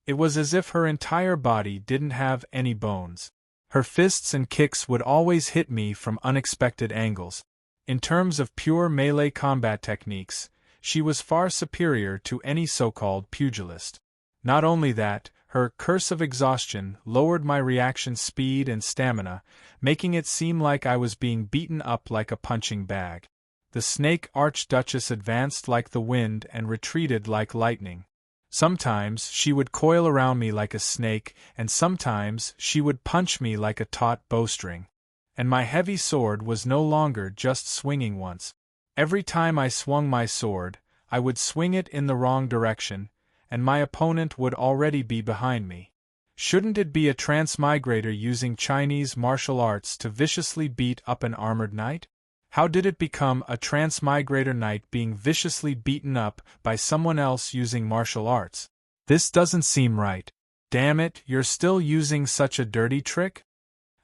It was as if her entire body didn't have any bones. Her fists and kicks would always hit me from unexpected angles. In terms of pure melee combat techniques, she was far superior to any so-called pugilist. Not only that, her curse of exhaustion lowered my reaction speed and stamina, making it seem like I was being beaten up like a punching bag. The snake archduchess advanced like the wind and retreated like lightning. Sometimes she would coil around me like a snake, and sometimes she would punch me like a taut bowstring. And my heavy sword was no longer just swinging once. Every time I swung my sword, I would swing it in the wrong direction, and my opponent would already be behind me. Shouldn't it be a transmigrator using Chinese martial arts to viciously beat up an armored knight? How did it become a transmigrator knight being viciously beaten up by someone else using martial arts? This doesn't seem right. Damn it, you're still using such a dirty trick?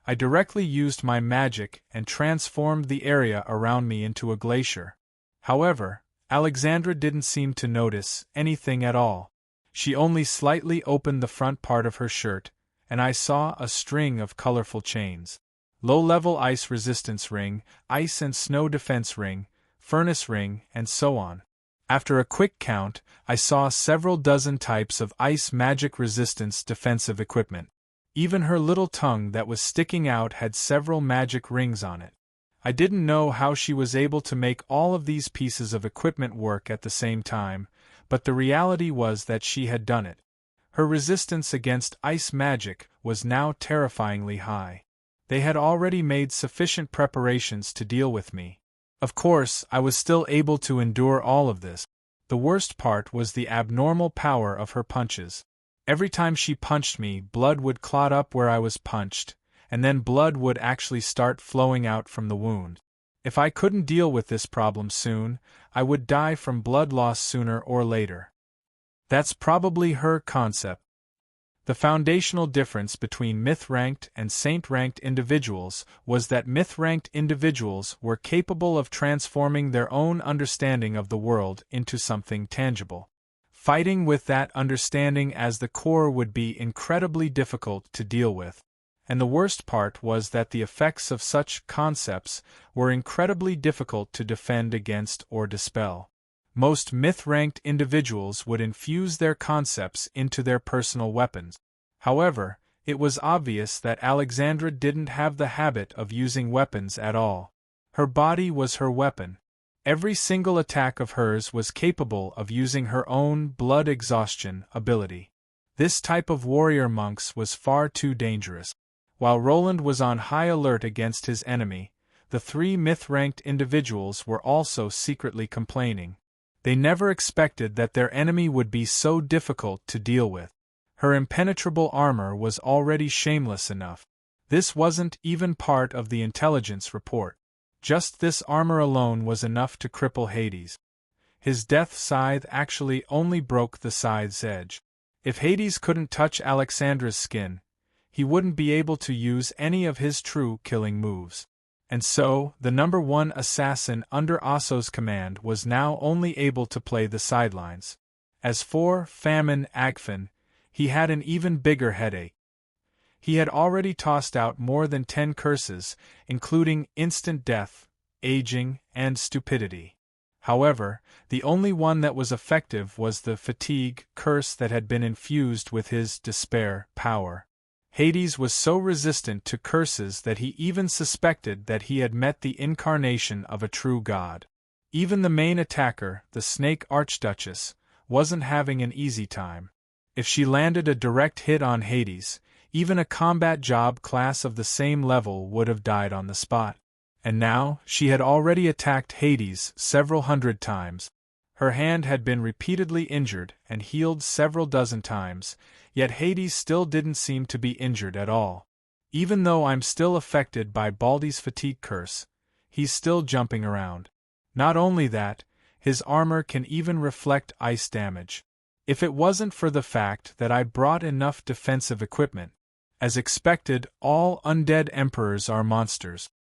I directly used my magic and transformed the area around me into a glacier. However, Alexandra didn't seem to notice anything at all. She only slightly opened the front part of her shirt, and I saw a string of colorful chains. Low-level ice resistance ring, ice and snow defense ring, furnace ring, and so on. After a quick count, I saw several dozen types of ice magic resistance defensive equipment. Even her little tongue that was sticking out had several magic rings on it. I didn't know how she was able to make all of these pieces of equipment work at the same time, but the reality was that she had done it. Her resistance against ice magic was now terrifyingly high. They had already made sufficient preparations to deal with me. Of course, I was still able to endure all of this. The worst part was the abnormal power of her punches. Every time she punched me, blood would clot up where I was punched, and then blood would actually start flowing out from the wound. If I couldn't deal with this problem soon, I would die from blood loss sooner or later. That's probably her concept. The foundational difference between myth-ranked and saint-ranked individuals was that myth-ranked individuals were capable of transforming their own understanding of the world into something tangible. Fighting with that understanding as the core would be incredibly difficult to deal with. And the worst part was that the effects of such concepts were incredibly difficult to defend against or dispel. Most myth-ranked individuals would infuse their concepts into their personal weapons. However, it was obvious that Alexandra didn't have the habit of using weapons at all. Her body was her weapon. Every single attack of hers was capable of using her own blood exhaustion ability. This type of warrior monks was far too dangerous. While Roland was on high alert against his enemy, the 3 myth-ranked individuals were also secretly complaining. They never expected that their enemy would be so difficult to deal with. Her impenetrable armor was already shameless enough. This wasn't even part of the intelligence report. Just this armor alone was enough to cripple Hades. His death scythe actually only broke the scythe's edge. If Hades couldn't touch Alexandra's skin, he wouldn't be able to use any of his true killing moves. And so, the number 1 assassin under Asso's command was now only able to play the sidelines. As for Famine Agfin, he had an even bigger headache. He had already tossed out more than 10 curses, including instant death, aging, and stupidity. However, the only one that was effective was the fatigue curse that had been infused with his despair power. Hades was so resistant to curses that he even suspected that he had met the incarnation of a true god. Even the main attacker, the Snake Archduchess, wasn't having an easy time. If she landed a direct hit on Hades, even a combat job class of the same level would have died on the spot. And now, she had already attacked Hades several hundred times. Her hand had been repeatedly injured and healed several dozen times, yet Hades still didn't seem to be injured at all. Even though I'm still affected by Baldy's fatigue curse, he's still jumping around. Not only that, his armor can even reflect ice damage. If it wasn't for the fact that I brought enough defensive equipment, as expected, all undead emperors are monsters.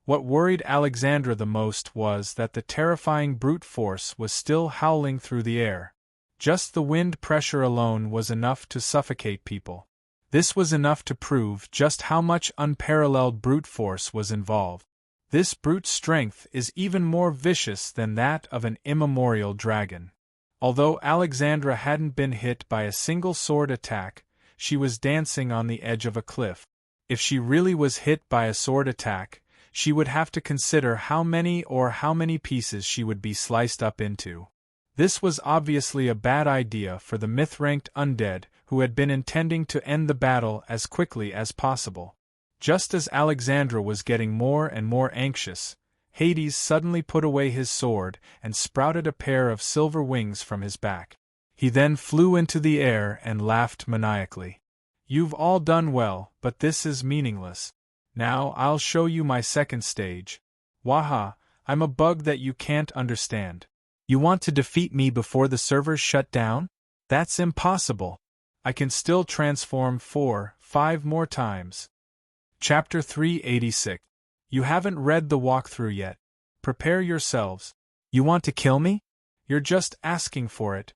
What worried Alexandra the most was that the terrifying brute force was still howling through the air. Just the wind pressure alone was enough to suffocate people. This was enough to prove just how much unparalleled brute force was involved. This brute strength is even more vicious than that of an immemorial dragon. Although Alexandra hadn't been hit by a single sword attack, she was dancing on the edge of a cliff. If she really was hit by a sword attack, she would have to consider how many pieces she would be sliced up into. This was obviously a bad idea for the myth-ranked undead who had been intending to end the battle as quickly as possible. Just as Alexandra was getting more and more anxious, Hades suddenly put away his sword and sprouted a pair of silver wings from his back. He then flew into the air and laughed maniacally. "You've all done well, but this is meaningless. Now I'll show you my second stage. Waha, I'm a bug that you can't understand. You want to defeat me before the servers shut down? That's impossible. I can still transform 4-5 more times." Chapter 386. You haven't read the walkthrough yet. Prepare yourselves. You want to kill me? You're just asking for it.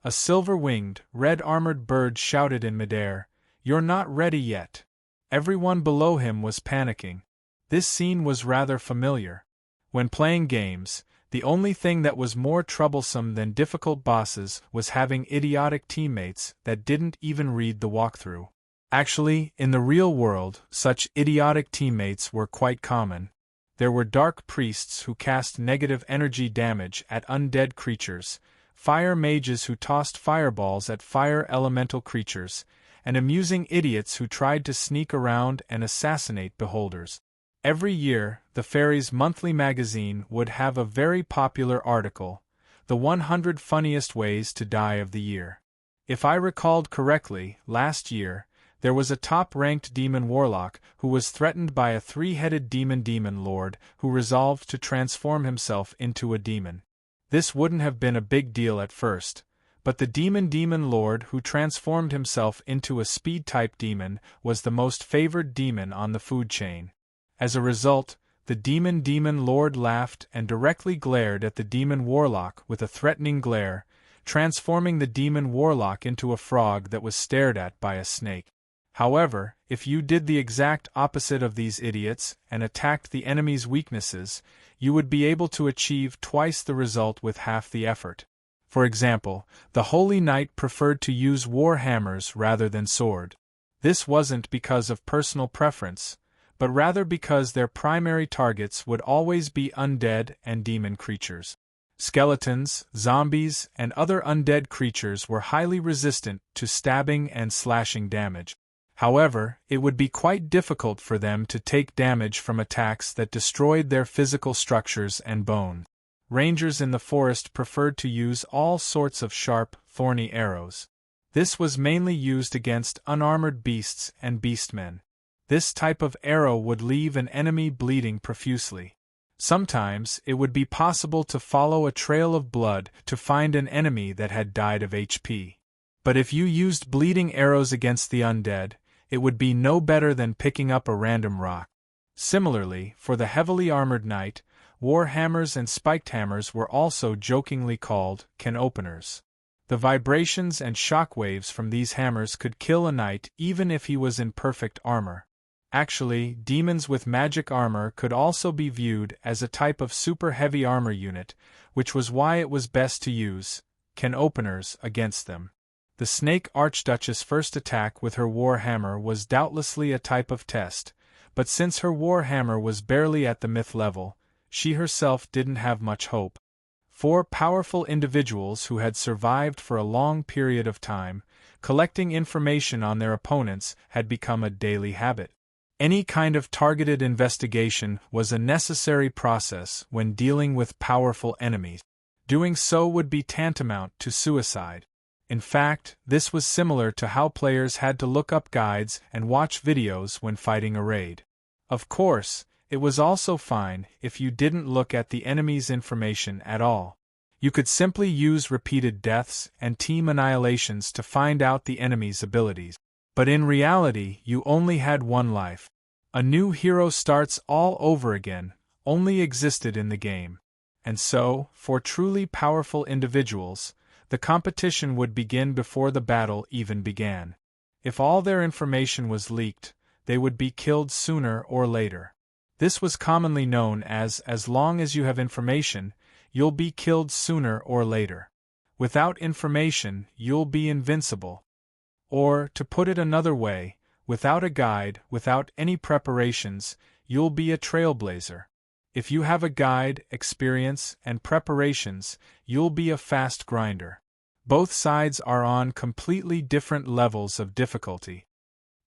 A silver-winged, red-armored bird shouted in midair, "You're not ready yet." Everyone below him was panicking. This scene was rather familiar. When playing games, the only thing that was more troublesome than difficult bosses was having idiotic teammates that didn't even read the walkthrough. Actually, in the real world, such idiotic teammates were quite common. There were dark priests who cast negative energy damage at undead creatures, fire mages who tossed fireballs at fire elemental creatures, and amusing idiots who tried to sneak around and assassinate beholders. Every year, the Fairies' monthly magazine would have a very popular article, "The 100 Funniest Ways to Die of the Year." If I recalled correctly, last year, there was a top-ranked demon warlock who was threatened by a 3-headed demon lord who resolved to transform himself into a demon. This wouldn't have been a big deal at first, but the demon lord who transformed himself into a speed-type demon was the most favored demon on the food chain. As a result, the demon lord laughed and directly glared at the demon warlock with a threatening glare, transforming the demon warlock into a frog that was stared at by a snake. However, if you did the exact opposite of these idiots and attacked the enemy's weaknesses, you would be able to achieve twice the result with half the effort. For example, the Holy Knight preferred to use war hammers rather than sword. This wasn't because of personal preference, but rather because their primary targets would always be undead and demon creatures. Skeletons, zombies, and other undead creatures were highly resistant to stabbing and slashing damage. However, it would be quite difficult for them to take damage from attacks that destroyed their physical structures and bones. Rangers in the forest preferred to use all sorts of sharp, thorny arrows. This was mainly used against unarmored beasts and beastmen. This type of arrow would leave an enemy bleeding profusely. Sometimes, it would be possible to follow a trail of blood to find an enemy that had died of HP. But if you used bleeding arrows against the undead, it would be no better than picking up a random rock. Similarly, for the heavily armored knight, war hammers and spiked hammers were also jokingly called can openers. The vibrations and shock waves from these hammers could kill a knight even if he was in perfect armor. Actually, demons with magic armor could also be viewed as a type of super heavy armor unit, which was why it was best to use can openers against them. The Snake Archduchess' first attack with her war hammer was doubtlessly a type of test, but since her war hammer was barely at the myth level, she herself didn't have much hope. 4 powerful individuals who had survived for a long period of time, collecting information on their opponents had become a daily habit. Any kind of targeted investigation was a necessary process when dealing with powerful enemies. Doing so would be tantamount to suicide. In fact, this was similar to how players had to look up guides and watch videos when fighting a raid. Of course, it was also fine if you didn't look at the enemy's information at all. You could simply use repeated deaths and team annihilations to find out the enemy's abilities. But in reality, you only had one life. A new hero starts all over again, only existed in the game. And so, for truly powerful individuals, the competition would begin before the battle even began. If all their information was leaked, they would be killed sooner or later. This was commonly known as long as you have information, you'll be killed sooner or later. Without information, you'll be invincible. Or, to put it another way, without a guide, without any preparations, you'll be a trailblazer. If you have a guide, experience, and preparations, you'll be a fast grinder. Both sides are on completely different levels of difficulty.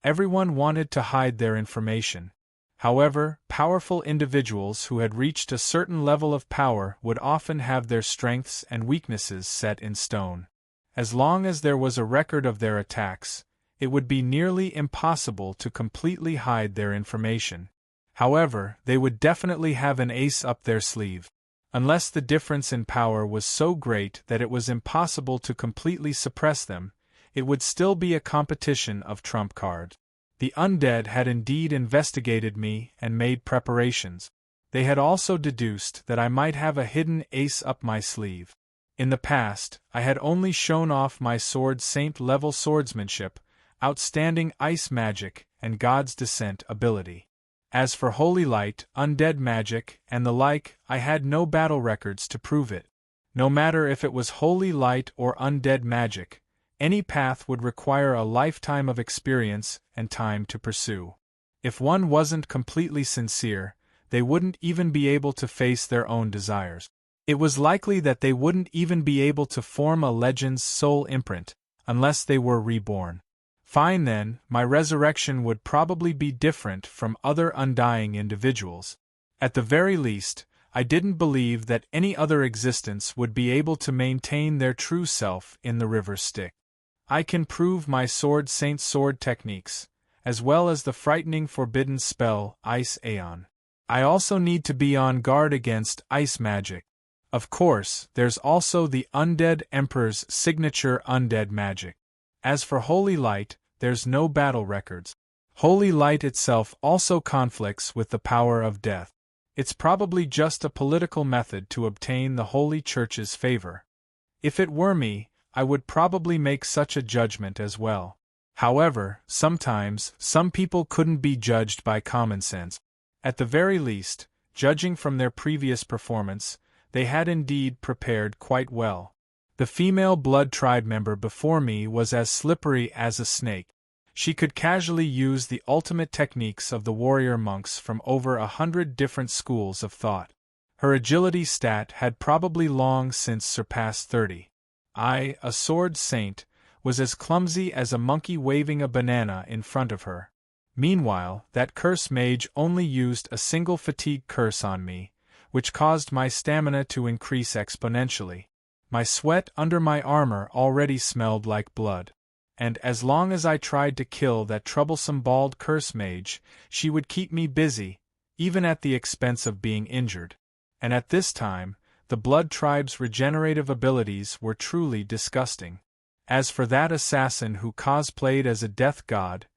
Everyone wanted to hide their information. However, powerful individuals who had reached a certain level of power would often have their strengths and weaknesses set in stone. As long as there was a record of their attacks, it would be nearly impossible to completely hide their information. However, they would definitely have an ace up their sleeve. Unless the difference in power was so great that it was impossible to completely suppress them, it would still be a competition of trump cards. The undead had indeed investigated me and made preparations. They had also deduced that I might have a hidden ace up my sleeve. In the past, I had only shown off my sword saint-level swordsmanship, outstanding ice magic, and God's Descent ability. As for holy light, undead magic, and the like, I had no battle records to prove it. No matter if it was holy light or undead magic, any path would require a lifetime of experience and time to pursue. If one wasn't completely sincere, they wouldn't even be able to face their own desires. It was likely that they wouldn't even be able to form a legend's soul imprint, unless they were reborn. Fine then, my resurrection would probably be different from other undying individuals. At the very least, I didn't believe that any other existence would be able to maintain their true self in the river Styx. I can prove my sword saint sword techniques, as well as the frightening forbidden spell, Ice Aeon. I also need to be on guard against ice magic. Of course, there's also the Undead Emperor's signature undead magic. As for Holy Light, there's no battle records. Holy Light itself also conflicts with the power of death. It's probably just a political method to obtain the Holy Church's favor. If it were me, I would probably make such a judgment as well. However, sometimes, some people couldn't be judged by common sense. At the very least, judging from their previous performance, they had indeed prepared quite well. The female Blood Tribe member before me was as slippery as a snake. She could casually use the ultimate techniques of the warrior monks from over 100 different schools of thought. Her agility stat had probably long since surpassed 30. I, a sword saint, was as clumsy as a monkey waving a banana in front of her. Meanwhile, that curse mage only used a single fatigue curse on me, which caused my stamina to increase exponentially. My sweat under my armor already smelled like blood. And as long as I tried to kill that troublesome bald curse mage, she would keep me busy, even at the expense of being injured. And at this time, the Blood Tribe's regenerative abilities were truly disgusting. As for that assassin who cosplayed as a death god,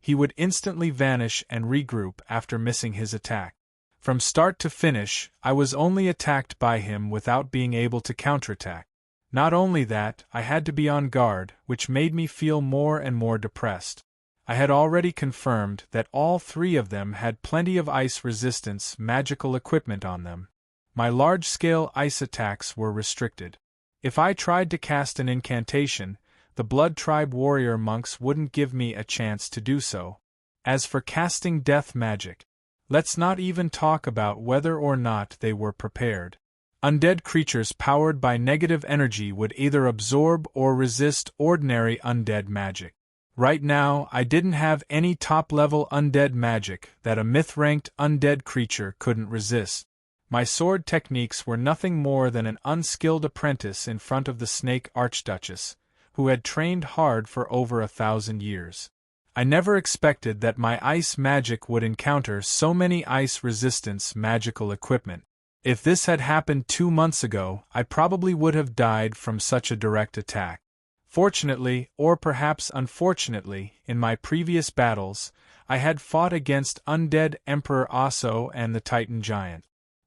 he would instantly vanish and regroup after missing his attack. From start to finish, I was only attacked by him without being able to counterattack. Not only that, I had to be on guard, which made me feel more and more depressed. I had already confirmed that all three of them had plenty of ice resistance magical equipment on them. My large-scale ice attacks were restricted. If I tried to cast an incantation, the Blood Tribe warrior monks wouldn't give me a chance to do so. As for casting death magic, let's not even talk about whether or not they were prepared. Undead creatures powered by negative energy would either absorb or resist ordinary undead magic. Right now, I didn't have any top-level undead magic that a myth-ranked undead creature couldn't resist. My sword techniques were nothing more than an unskilled apprentice in front of the Snake Archduchess, who had trained hard for over 1,000 years. I never expected that my ice magic would encounter so many ice resistance magical equipment. If this had happened 2 months ago, I probably would have died from such a direct attack. Fortunately, or perhaps unfortunately, in my previous battles, I had fought against undead Emperor Aso and the Titan Giant.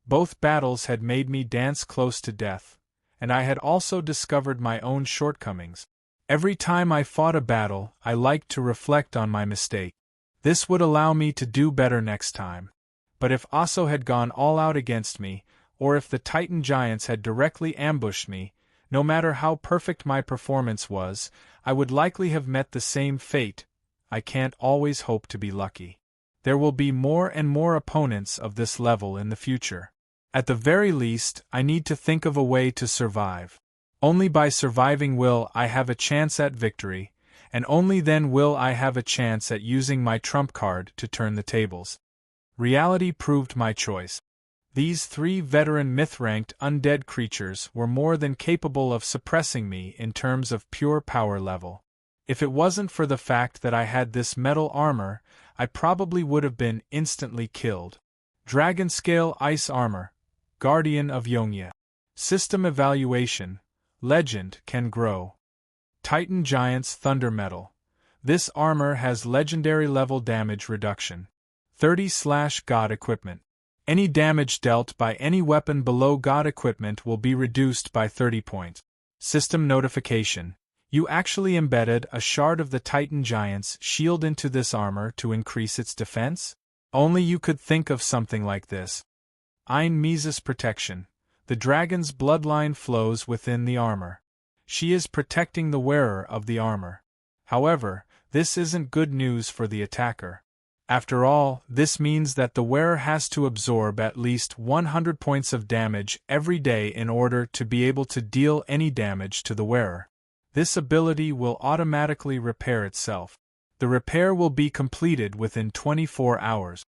Both battles had made me dance close to death, and I had also discovered my own shortcomings. Every time I fought a battle, I liked to reflect on my mistake. This would allow me to do better next time. But if Aso had gone all out against me, or if the Titan Giants had directly ambushed me, no matter how perfect my performance was, I would likely have met the same fate. I can't always hope to be lucky. There will be more and more opponents of this level in the future. At the very least, I need to think of a way to survive. Only by surviving will I have a chance at victory, and only then will I have a chance at using my trump card to turn the tables. Reality proved my choice. These 3 veteran myth-ranked undead creatures were more than capable of suppressing me in terms of pure power level. If it wasn't for the fact that I had this metal armor, I probably would have been instantly killed. Dragon Scale Ice Armor, Guardian of Yongya. System Evaluation, Legend can grow. Titan Giant's Thunder Metal. This armor has legendary level damage reduction. 30/God equipment. Any damage dealt by any weapon below God equipment will be reduced by 30 points. System notification. You actually embedded a shard of the Titan Giant's shield into this armor to increase its defense? Only you could think of something like this. Ein Mises protection. The dragon's bloodline flows within the armor. She is protecting the wearer of the armor. However, this isn't good news for the attacker. After all, this means that the wearer has to absorb at least 100 points of damage every day in order to be able to deal any damage to the wearer. This ability will automatically repair itself. The repair will be completed within 24 hours.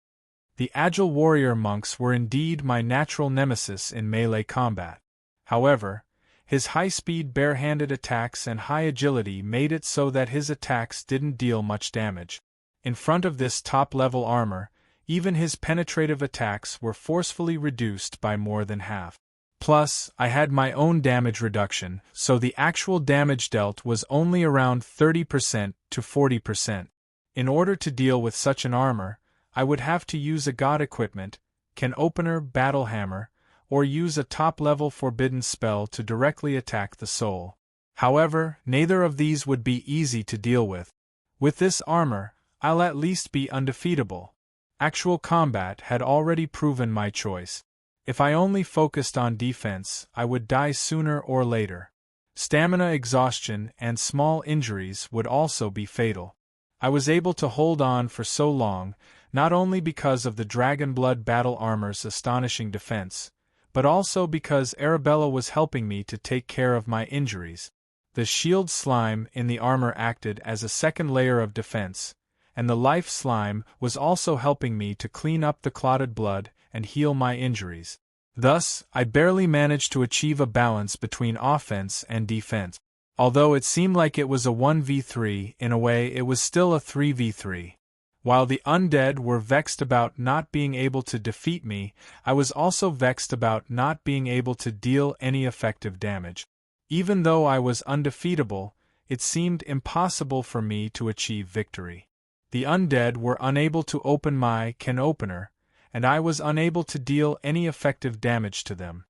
The agile warrior monks were indeed my natural nemesis in melee combat. However, his high-speed bare-handed attacks and high agility made it so that his attacks didn't deal much damage. In front of this top-level armor, even his penetrative attacks were forcefully reduced by more than half. Plus, I had my own damage reduction, so the actual damage dealt was only around 30% to 40%. In order to deal with such an armor, I would have to use a god equipment, can opener battle hammer, or use a top-level forbidden spell to directly attack the soul. However, neither of these would be easy to deal with. With this armor, I'll at least be undefeatable. Actual combat had already proven my choice. If I only focused on defense, I would die sooner or later. Stamina exhaustion and small injuries would also be fatal. I was able to hold on for so long, not only because of the Dragonblood battle armor's astonishing defense, but also because Arabella was helping me to take care of my injuries. The shield slime in the armor acted as a second layer of defense, and the life slime was also helping me to clean up the clotted blood and heal my injuries. Thus, I barely managed to achieve a balance between offense and defense. Although it seemed like it was a 1v3, in a way it was still a 3v3. While the undead were vexed about not being able to defeat me, I was also vexed about not being able to deal any effective damage. Even though I was undefeatable, it seemed impossible for me to achieve victory. The undead were unable to open my can opener, and I was unable to deal any effective damage to them.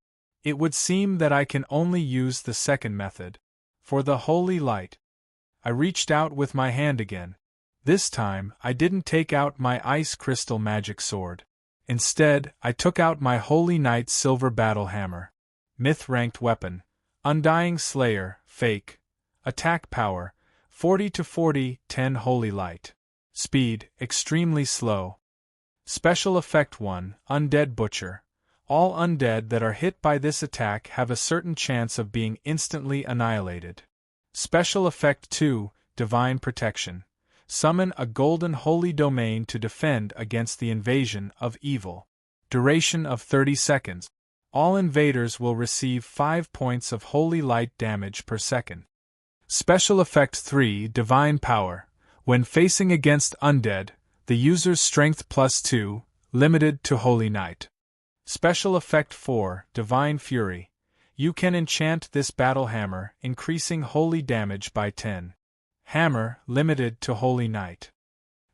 It would seem that I can only use the second method. For the holy light. I reached out with my hand again. This time, I didn't take out my ice crystal magic sword. Instead, I took out my Holy Knight's silver battle hammer. Myth-ranked weapon. Undying Slayer, fake. Attack power, 40 to 40, 10 holy light. Speed, extremely slow. Special effect 1, Undead Butcher. All undead that are hit by this attack have a certain chance of being instantly annihilated. Special effect 2, Divine Protection. Summon a golden holy domain to defend against the invasion of evil. Duration of 30 seconds. All invaders will receive 5 points of holy light damage per second. Special effect 3, Divine Power. When facing against undead, the user's strength +2, limited to Holy Knight. Special effect 4, Divine Fury. You can enchant this battle hammer, increasing holy damage by 10. Hammer, limited to Holy Knight.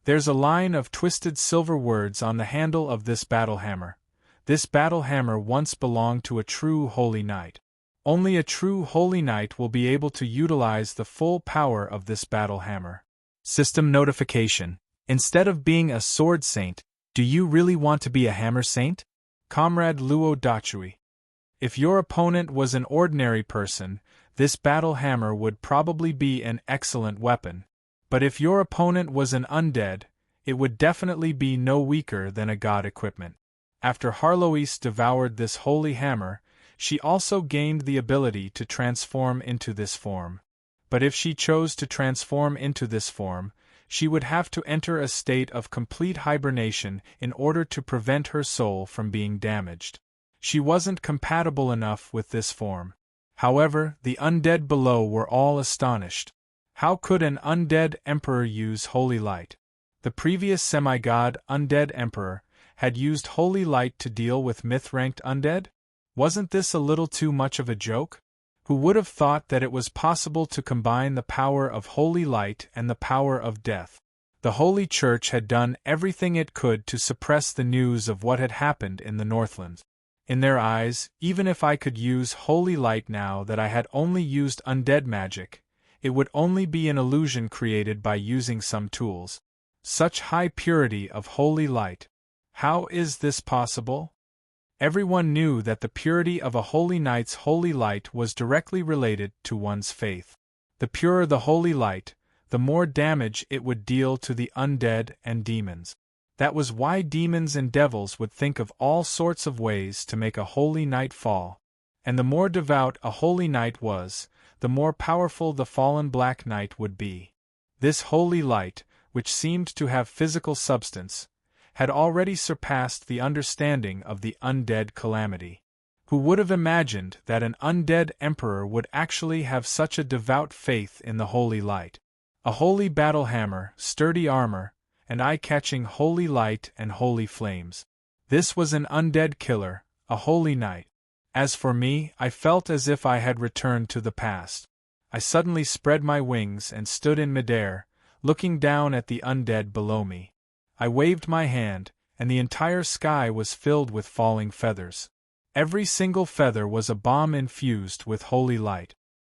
There's a line of twisted silver words on the handle of this battle hammer. This battle hammer once belonged to a true Holy Knight. Only a true Holy Knight will be able to utilize the full power of this battle hammer. System notification. Instead of being a sword saint, do you really want to be a hammer saint? Comrade Luo Dachui. If your opponent was an ordinary person, this battle hammer would probably be an excellent weapon. But if your opponent was an undead, it would definitely be no weaker than a god equipment. After Harloise devoured this holy hammer, she also gained the ability to transform into this form. But if she chose to transform into this form, she would have to enter a state of complete hibernation in order to prevent her soul from being damaged. She wasn't compatible enough with this form. However, the undead below were all astonished. How could an undead emperor use holy light? The previous semi-god undead emperor had used holy light to deal with myth-ranked undead? Wasn't this a little too much of a joke? Who would have thought that it was possible to combine the power of holy light and the power of death? The Holy Church had done everything it could to suppress the news of what had happened in the Northlands. In their eyes, even if I could use holy light now that I had only used undead magic, it would only be an illusion created by using some tools. Such high purity of holy light. How is this possible? Everyone knew that the purity of a holy knight's holy light was directly related to one's faith. The purer the holy light, the more damage it would deal to the undead and demons. That was why demons and devils would think of all sorts of ways to make a holy knight fall. And the more devout a holy knight was, the more powerful the fallen Black Knight would be. This holy light, which seemed to have physical substance, had already surpassed the understanding of the undead calamity. Who would have imagined that an undead emperor would actually have such a devout faith in the holy light? A holy battle hammer, sturdy armor, and eye-catching holy light and holy flames. This was an undead killer, a holy knight. As for me, I felt as if I had returned to the past. I suddenly spread my wings and stood in midair, looking down at the undead below me. I waved my hand, and the entire sky was filled with falling feathers. Every single feather was a bomb infused with holy light.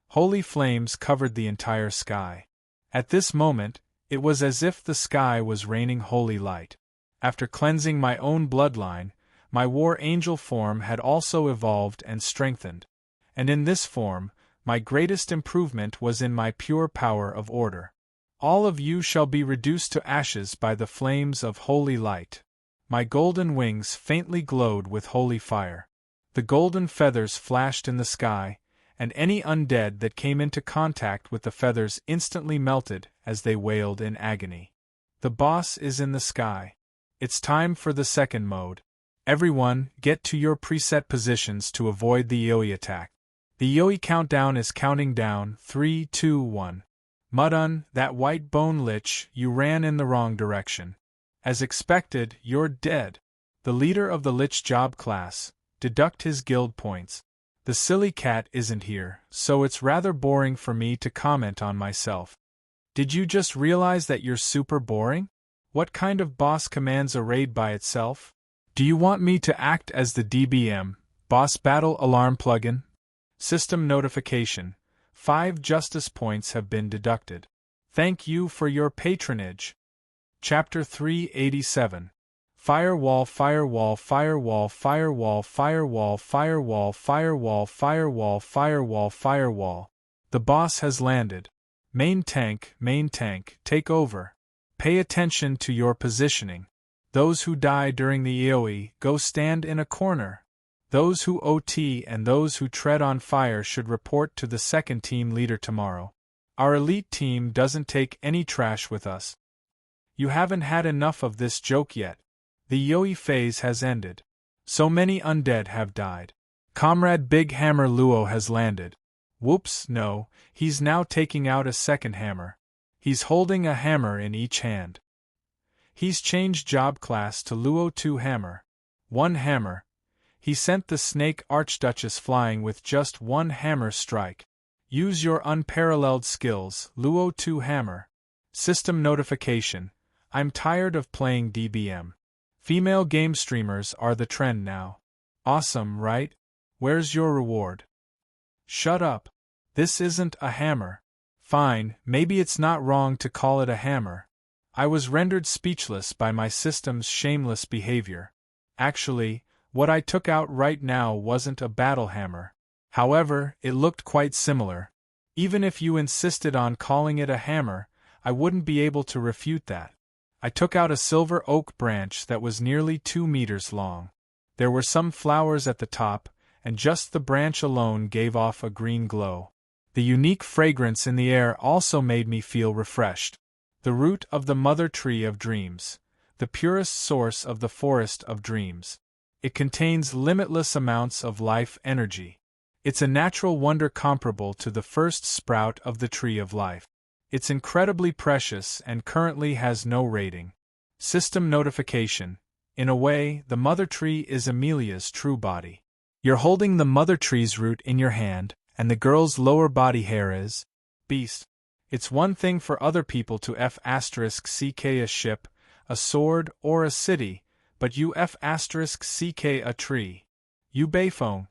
Holy flames covered the entire sky. At this moment, it was as if the sky was raining holy light. After cleansing my own bloodline, my war angel form had also evolved and strengthened. And in this form, my greatest improvement was in my pure power of order. All of you shall be reduced to ashes by the flames of holy light. My golden wings faintly glowed with holy fire. The golden feathers flashed in the sky, and any undead that came into contact with the feathers instantly melted as they wailed in agony. The boss is in the sky. It's time for the second mode. Everyone, get to your preset positions to avoid the Yoi attack. The Yoi countdown is counting down, 3, 2, 1. Mudun, that white bone lich, you ran in the wrong direction. As expected, you're dead. The leader of the lich job class, deduct his guild points. The silly cat isn't here, so it's rather boring for me to comment on myself. Did you just realize that you're super boring? What kind of boss commands a raid by itself? Do you want me to act as the DBM, boss battle alarm plugin? System notification. 5 justice points have been deducted. Thank you for your patronage. Chapter 387. Firewall, firewall, firewall, firewall, firewall, firewall, firewall, firewall, firewall, firewall. The boss has landed. Main tank, take over. Pay attention to your positioning. Those who die during the AoE, go stand in a corner. Those who OT and those who tread on fire should report to the second team leader tomorrow. Our elite team doesn't take any trash with us. You haven't had enough of this joke yet. The Yoi phase has ended. So many undead have died. Comrade Big Hammer Luo has landed. Whoops, no, he's now taking out a second hammer. He's holding a hammer in each hand. He's changed job class to Luo 2 Hammer. 1 hammer. He sent the Snake Archduchess flying with just 1 hammer strike. Use your unparalleled skills, Luo 2 Hammer. System notification. I'm tired of playing DBM. Female game streamers are the trend now. Awesome, right? Where's your reward? Shut up. This isn't a hammer. Fine, maybe it's not wrong to call it a hammer. I was rendered speechless by my system's shameless behavior. Actually, what I took out right now wasn't a battle hammer. However, it looked quite similar. Even if you insisted on calling it a hammer, I wouldn't be able to refute that. I took out a silver oak branch that was nearly 2 meters long. There were some flowers at the top, and just the branch alone gave off a green glow. The unique fragrance in the air also made me feel refreshed. The root of the mother tree of dreams, the purest source of the forest of dreams. It contains limitless amounts of life energy. It's a natural wonder comparable to the first sprout of the tree of life. It's incredibly precious and currently has no rating. System notification. In a way, the mother tree is Amelia's true body. You're holding the mother tree's root in your hand, and the girl's lower body hair is beast. It's one thing for other people to F***ck a ship, a sword, or a city, but you F***ck a tree. You Beifong.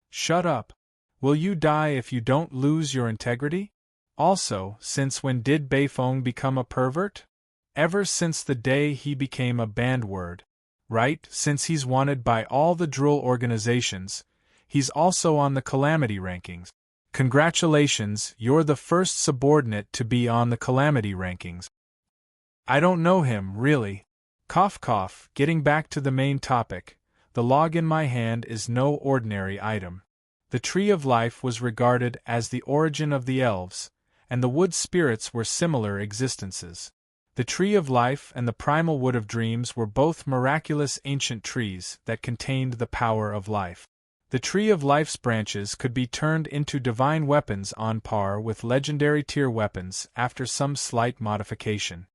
Shut up. Will you die if you don't lose your integrity? Also, since when did Beifong become a pervert? Ever since the day he became a banned word. Right, since he's wanted by all the drool organizations. He's also on the Calamity rankings. Congratulations, you're the first subordinate to be on the Calamity rankings. I don't know him, really. Cough cough, getting back to the main topic, the log in my hand is no ordinary item. The Tree of Life was regarded as the origin of the elves, and the wood spirits were similar existences. The Tree of Life and the Primal Wood of Dreams were both miraculous ancient trees that contained the power of life. The Tree of Life's branches could be turned into divine weapons on par with legendary tier weapons after some slight modification.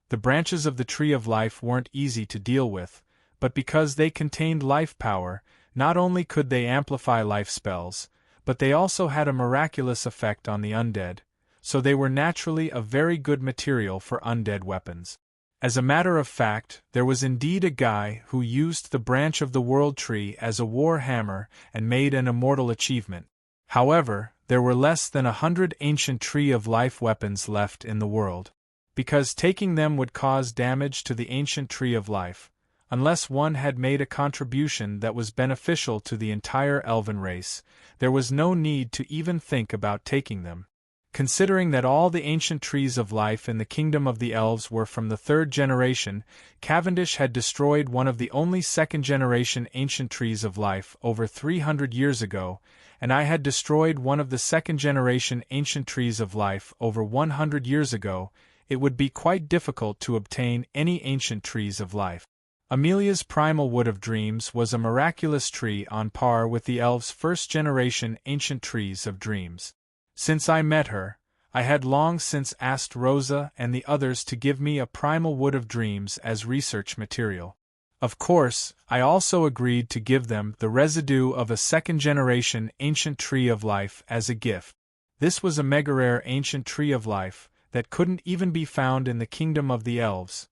The branches of the Tree of Life weren't easy to deal with, but because they contained life power, not only could they amplify life spells, but they also had a miraculous effect on the undead, so they were naturally a very good material for undead weapons. As a matter of fact, there was indeed a guy who used the branch of the World Tree as a war hammer and made an immortal achievement. However, there were less than 100 ancient Tree of Life weapons left in the world. Because taking them would cause damage to the ancient Tree of Life, unless one had made a contribution that was beneficial to the entire elven race, there was no need to even think about taking them. Considering that all the ancient trees of life in the kingdom of the elves were from the third generation, Cavendish had destroyed one of the only second-generation ancient trees of life over 300 years ago, and I had destroyed one of the second-generation ancient trees of life over 100 years ago. It would be quite difficult to obtain any ancient trees of life. Amelia's primal wood of dreams was a miraculous tree on par with the elves' first-generation ancient trees of dreams. Since I met her, I had long since asked Rosa and the others to give me a primal wood of dreams as research material. Of course, I also agreed to give them the residue of a second-generation ancient tree of life as a gift. This was a mega-rare ancient tree of life that couldn't even be found in the kingdom of the elves.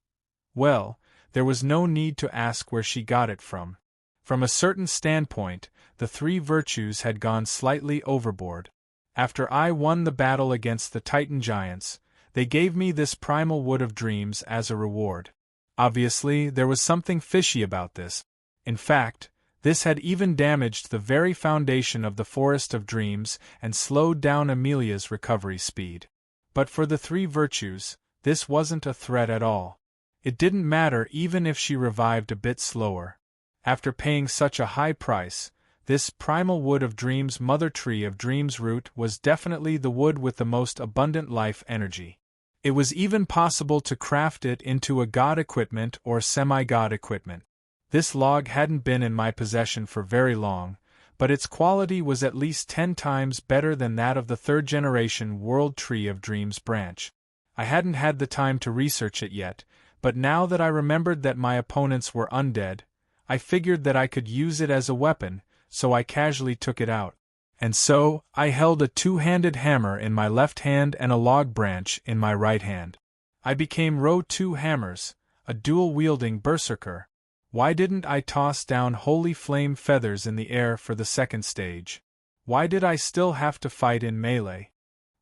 Well, there was no need to ask where she got it from. From a certain standpoint, the three virtues had gone slightly overboard. After I won the battle against the Titan giants, they gave me this primal wood of dreams as a reward. Obviously, there was something fishy about this. In fact, this had even damaged the very foundation of the Forest of Dreams and slowed down Amelia's recovery speed. But for the three virtues, this wasn't a threat at all. It didn't matter even if she revived a bit slower. After paying such a high price, this primal wood of dreams mother tree of dreams root was definitely the wood with the most abundant life energy. It was even possible to craft it into a god equipment or semi-god equipment. This log hadn't been in my possession for very long, but its quality was at least 10 times better than that of the third-generation World Tree of Dreams branch. I hadn't had the time to research it yet, but now that I remembered that my opponents were undead, I figured that I could use it as a weapon, so I casually took it out. And so, I held a two-handed hammer in my left hand and a log branch in my right hand. I became Row 2 Hammers, a dual-wielding berserker. Why didn't I toss down holy flame feathers in the air for the second stage? Why did I still have to fight in melee?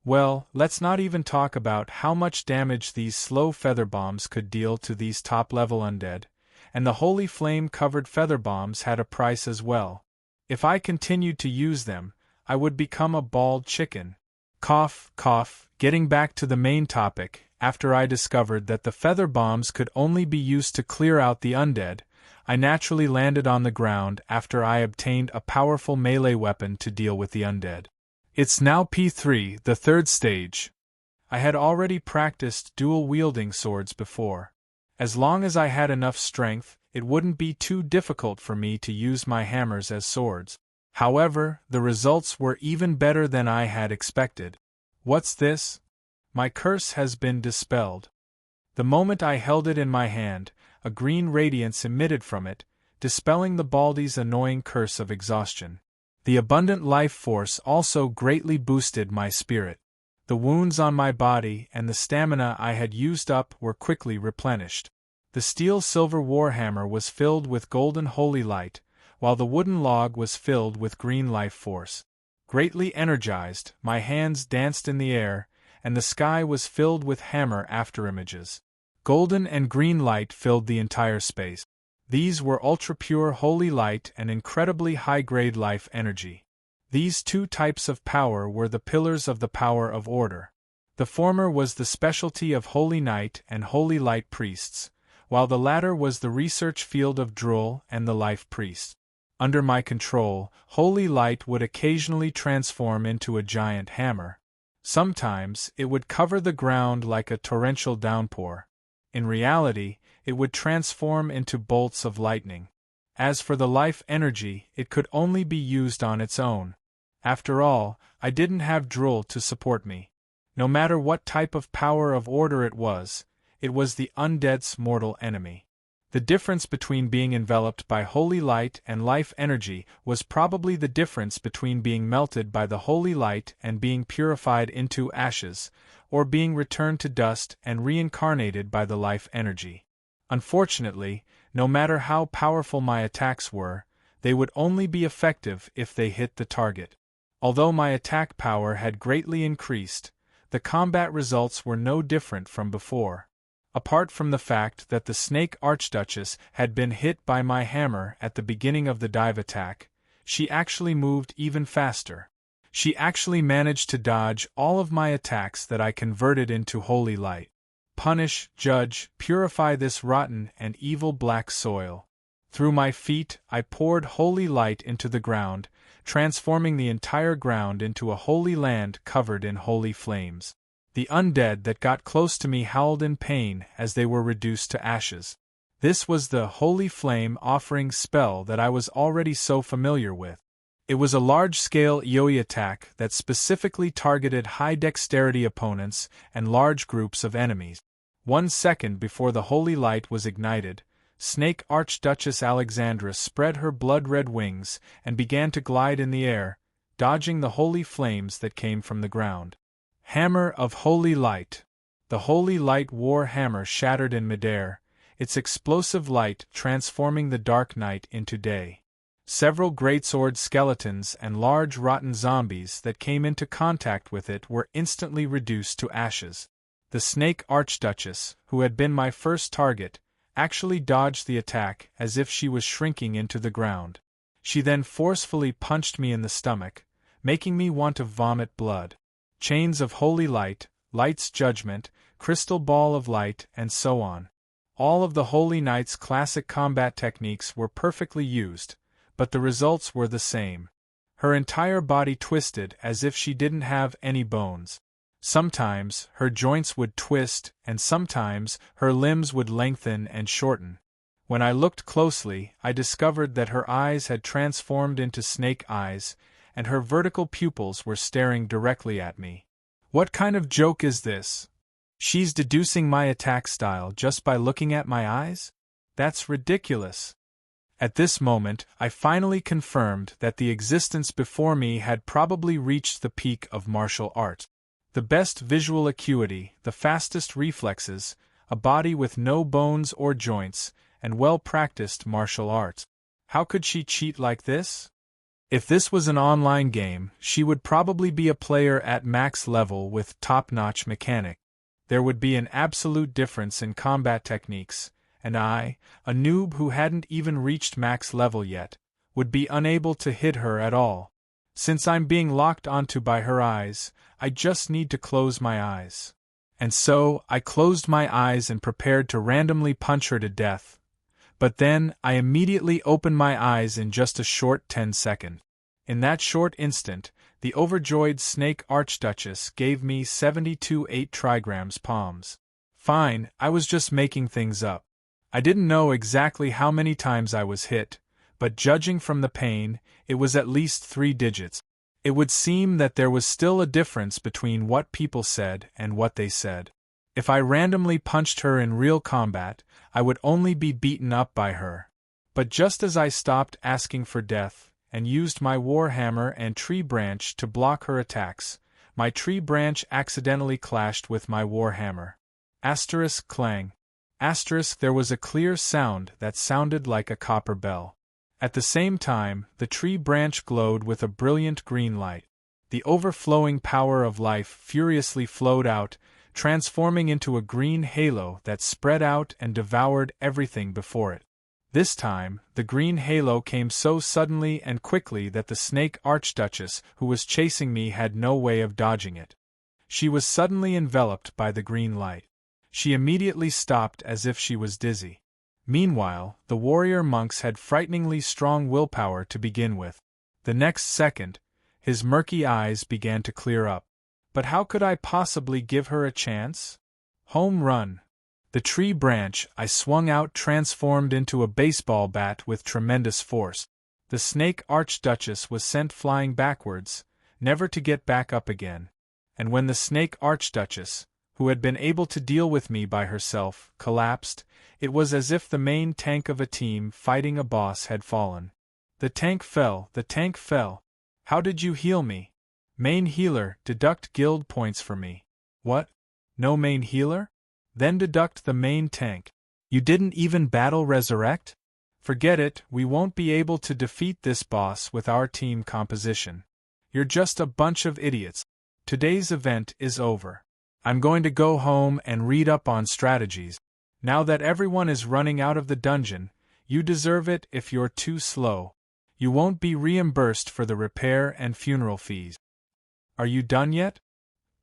Well, let's not even talk about how much damage these slow feather bombs could deal to these top-level undead, and the holy flame-covered feather bombs had a price as well. If I continued to use them, I would become a bald chicken. Cough, cough, getting back to the main topic, after I discovered that the feather bombs could only be used to clear out the undead, I naturally landed on the ground after I obtained a powerful melee weapon to deal with the undead. It's now P3, the third stage. I had already practiced dual-wielding swords before. As long as I had enough strength, it wouldn't be too difficult for me to use my hammers as swords. However, the results were even better than I had expected. What's this? My curse has been dispelled. The moment I held it in my hand, a green radiance emitted from it, dispelling the Baldy's annoying curse of exhaustion. The abundant life force also greatly boosted my spirit. The wounds on my body and the stamina I had used up were quickly replenished. The steel-silver warhammer was filled with golden holy light, while the wooden log was filled with green life force. Greatly energized, my hands danced in the air, and the sky was filled with hammer afterimages. Golden and green light filled the entire space. These were ultra-pure holy light and incredibly high-grade life energy. These two types of power were the pillars of the power of order. The former was the specialty of Holy Knight and Holy Light priests, while the latter was the research field of Druil and the Life Priest. Under my control, Holy Light would occasionally transform into a giant hammer. Sometimes, it would cover the ground like a torrential downpour. In reality, it would transform into bolts of lightning. As for the life energy, it could only be used on its own. After all, I didn't have Druil to support me. No matter what type of power of order it was the undead's mortal enemy. The difference between being enveloped by holy light and life energy was probably the difference between being melted by the holy light and being purified into ashes, or being returned to dust and reincarnated by the life energy. Unfortunately, no matter how powerful my attacks were, they would only be effective if they hit the target. Although my attack power had greatly increased, the combat results were no different from before. Apart from the fact that the Snake Archduchess had been hit by my hammer at the beginning of the dive attack, she actually moved even faster. She actually managed to dodge all of my attacks that I converted into holy light. Punish, judge, purify this rotten and evil black soil. Through my feet, I poured holy light into the ground, transforming the entire ground into a holy land covered in holy flames. The undead that got close to me howled in pain as they were reduced to ashes. This was the holy flame offering spell that I was already so familiar with. It was a large-scale AoE attack that specifically targeted high-dexterity opponents and large groups of enemies. 1 second before the holy light was ignited, Snake Archduchess Alexandra spread her blood-red wings and began to glide in the air, dodging the holy flames that came from the ground. Hammer of Holy Light. The Holy Light War Hammer shattered in midair, its explosive light transforming the dark night into day. Several greatsword skeletons and large rotten zombies that came into contact with it were instantly reduced to ashes. The Snake Archduchess, who had been my first target, actually dodged the attack as if she was shrinking into the ground. She then forcefully punched me in the stomach, making me want to vomit blood. Chains of Holy Light, Light's Judgment, Crystal Ball of Light, and so on. All of the Holy Knight's classic combat techniques were perfectly used, but the results were the same. Her entire body twisted as if she didn't have any bones. Sometimes her joints would twist, and sometimes her limbs would lengthen and shorten. When I looked closely, I discovered that her eyes had transformed into snake eyes, and her vertical pupils were staring directly at me. What kind of joke is this? She's deducing my attack style just by looking at my eyes? That's ridiculous. At this moment, I finally confirmed that the existence before me had probably reached the peak of martial art. The best visual acuity, the fastest reflexes, a body with no bones or joints, and well-practiced martial arts. How could she cheat like this? If this was an online game, she would probably be a player at max level with top-notch mechanics. There would be an absolute difference in combat techniques, and I, a noob who hadn't even reached max level yet, would be unable to hit her at all. Since I'm being locked onto by her eyes, I just need to close my eyes. And so, I closed my eyes and prepared to randomly punch her to death. But then, I immediately opened my eyes in just a short 10 seconds. In that short instant, the overjoyed Snake Archduchess gave me 72 8 trigrams palms. Fine, I was just making things up. I didn't know exactly how many times I was hit, but judging from the pain, it was at least 3 digits. It would seem that there was still a difference between what people said and what they said. If I randomly punched her in real combat, I would only be beaten up by her. But just as I stopped asking for death, and used my warhammer and tree branch to block her attacks, my tree branch accidentally clashed with my warhammer. Asterisk clang. Asterisk there was a clear sound that sounded like a copper bell. At the same time, the tree branch glowed with a brilliant green light. The overflowing power of life furiously flowed out, transforming into a green halo that spread out and devoured everything before it. This time, the green halo came so suddenly and quickly that the Snake Archduchess who was chasing me had no way of dodging it. She was suddenly enveloped by the green light. She immediately stopped as if she was dizzy. Meanwhile, the warrior monks had frighteningly strong willpower to begin with. The next second, his murky eyes began to clear up. But how could I possibly give her a chance? Home run. The tree branch I swung out transformed into a baseball bat with tremendous force. The Snake Archduchess was sent flying backwards, never to get back up again. And when the Snake Archduchess, who had been able to deal with me by herself, collapsed, it was as if the main tank of a team fighting a boss had fallen. The tank fell, the tank fell. How did you heal me? Main healer, deduct guild points for me. What? No main healer? Then deduct the main tank. You didn't even battle resurrect? Forget it, we won't be able to defeat this boss with our team composition. You're just a bunch of idiots. Today's event is over. I'm going to go home and read up on strategies. Now that everyone is running out of the dungeon, you deserve it if you're too slow. You won't be reimbursed for the repair and funeral fees. Are you done yet?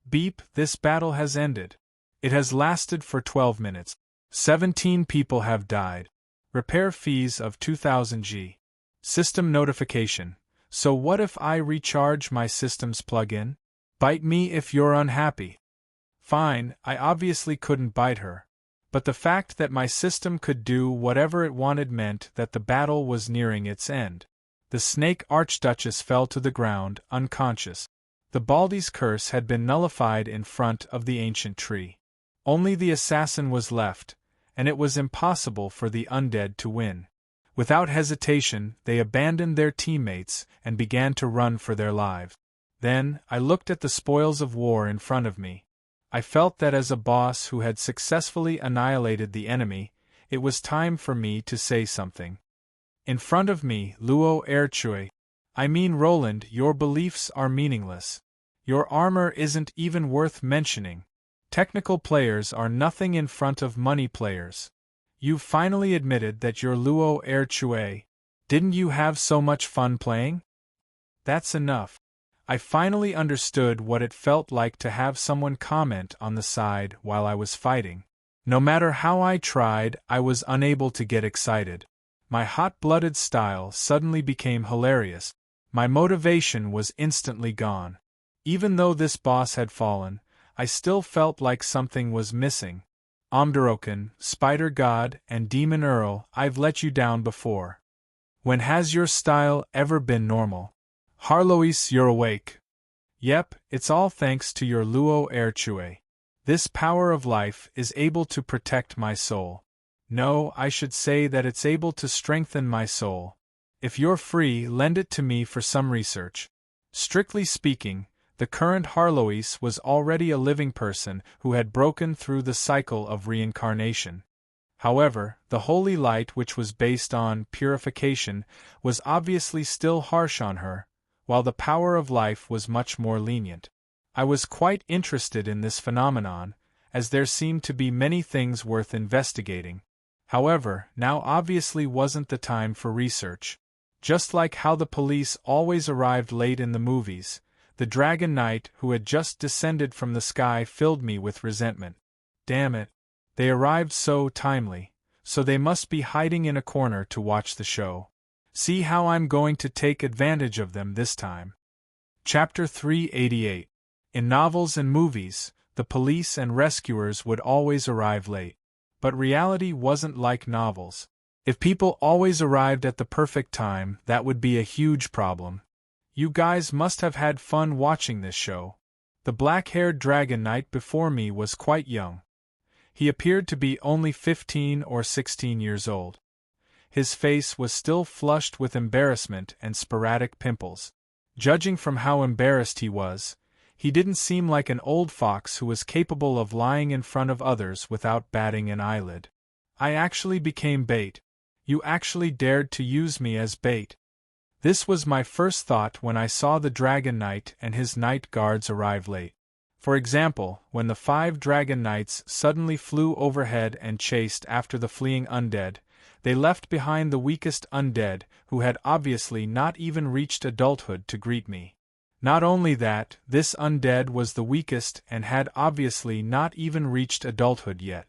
Beep, this battle has ended. It has lasted for 12 minutes. 17 people have died. Repair fees of 2000 G. System notification. So what if I recharge my system's plug-in? Bite me if you're unhappy. Fine, I obviously couldn't bite her. But the fact that my system could do whatever it wanted meant that the battle was nearing its end. The Snake Archduchess fell to the ground, unconscious. The Baldy's curse had been nullified in front of the ancient tree. Only the assassin was left, and it was impossible for the undead to win. Without hesitation, they abandoned their teammates and began to run for their lives. Then, I looked at the spoils of war in front of me. I felt that as a boss who had successfully annihilated the enemy, it was time for me to say something. In front of me, Luo Erchui. I mean, Roland, your beliefs are meaningless. Your armor isn't even worth mentioning. Technical players are nothing in front of money players. You've finally admitted that you're Luo Erchui. Didn't you have so much fun playing? That's enough. I finally understood what it felt like to have someone comment on the side while I was fighting. No matter how I tried, I was unable to get excited. My hot-blooded style suddenly became hilarious. My motivation was instantly gone. Even though this boss had fallen, I still felt like something was missing. Omdaroken, Spider God, and Demon Earl, I've let you down before. When has your style ever been normal? Harlois, you're awake. Yep, it's all thanks to your Luo Erchui. This power of life is able to protect my soul. No, I should say that it's able to strengthen my soul. If you're free, lend it to me for some research. Strictly speaking, the current Harlois was already a living person who had broken through the cycle of reincarnation. However, the holy light which was based on purification was obviously still harsh on her, while the power of life was much more lenient. I was quite interested in this phenomenon, as there seemed to be many things worth investigating. However, now obviously wasn't the time for research. Just like how the police always arrived late in the movies, the Dragon Knight who had just descended from the sky filled me with resentment. Damn it. They arrived so timely, so they must be hiding in a corner to watch the show. See how I'm going to take advantage of them this time. Chapter 388. In novels and movies, the police and rescuers would always arrive late. But reality wasn't like novels. If people always arrived at the perfect time, that would be a huge problem. You guys must have had fun watching this show. The black-haired Dragon Knight before me was quite young. He appeared to be only 15 or 16 years old. His face was still flushed with embarrassment and sporadic pimples. Judging from how embarrassed he was, he didn't seem like an old fox who was capable of lying in front of others without batting an eyelid. I actually became bait. You actually dared to use me as bait. This was my first thought when I saw the Dragon Knight and his Knight Guards arrive late. For example, when the 5 Dragon Knights suddenly flew overhead and chased after the fleeing undead, they left behind the weakest undead who had obviously not even reached adulthood to greet me. Not only that, this undead was the weakest and had obviously not even reached adulthood yet.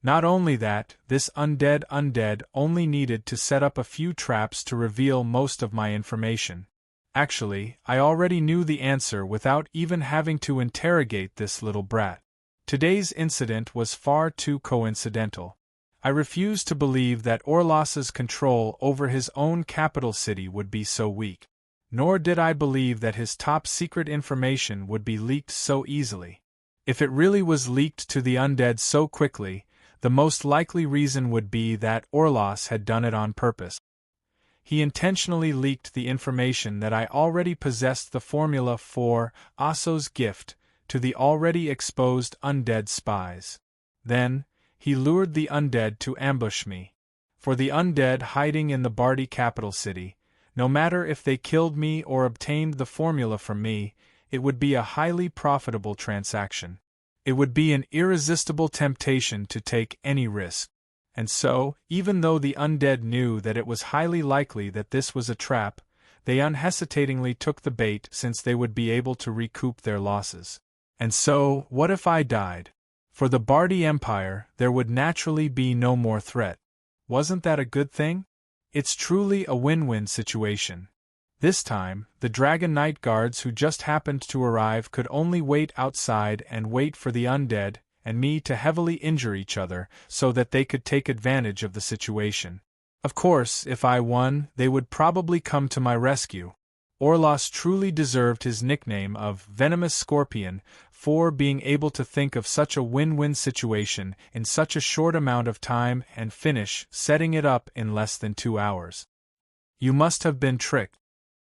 Not only that, this undead only needed to set up a few traps to reveal most of my information. Actually, I already knew the answer without even having to interrogate this little brat. Today's incident was far too coincidental. I refused to believe that Orlos's control over his own capital city would be so weak. Nor did I believe that his top-secret information would be leaked so easily. If it really was leaked to the undead so quickly, the most likely reason would be that Orlos had done it on purpose. He intentionally leaked the information that I already possessed the formula for Aso's gift to the already exposed undead spies. Then, he lured the undead to ambush me. For the undead hiding in the Bardi capital city, no matter if they killed me or obtained the formula from me, it would be a highly profitable transaction. It would be an irresistible temptation to take any risk. And so, even though the undead knew that it was highly likely that this was a trap, They unhesitatingly took the bait since they would be able to recoup their losses. And so, what if I died? For the Bardi Empire, there would naturally be no more threat. Wasn't that a good thing? It's truly a win-win situation. This time, the Dragon Knight guards who just happened to arrive could only wait outside and wait for the undead and me to heavily injure each other so that they could take advantage of the situation. Of course, if I won, they would probably come to my rescue. Orlas truly deserved his nickname of Venomous Scorpion for being able to think of such a win-win situation in such a short amount of time and finish setting it up in less than 2 hours. You must have been tricked.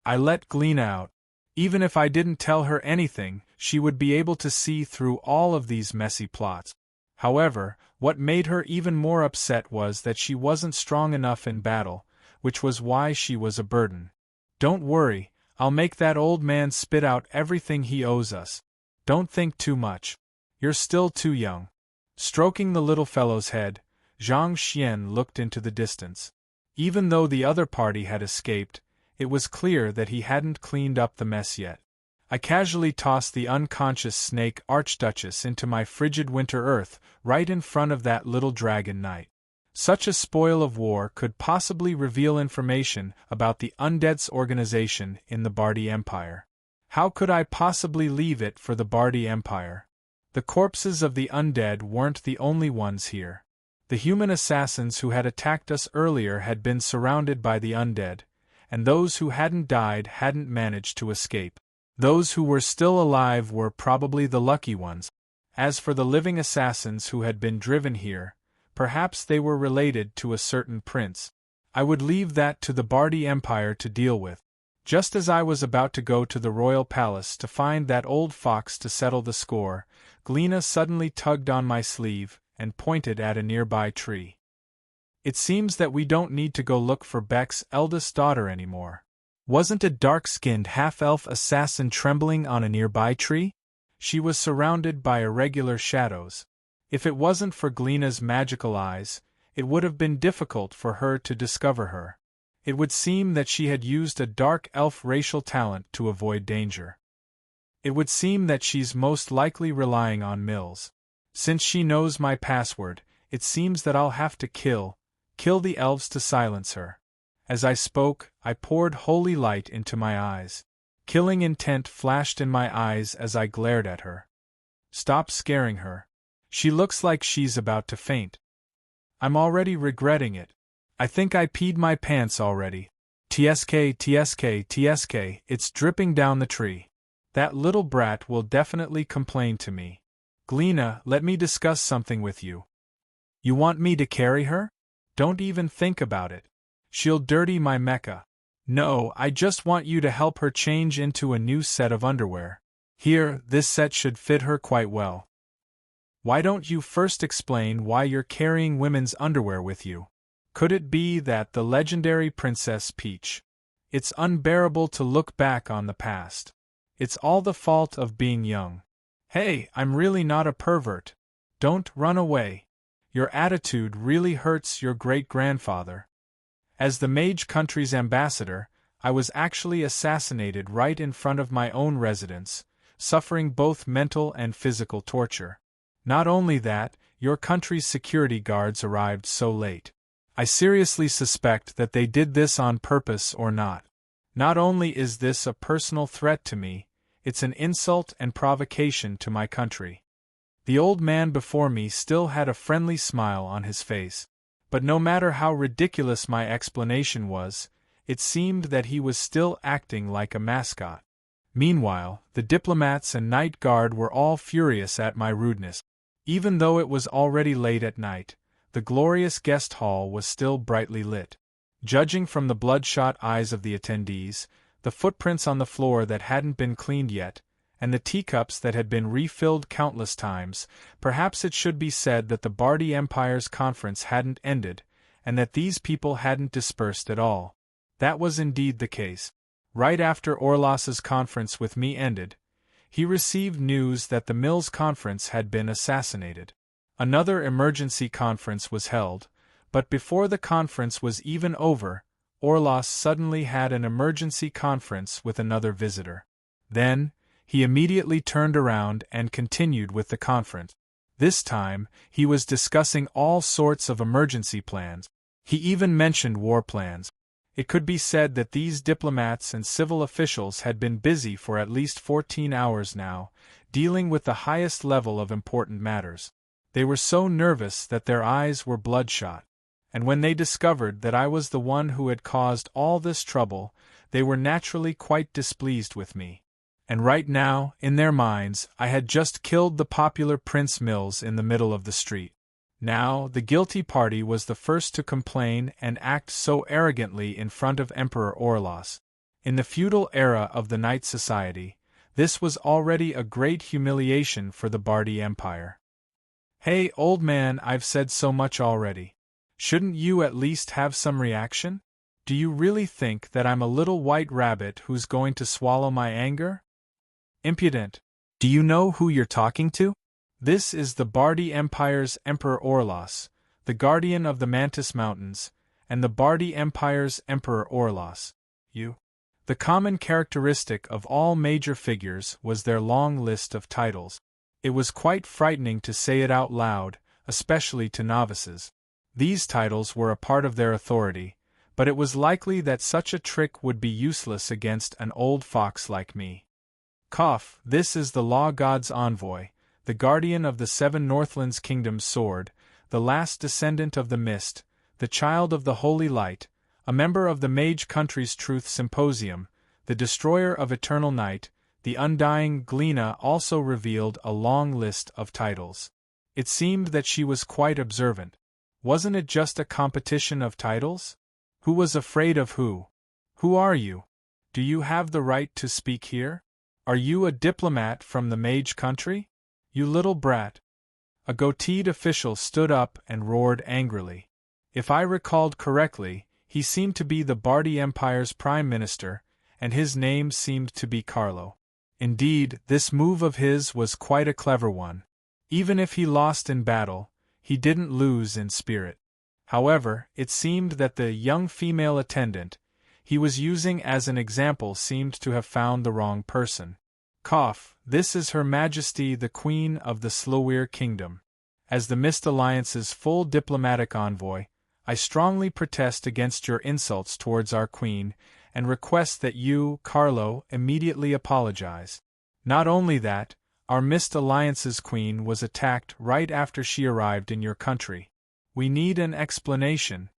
I let Gleena out. Even if I didn't tell her anything, she would be able to see through all of these messy plots. However, what made her even more upset was that she wasn't strong enough in battle, which was why she was a burden. Don't worry, I'll make that old man spit out everything he owes us. Don't think too much. You're still too young. Stroking the little fellow's head, Zhang Xian looked into the distance. Even though the other party had escaped, it was clear that he hadn't cleaned up the mess yet. I casually tossed the unconscious snake Archduchess into my frigid winter earth right in front of that little dragon knight. Such a spoil of war could possibly reveal information about the Undead's organization in the Bardi Empire. How could I possibly leave it for the Bardi Empire? The corpses of the undead weren't the only ones here. The human assassins who had attacked us earlier had been surrounded by the undead, and those who hadn't died hadn't managed to escape. Those who were still alive were probably the lucky ones. As for the living assassins who had been driven here, perhaps they were related to a certain prince. I would leave that to the Bardi Empire to deal with. Just as I was about to go to the royal palace to find that old fox to settle the score, Gleena suddenly tugged on my sleeve and pointed at a nearby tree. It seems that we don't need to go look for Beck's eldest daughter anymore. Wasn't a dark-skinned half-elf assassin trembling on a nearby tree? She was surrounded by irregular shadows. If it wasn't for Gleena's magical eyes, it would have been difficult for her to discover her. It would seem that she had used a dark elf racial talent to avoid danger. It would seem that she's most likely relying on Mills. Since she knows my password, it seems that I'll have to kill the elves to silence her. As I spoke, I poured holy light into my eyes. Killing intent flashed in my eyes as I glared at her. Stop scaring her. She looks like she's about to faint. I'm already regretting it. I think I peed my pants already. TSK, TSK, TSK, it's dripping down the tree. That little brat will definitely complain to me. Gleena, let me discuss something with you. You want me to carry her? Don't even think about it. She'll dirty my mecha. No, I just want you to help her change into a new set of underwear. Here, this set should fit her quite well. Why don't you first explain why you're carrying women's underwear with you? Could it be that the legendary Princess Peach? It's unbearable to look back on the past. It's all the fault of being young. Hey, I'm really not a pervert. Don't run away. Your attitude really hurts your great-grandfather. As the Mage Country's ambassador, I was actually assassinated right in front of my own residence, suffering both mental and physical torture. Not only that, your country's security guards arrived so late. I seriously suspect that they did this on purpose or not. Not only is this a personal threat to me, it's an insult and provocation to my country. The old man before me still had a friendly smile on his face. But no matter how ridiculous my explanation was, it seemed that he was still acting like a mascot. Meanwhile, the diplomats and night guard were all furious at my rudeness. Even though it was already late at night, the glorious guest hall was still brightly lit. Judging from the bloodshot eyes of the attendees, the footprints on the floor that hadn't been cleaned yet, and the teacups that had been refilled countless times, perhaps it should be said that the Bardi Empire's conference hadn't ended, and that these people hadn't dispersed at all. That was indeed the case. Right after Orlas's conference with me ended, he received news that the Mills conference had been assassinated. Another emergency conference was held, but before the conference was even over, Orlos suddenly had an emergency conference with another visitor. Then, he immediately turned around and continued with the conference. This time, he was discussing all sorts of emergency plans. He even mentioned war plans. It could be said that these diplomats and civil officials had been busy for at least 14 hours now, dealing with the highest level of important matters. They were so nervous that their eyes were bloodshot. And when they discovered that I was the one who had caused all this trouble, they were naturally quite displeased with me. And right now, in their minds, I had just killed the popular Prince Mills in the middle of the street. Now, the guilty party was the first to complain and act so arrogantly in front of Emperor Orlos. In the feudal era of the Knight Society, this was already a great humiliation for the Bardi Empire. Hey, old man, I've said so much already. Shouldn't you at least have some reaction? Do you really think that I'm a little white rabbit who's going to swallow my anger? Impudent! Do you know who you're talking to? This is the Bardi Empire's Emperor Orlos, the guardian of the Mantis Mountains, and the Bardi Empire's Emperor Orlos. You. The common characteristic of all major figures was their long list of titles. It was quite frightening to say it out loud, especially to novices. These titles were a part of their authority, but it was likely that such a trick would be useless against an old fox like me. Cough, this is the Law God's envoy, the guardian of the seven Northlands Kingdom's sword, the last descendant of the mist, the child of the holy light, a member of the Mage Country's Truth Symposium, the destroyer of eternal night. The undying Gleena also revealed a long list of titles. It seemed that she was quite observant. Wasn't it just a competition of titles? Who was afraid of who? Who are you? Do you have the right to speak here? Are you a diplomat from the Mage Country? You little brat. A goateed official stood up and roared angrily. If I recalled correctly, he seemed to be the Bardi Empire's Prime Minister, and his name seemed to be Carlo. Indeed, this move of his was quite a clever one. Even if he lost in battle, he didn't lose in spirit. However, it seemed that the young female attendant he was using as an example seemed to have found the wrong person. Cough, this is Her Majesty the Queen of the Slowir Kingdom. As the Mist Alliance's full diplomatic envoy, I strongly protest against your insults towards our Queen, and request that you, Carlo, immediately apologize. Not only that, our Mist Alliance's Queen was attacked right after she arrived in your country. We need an explanation.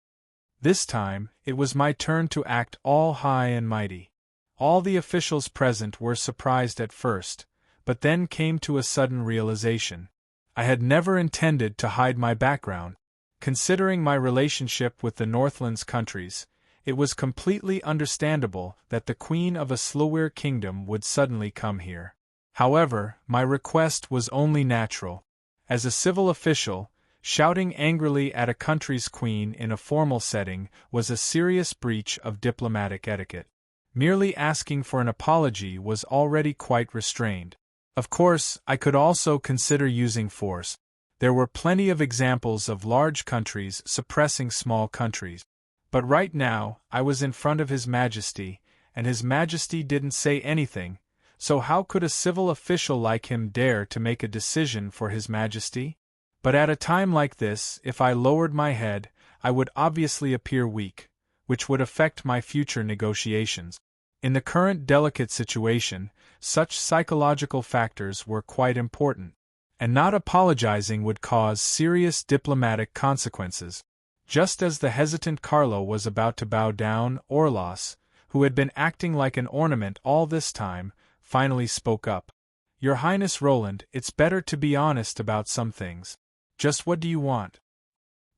This time, it was my turn to act all high and mighty. All the officials present were surprised at first, but then came to a sudden realization. I had never intended to hide my background. Considering my relationship with the Northlands countries, it was completely understandable that the Queen of a Slowir kingdom would suddenly come here. However, my request was only natural. As a civil official, shouting angrily at a country's queen in a formal setting was a serious breach of diplomatic etiquette. Merely asking for an apology was already quite restrained. Of course, I could also consider using force. There were plenty of examples of large countries suppressing small countries. But right now, I was in front of His Majesty, and His Majesty didn't say anything, so how could a civil official like him dare to make a decision for His Majesty? But at a time like this, if I lowered my head, I would obviously appear weak, which would affect my future negotiations. In the current delicate situation, such psychological factors were quite important, and not apologizing would cause serious diplomatic consequences. Just as the hesitant Carlo was about to bow down, Orlos, who had been acting like an ornament all this time, finally spoke up. Your Highness Roland, it's better to be honest about some things. Just what do you want?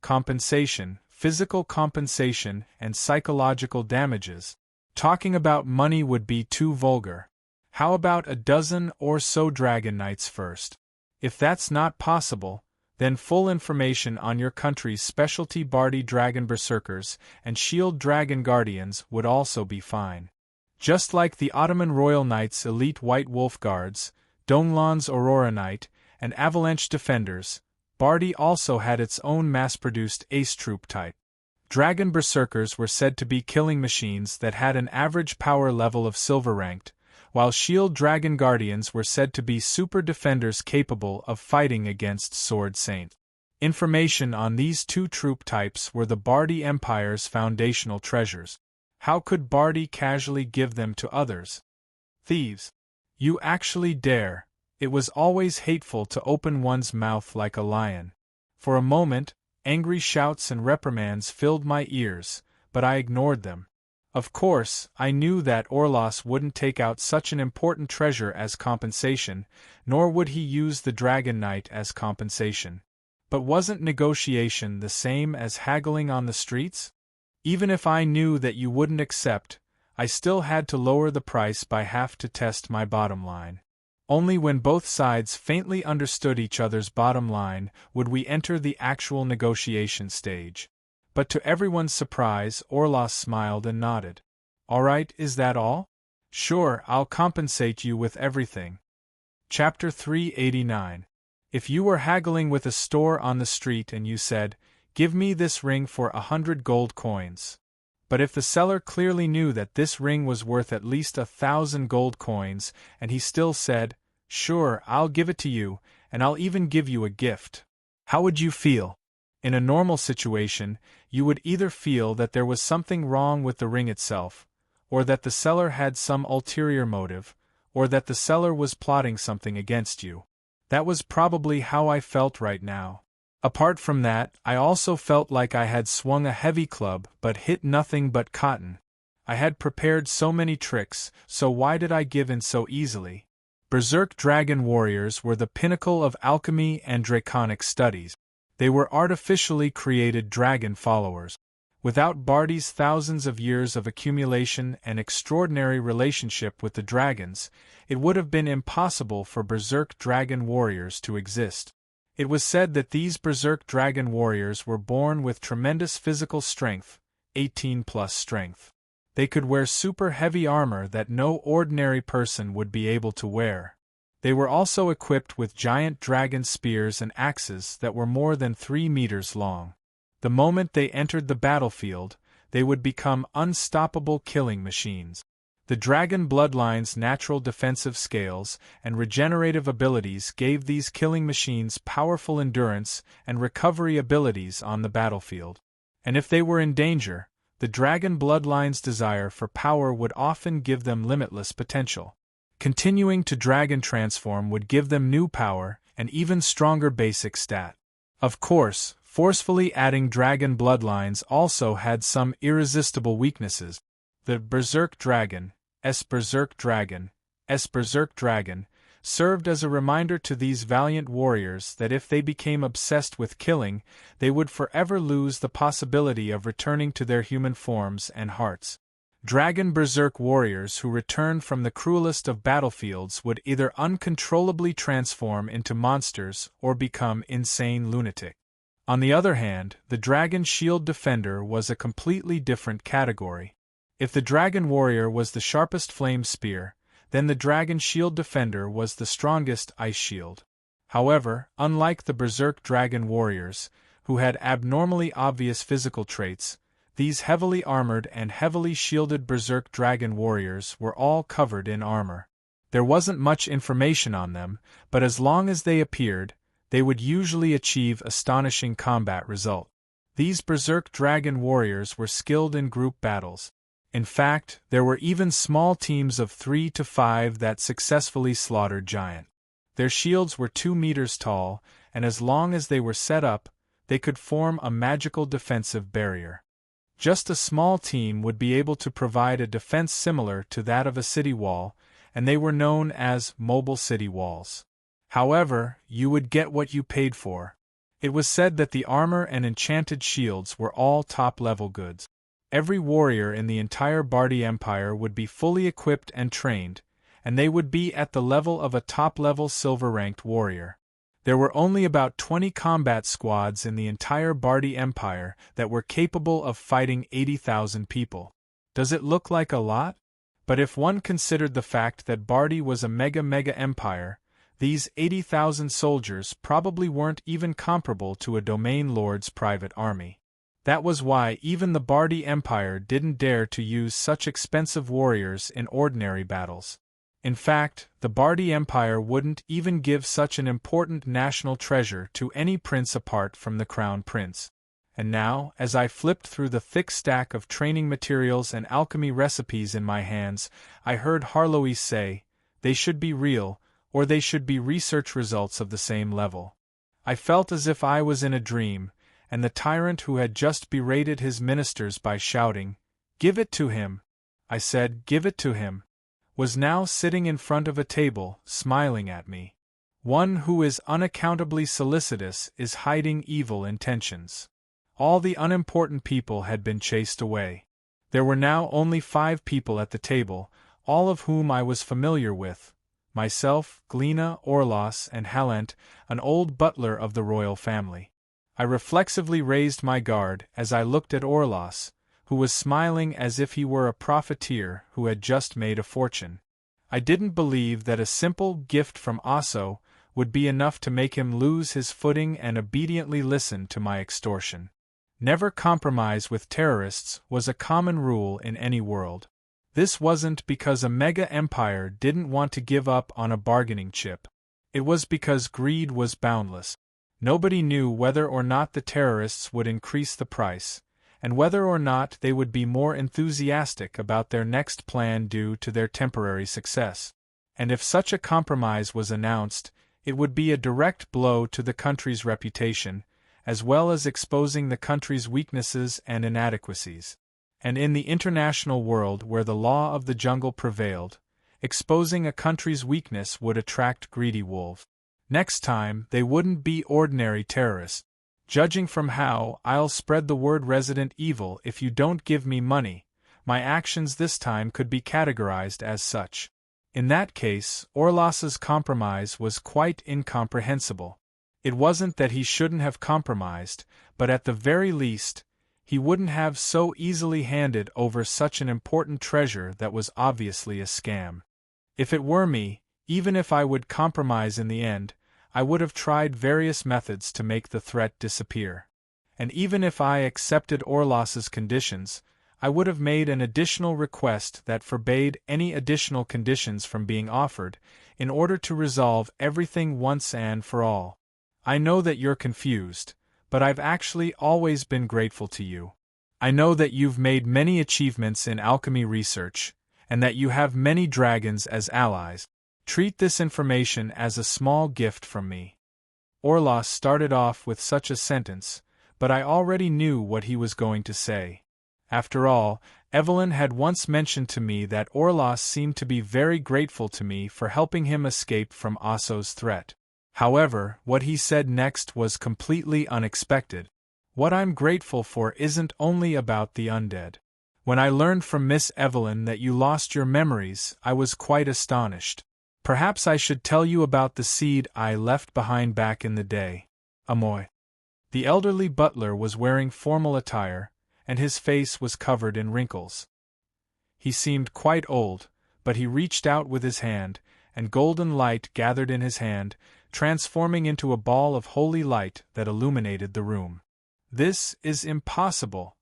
Compensation, physical compensation, and psychological damages. Talking about money would be too vulgar. How about a dozen or so Dragon Knights first? If that's not possible, then full information on your country's specialty Bardi Dragon Berserkers and Shield Dragon Guardians would also be fine. Just like the Ottoman Royal Knights' elite White Wolf Guards, Donglan's Aurora Knight, and Avalanche Defenders, Bardi also had its own mass-produced ace troop type. Dragon berserkers were said to be killing machines that had an average power level of silver ranked, while shield dragon guardians were said to be super defenders capable of fighting against sword saints. Information on these two troop types were the Bardi Empire's foundational treasures. How could Bardi casually give them to others? Thieves! You actually dare! It was always hateful to open one's mouth like a lion. For a moment, angry shouts and reprimands filled my ears, but I ignored them. Of course, I knew that Orlos wouldn't take out such an important treasure as compensation, nor would he use the Dragon Knight as compensation. But wasn't negotiation the same as haggling on the streets? Even if I knew that you wouldn't accept, I still had to lower the price by half to test my bottom line. Only when both sides faintly understood each other's bottom line would we enter the actual negotiation stage. But to everyone's surprise, Orlos smiled and nodded. All right, is that all? Sure, I'll compensate you with everything. Chapter 389. If you were haggling with a store on the street and you said, "Give me this ring for 100 gold coins." But if the seller clearly knew that this ring was worth at least 1,000 gold coins, and he still said, "Sure, I'll give it to you, and I'll even give you a gift," how would you feel? In a normal situation, you would either feel that there was something wrong with the ring itself, or that the seller had some ulterior motive, or that the seller was plotting something against you. That was probably how I felt right now. Apart from that, I also felt like I had swung a heavy club but hit nothing but cotton. I had prepared so many tricks, so why did I give in so easily? Berserk dragon warriors were the pinnacle of alchemy and draconic studies. They were artificially created dragon followers. Without Bardi's thousands of years of accumulation and extraordinary relationship with the dragons, it would have been impossible for berserk dragon warriors to exist. It was said that these berserk dragon warriors were born with tremendous physical strength, 18+ strength. They could wear super heavy armor that no ordinary person would be able to wear. They were also equipped with giant dragon spears and axes that were more than 3 meters long. The moment they entered the battlefield, they would become unstoppable killing machines. The dragon bloodline's natural defensive scales and regenerative abilities gave these killing machines powerful endurance and recovery abilities on the battlefield. And if they were in danger, the dragon bloodline's desire for power would often give them limitless potential. Continuing to dragon transform would give them new power and even stronger basic stat. Of course, forcefully adding dragon bloodlines also had some irresistible weaknesses. The Berserk Dragon, Berserk Dragon, Berserk Dragon, served as a reminder to these valiant warriors that if they became obsessed with killing, they would forever lose the possibility of returning to their human forms and hearts. Dragon berserk warriors who returned from the cruelest of battlefields would either uncontrollably transform into monsters or become insane lunatics. On the other hand, the dragon shield defender was a completely different category. If the dragon warrior was the sharpest flame spear, then the dragon shield defender was the strongest ice shield. However, unlike the berserk dragon warriors, who had abnormally obvious physical traits, these heavily armored and heavily shielded berserk dragon warriors were all covered in armor. There wasn't much information on them, but as long as they appeared, they would usually achieve astonishing combat results. These berserk dragon warriors were skilled in group battles. In fact, there were even small teams of 3 to 5 that successfully slaughtered giants. Their shields were 2 meters tall, and as long as they were set up, they could form a magical defensive barrier. Just a small team would be able to provide a defense similar to that of a city wall, and they were known as mobile city walls. However, you would get what you paid for. It was said that the armor and enchanted shields were all top-level goods. Every warrior in the entire Bardi Empire would be fully equipped and trained, and they would be at the level of a top-level silver-ranked warrior. There were only about 20 combat squads in the entire Bardi Empire that were capable of fighting 80,000 people. Does it look like a lot? But if one considered the fact that Bardi was a mega empire, these 80,000 soldiers probably weren't even comparable to a domain lord's private army. That was why even the Bardi Empire didn't dare to use such expensive warriors in ordinary battles. In fact, the Bardi Empire wouldn't even give such an important national treasure to any prince apart from the crown prince. And now, as I flipped through the thick stack of training materials and alchemy recipes in my hands, I heard Harlowe say, "They should be real, or they should be research results of the same level." I felt as if I was in a dream, and the tyrant who had just berated his ministers by shouting, "Give it to him!" I said, "Give it to him!" was now sitting in front of a table, smiling at me. One who is unaccountably solicitous is hiding evil intentions. All the unimportant people had been chased away. There were now only 5 people at the table, all of whom I was familiar with: myself, Glina, Orlos, and Halent, an old butler of the royal family. I reflexively raised my guard as I looked at Orlos, who was smiling as if he were a profiteer who had just made a fortune. I didn't believe that a simple gift from Aso would be enough to make him lose his footing and obediently listen to my extortion. Never compromise with terrorists was a common rule in any world. This wasn't because a mega empire didn't want to give up on a bargaining chip. It was because greed was boundless. Nobody knew whether or not the terrorists would increase the price, and whether or not they would be more enthusiastic about their next plan due to their temporary success. And if such a compromise was announced, it would be a direct blow to the country's reputation, as well as exposing the country's weaknesses and inadequacies. And in the international world where the law of the jungle prevailed, exposing a country's weakness would attract greedy wolves. Next time, they wouldn't be ordinary terrorists. Judging from how I'll spread the word Resident Evil if you don't give me money, my actions this time could be categorized as such. In that case, Orlos's compromise was quite incomprehensible. It wasn't that he shouldn't have compromised, but at the very least, he wouldn't have so easily handed over such an important treasure that was obviously a scam. If it were me, even if I would compromise in the end, I would have tried various methods to make the threat disappear. And even if I accepted Orlos's conditions, I would have made an additional request that forbade any additional conditions from being offered, in order to resolve everything once and for all. I know that you're confused, but I've actually always been grateful to you. I know that you've made many achievements in alchemy research, and that you have many dragons as allies. Treat this information as a small gift from me. Orlos started off with such a sentence, but I already knew what he was going to say. After all, Evelyn had once mentioned to me that Orlos seemed to be very grateful to me for helping him escape from Aso's threat. However, what he said next was completely unexpected. What I'm grateful for isn't only about the undead. When I learned from Miss Evelyn that you lost your memories, I was quite astonished. Perhaps I should tell you about the seed I left behind back in the day. Amoy. The elderly butler was wearing formal attire, and his face was covered in wrinkles. He seemed quite old, but he reached out with his hand, and golden light gathered in his hand, transforming into a ball of holy light that illuminated the room. This is impossible.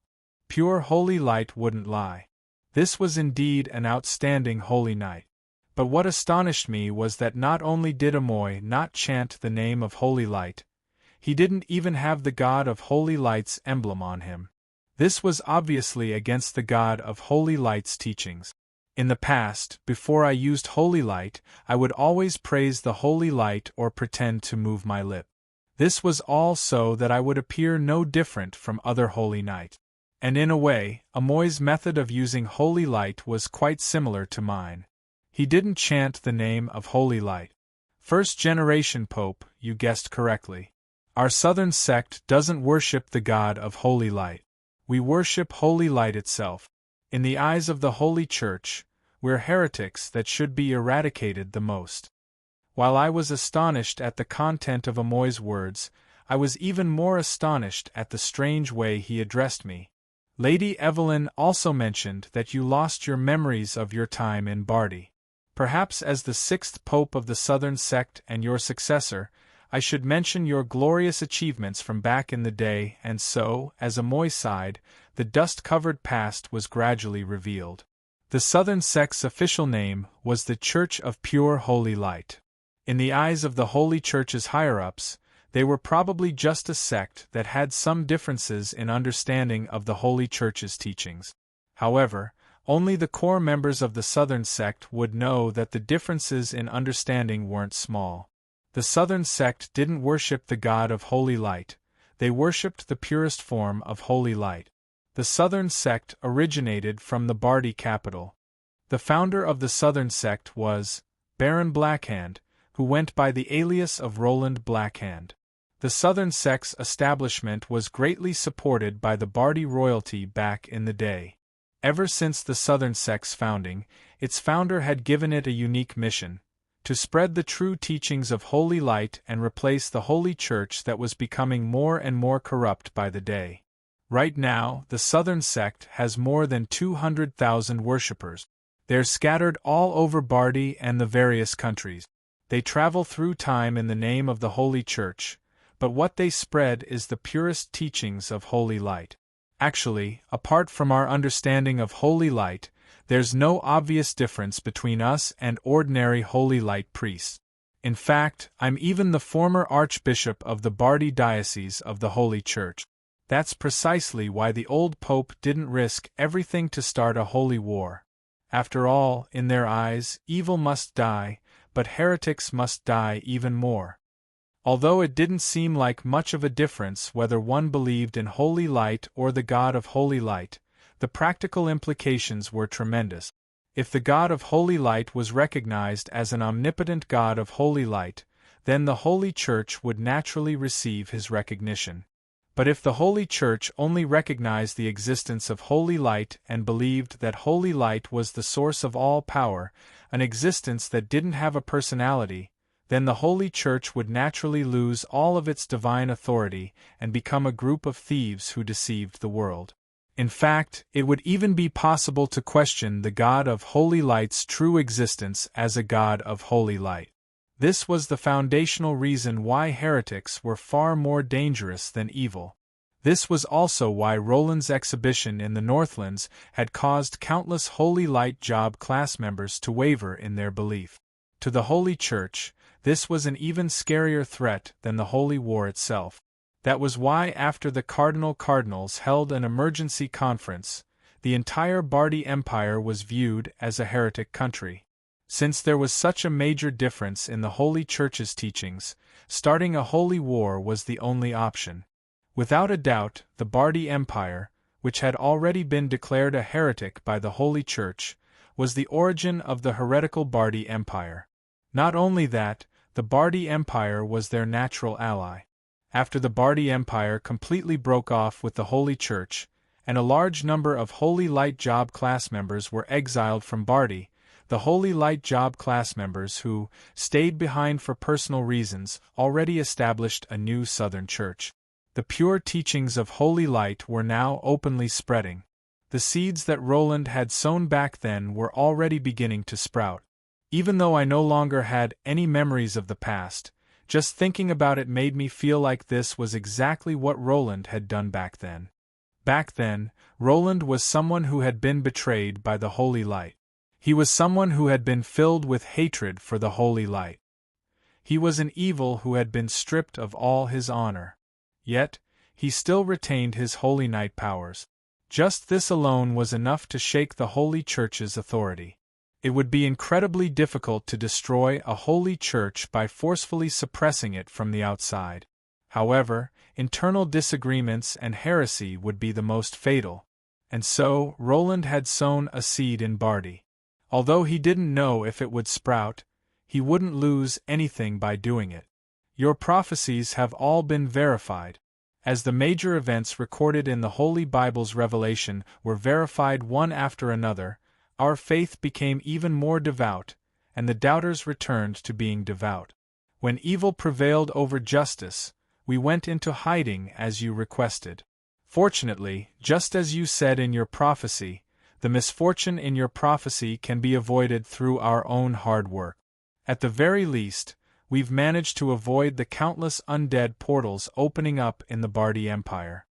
Pure holy light wouldn't lie. This was indeed an outstanding holy night. But what astonished me was that not only did Amoy not chant the name of holy light, he didn't even have the god of holy light's emblem on him. This was obviously against the god of holy light's teachings. In the past, before I used holy light, I would always praise the holy light or pretend to move my lip. This was all so that I would appear no different from other holy knights. And in a way, Amoy's method of using holy light was quite similar to mine. He didn't chant the name of holy light. First-generation Pope, you guessed correctly. Our southern sect doesn't worship the god of holy light. We worship holy light itself. In the eyes of the Holy Church, we're heretics that should be eradicated the most. While I was astonished at the content of Amoy's words, I was even more astonished at the strange way he addressed me. Lady Evelyn also mentioned that you lost your memories of your time in Bardi. Perhaps as the 6th Pope of the Southern Sect and your successor, I should mention your glorious achievements from back in the day, and so, as Amoy sighed, the dust-covered past was gradually revealed. The Southern sect's official name was the Church of Pure Holy Light. In the eyes of the Holy Church's higher-ups, they were probably just a sect that had some differences in understanding of the Holy Church's teachings. However, only the core members of the Southern sect would know that the differences in understanding weren't small. The Southern sect didn't worship the God of Holy Light, they worshipped the purest form of Holy Light. The Southern sect originated from the Bardi capital. The founder of the Southern sect was Baron Blackhand, who went by the alias of Roland Blackhand. The Southern sect's establishment was greatly supported by the Bardi royalty back in the day. Ever since the Southern sect's founding, its founder had given it a unique mission: to spread the true teachings of Holy Light and replace the Holy Church that was becoming more and more corrupt by the day. Right now, the Southern sect has more than 200,000 worshippers. They're scattered all over Bardi and the various countries. They travel through time in the name of the Holy Church, but what they spread is the purest teachings of Holy Light. Actually, apart from our understanding of Holy Light, there's no obvious difference between us and ordinary Holy Light priests. In fact, I'm even the former Archbishop of the Bardi Diocese of the Holy Church. That's precisely why the old Pope didn't risk everything to start a holy war. After all, in their eyes, evil must die, but heretics must die even more. Although it didn't seem like much of a difference whether one believed in Holy Light or the God of Holy Light, the practical implications were tremendous. If the God of Holy Light was recognized as an omnipotent God of Holy Light, then the Holy Church would naturally receive his recognition. But if the Holy Church only recognized the existence of Holy Light and believed that Holy Light was the source of all power, an existence that didn't have a personality, then the Holy Church would naturally lose all of its divine authority and become a group of thieves who deceived the world. In fact, it would even be possible to question the God of Holy Light's true existence as a God of Holy Light. This was the foundational reason why heretics were far more dangerous than evil. This was also why Roland's exhibition in the Northlands had caused countless Holy Light job class members to waver in their belief. To the Holy Church, this was an even scarier threat than the Holy War itself. That was why after the Cardinals held an emergency conference, the entire Bardi Empire was viewed as a heretic country. Since there was such a major difference in the Holy Church's teachings, starting a holy war was the only option. Without a doubt, the Bardi Empire, which had already been declared a heretic by the Holy Church, was the origin of the heretical Bardi Empire. Not only that, the Bardi Empire was their natural ally. After the Bardi Empire completely broke off with the Holy Church, and a large number of Holy Light job class members were exiled from Bardi, the Holy Light job class members who stayed behind for personal reasons already established a new Southern Church. The pure teachings of Holy Light were now openly spreading. The seeds that Roland had sown back then were already beginning to sprout. Even though I no longer had any memories of the past, just thinking about it made me feel like this was exactly what Roland had done back then. Back then, Roland was someone who had been betrayed by the Holy Light. He was someone who had been filled with hatred for the Holy Light. He was an evil who had been stripped of all his honor. Yet, he still retained his Holy Light powers. Just this alone was enough to shake the Holy Church's authority. It would be incredibly difficult to destroy a holy church by forcefully suppressing it from the outside. However, internal disagreements and heresy would be the most fatal. And so, Roland had sown a seed in Bardi. Although he didn't know if it would sprout, he wouldn't lose anything by doing it. Your prophecies have all been verified. As the major events recorded in the Holy Bible's revelation were verified one after another, our faith became even more devout, and the doubters returned to being devout. When evil prevailed over justice, we went into hiding as you requested. Fortunately, just as you said in your prophecy, the misfortune in your prophecy can be avoided through our own hard work. At the very least, we've managed to avoid the countless undead portals opening up in the Bardi Empire.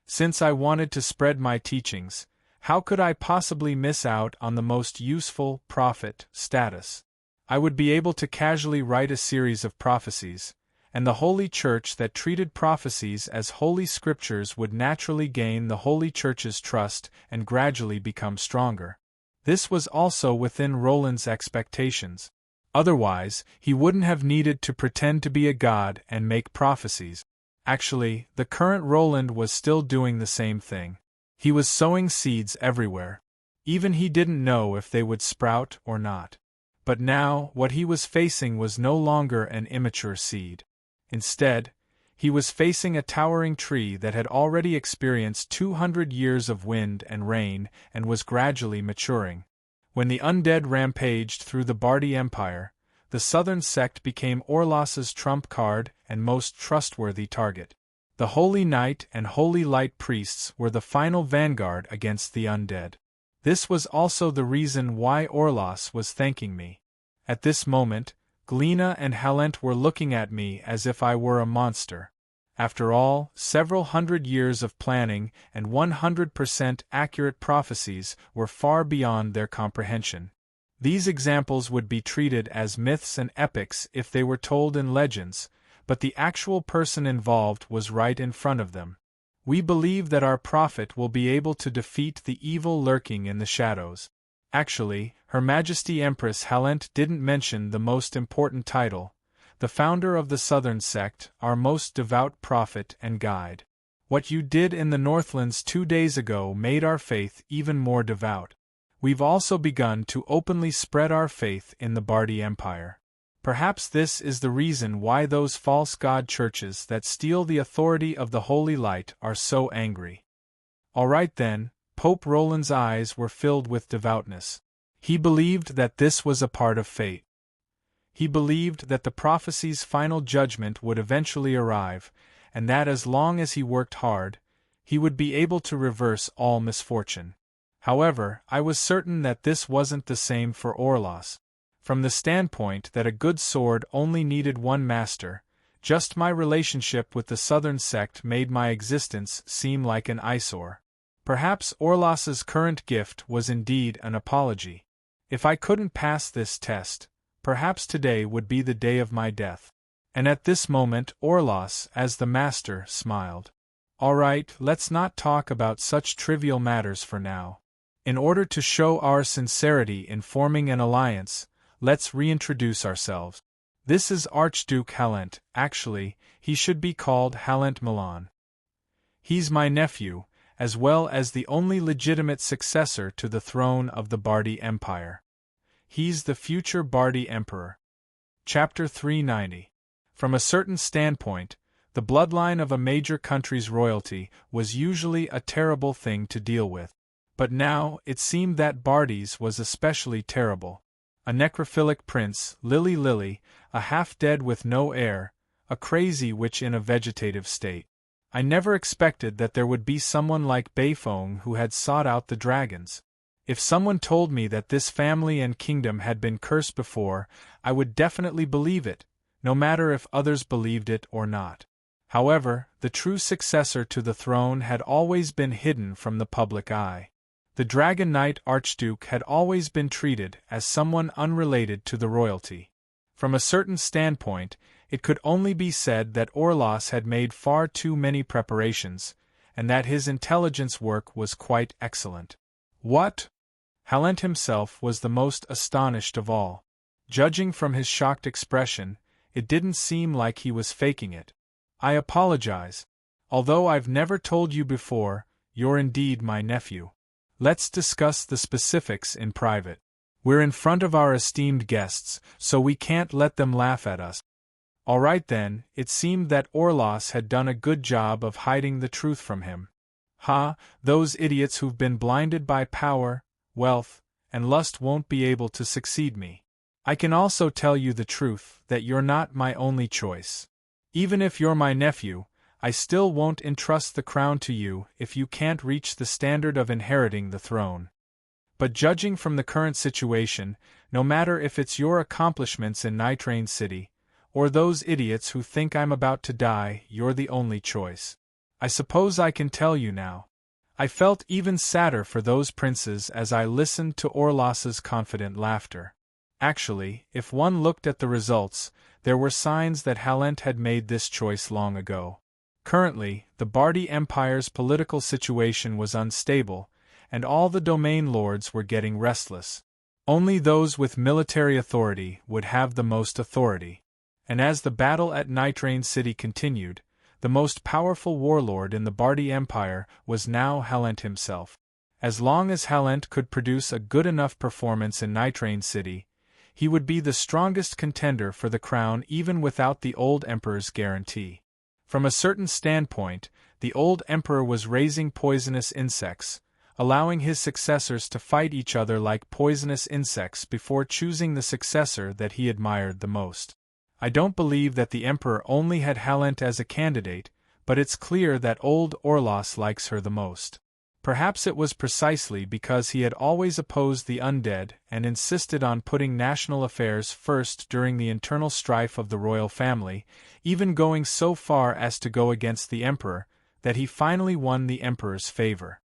Since I wanted to spread my teachings, how could I possibly miss out on the most useful prophet status? I would be able to casually write a series of prophecies, and the Holy Church that treated prophecies as holy scriptures would naturally gain the Holy Church's trust and gradually become stronger. This was also within Roland's expectations. Otherwise, he wouldn't have needed to pretend to be a god and make prophecies. Actually, the current Roland was still doing the same thing. He was sowing seeds everywhere. Even he didn't know if they would sprout or not. But now, what he was facing was no longer an immature seed. Instead, he was facing a towering tree that had already experienced 200 years of wind and rain and was gradually maturing. When the undead rampaged through the Bardi Empire, the southern sect became Orlos's trump card and most trustworthy target. The Holy Knight and Holy Light priests were the final vanguard against the undead. This was also the reason why Orlos was thanking me. At this moment, Glina and Halent were looking at me as if I were a monster. After all, several hundred years of planning and 100% accurate prophecies were far beyond their comprehension. These examples would be treated as myths and epics if they were told in legends, but the actual person involved was right in front of them. We believe that our prophet will be able to defeat the evil lurking in the shadows. Actually, Her Majesty Empress Halent didn't mention the most important title, the founder of the Southern Sect, our most devout prophet and guide. What you did in the Northlands 2 days ago made our faith even more devout. We've also begun to openly spread our faith in the Bardi Empire. Perhaps this is the reason why those false god churches that steal the authority of the Holy Light are so angry. All right then, Pope Roland's eyes were filled with devoutness. He believed that this was a part of fate. He believed that the prophecy's final judgment would eventually arrive, and that as long as he worked hard, he would be able to reverse all misfortune. However, I was certain that this wasn't the same for Orlos. From the standpoint that a good sword only needed one master, just my relationship with the Southern Sect made my existence seem like an eyesore. Perhaps Orlos's current gift was indeed an apology. If I couldn't pass this test, perhaps today would be the day of my death. And at this moment Orlos, as the master, smiled. All right, let's not talk about such trivial matters for now. In order to show our sincerity in forming an alliance, let's reintroduce ourselves. This is Archduke Halent. Actually, he should be called Halent Milan. He's my nephew, as well as the only legitimate successor to the throne of the Bardi Empire. He's the future Bardi Emperor. Chapter 390. From a certain standpoint, the bloodline of a major country's royalty was usually a terrible thing to deal with. But now, it seemed that Bardi's was especially terrible. A necrophilic prince, Lily, a half-dead with no heir, a crazy witch in a vegetative state. I never expected that there would be someone like Beifong who had sought out the dragons. If someone told me that this family and kingdom had been cursed before, I would definitely believe it, no matter if others believed it or not. However, the true successor to the throne had always been hidden from the public eye. The Dragon Knight Archduke had always been treated as someone unrelated to the royalty. From a certain standpoint, it could only be said that Orlos had made far too many preparations, and that his intelligence work was quite excellent. What? Halent himself was the most astonished of all. Judging from his shocked expression, it didn't seem like he was faking it. I apologize. Although I've never told you before, you're indeed my nephew. Let's discuss the specifics in private. We're in front of our esteemed guests, so we can't let them laugh at us. All right then, it seemed that Orlos had done a good job of hiding the truth from him. Ha, those idiots who've been blinded by power, wealth, and lust won't be able to succeed me. I can also tell you the truth, that you're not my only choice. Even if you're my nephew, I still won't entrust the crown to you if you can't reach the standard of inheriting the throne. But judging from the current situation, no matter if it's your accomplishments in Nitrain City, or those idiots who think I'm about to die, you're the only choice. I suppose I can tell you now. I felt even sadder for those princes as I listened to Orlas's confident laughter. Actually, if one looked at the results, there were signs that Halent had made this choice long ago. Currently, the Bardi Empire's political situation was unstable, and all the domain lords were getting restless. Only those with military authority would have the most authority. And as the battle at Nitrain City continued, the most powerful warlord in the Bardi Empire was now Halent himself. As long as Halent could produce a good enough performance in Nitrain City, he would be the strongest contender for the crown even without the old emperor's guarantee. From a certain standpoint, the old emperor was raising poisonous insects, allowing his successors to fight each other like poisonous insects before choosing the successor that he admired the most. I don't believe that the emperor only had Halent as a candidate, but it's clear that old Orlas likes her the most. Perhaps it was precisely because he had always opposed the undead and insisted on putting national affairs first during the internal strife of the royal family, even going so far as to go against the emperor, that he finally won the emperor's favor.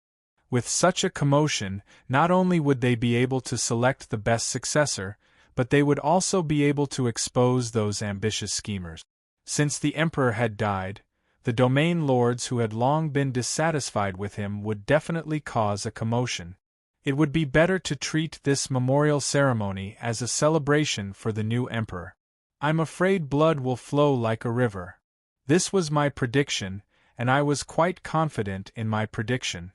With such a commotion, not only would they be able to select the best successor, but they would also be able to expose those ambitious schemers. Since the emperor had died, the domain lords who had long been dissatisfied with him would definitely cause a commotion. It would be better to treat this memorial ceremony as a celebration for the new emperor. I'm afraid blood will flow like a river. This was my prediction, and I was quite confident in my prediction.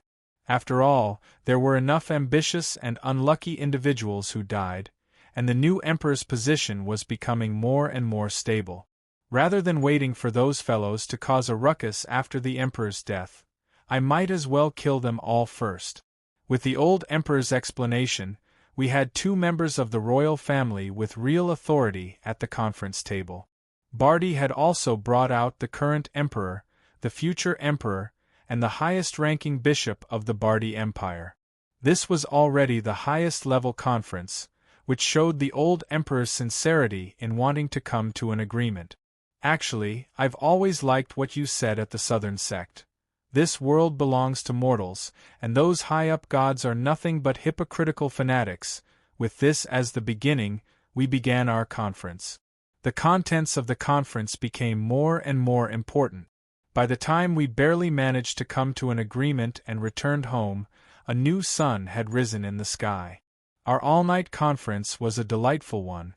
After all, there were enough ambitious and unlucky individuals who died, and the new emperor's position was becoming more and more stable. Rather than waiting for those fellows to cause a ruckus after the emperor's death, I might as well kill them all first. With the old emperor's explanation, we had 2 members of the royal family with real authority at the conference table. Bardi had also brought out the current emperor, the future emperor, and the highest-ranking bishop of the Bardi Empire. This was already the highest-level conference, which showed the old emperor's sincerity in wanting to come to an agreement. Actually, I've always liked what you said at the Southern Sect. This world belongs to mortals, and those high-up gods are nothing but hypocritical fanatics. With this as the beginning, we began our conference. The contents of the conference became more and more important. By the time we barely managed to come to an agreement and returned home, a new sun had risen in the sky. Our all-night conference was a delightful one.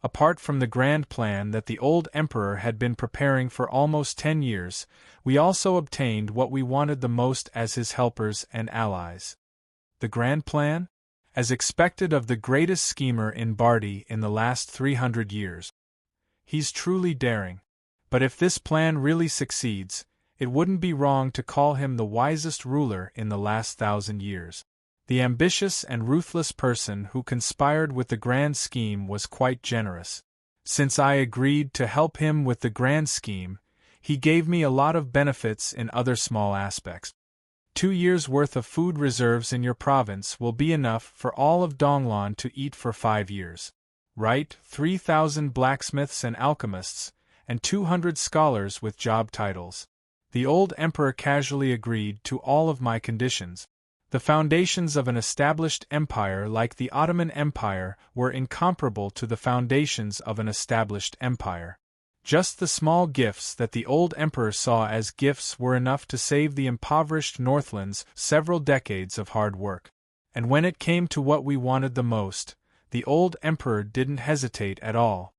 Apart from the grand plan that the old emperor had been preparing for almost 10 years, we also obtained what we wanted the most as his helpers and allies. The grand plan? As expected of the greatest schemer in Bardi in the last 300 years. He's truly daring. But if this plan really succeeds, it wouldn't be wrong to call him the wisest ruler in the last 1,000 years. The ambitious and ruthless person who conspired with the grand scheme was quite generous. Since I agreed to help him with the grand scheme, he gave me a lot of benefits in other small aspects. 2 years' worth of food reserves in your province will be enough for all of Donglan to eat for 5 years. Right, 3,000 blacksmiths and alchemists, and 200 scholars with job titles. The old emperor casually agreed to all of my conditions. The foundations of an established empire like the Ottoman Empire were incomparable to the foundations of an established empire. Just the small gifts that the old emperor saw as gifts were enough to save the impoverished Northlands several decades of hard work. And when it came to what we wanted the most, the old emperor didn't hesitate at all.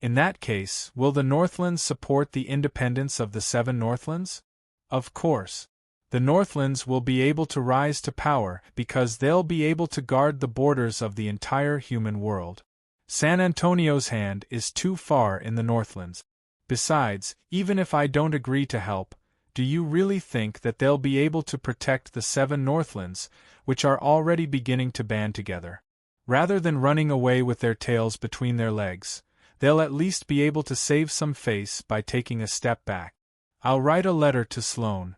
In that case, will the Northlands support the independence of the 7 Northlands? Of course. The Northlands will be able to rise to power because they'll be able to guard the borders of the entire human world. San Antonio's hand is too far in the Northlands. Besides, even if I don't agree to help, do you really think that they'll be able to protect the 7 Northlands, which are already beginning to band together? Rather than running away with their tails between their legs, they'll at least be able to save some face by taking a step back. I'll write a letter to Sloane.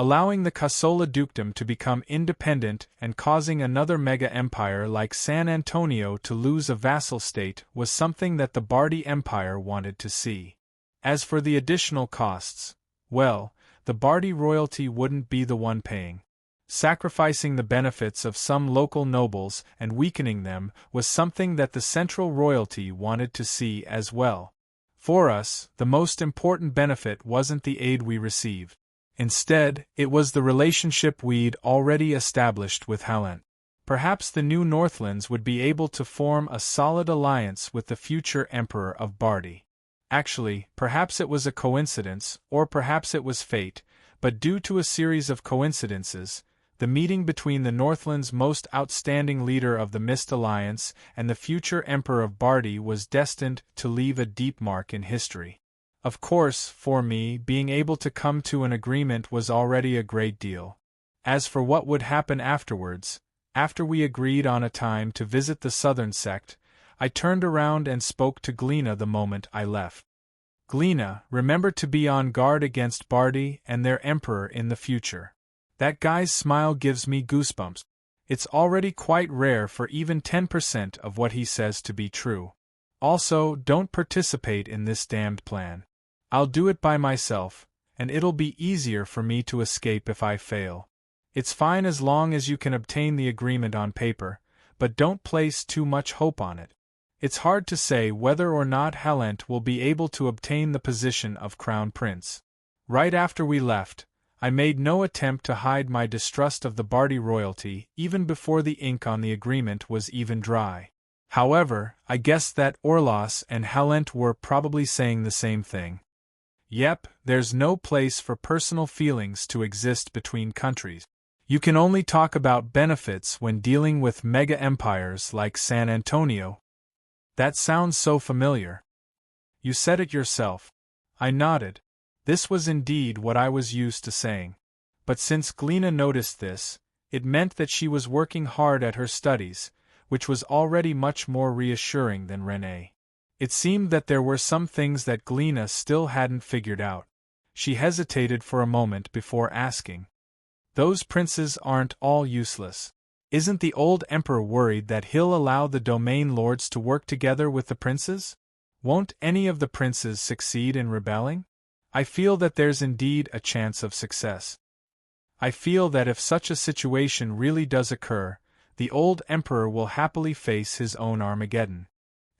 Allowing the Casola dukedom to become independent and causing another mega-empire like San Antonio to lose a vassal state was something that the Bardi Empire wanted to see. As for the additional costs, well, the Bardi royalty wouldn't be the one paying. Sacrificing the benefits of some local nobles and weakening them was something that the central royalty wanted to see as well. For us, the most important benefit wasn't the aid we received. Instead, it was the relationship we'd already established with Haaland. Perhaps the new Northlands would be able to form a solid alliance with the future Emperor of Bardi. Actually, perhaps it was a coincidence, or perhaps it was fate, but due to a series of coincidences, the meeting between the Northland's most outstanding leader of the Mist Alliance and the future Emperor of Bardi was destined to leave a deep mark in history. Of course, for me, being able to come to an agreement was already a great deal. As for what would happen afterwards, after we agreed on a time to visit the southern sect, I turned around and spoke to Gleena the moment I left. Gleena, remember to be on guard against Bardi and their emperor in the future. That guy's smile gives me goosebumps. It's already quite rare for even 10% of what he says to be true. Also, don't participate in this damned plan. I'll do it by myself, and it'll be easier for me to escape if I fail. It's fine as long as you can obtain the agreement on paper, but don't place too much hope on it. It's hard to say whether or not Haaland will be able to obtain the position of Crown Prince. Right after we left, I made no attempt to hide my distrust of the Bardi royalty even before the ink on the agreement was even dry. However, I guessed that Orlos and Haaland were probably saying the same thing. Yep, there's no place for personal feelings to exist between countries. You can only talk about benefits when dealing with mega-empires like San Antonio. That sounds so familiar. You said it yourself. I nodded. This was indeed what I was used to saying. But since Gleena noticed this, it meant that she was working hard at her studies, which was already much more reassuring than Renee. It seemed that there were some things that Gleena still hadn't figured out. She hesitated for a moment before asking. Those princes aren't all useless. Isn't the old emperor worried that he'll allow the domain lords to work together with the princes? Won't any of the princes succeed in rebelling? I feel that there's indeed a chance of success. I feel that if such a situation really does occur, the old emperor will happily face his own Armageddon.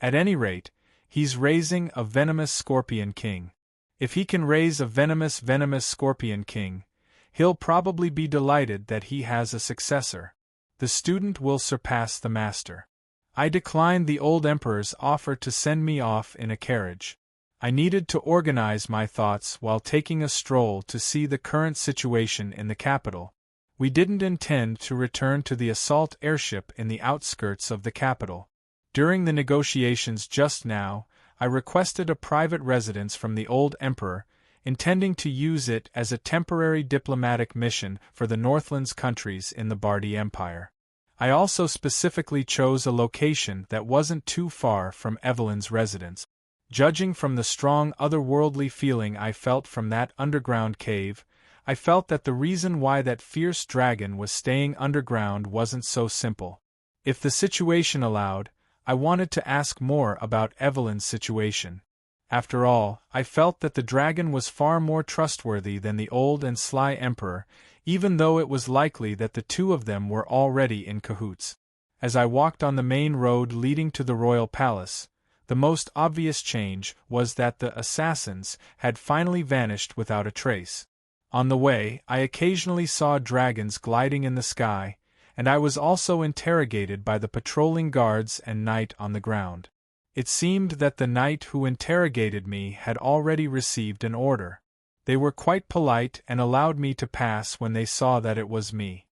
At any rate, he's raising a venomous scorpion king. If he can raise a venomous scorpion king, he'll probably be delighted that he has a successor. The student will surpass the master. I declined the old emperor's offer to send me off in a carriage. I needed to organize my thoughts while taking a stroll to see the current situation in the capital. We didn't intend to return to the assault airship in the outskirts of the capital. During the negotiations just now, I requested a private residence from the old emperor, intending to use it as a temporary diplomatic mission for the Northlands countries in the Bardi Empire. I also specifically chose a location that wasn't too far from Evelyn's residence. Judging from the strong otherworldly feeling I felt from that underground cave, I felt that the reason why that fierce dragon was staying underground wasn't so simple. If the situation allowed, I wanted to ask more about Evelyn's situation. After all, I felt that the dragon was far more trustworthy than the old and sly emperor, even though it was likely that the two of them were already in cahoots. As I walked on the main road leading to the royal palace, the most obvious change was that the assassins had finally vanished without a trace. On the way, I occasionally saw dragons gliding in the sky, and I was also interrogated by the patrolling guards and knight on the ground. It seemed that the knight who interrogated me had already received an order. They were quite polite and allowed me to pass when they saw that it was me.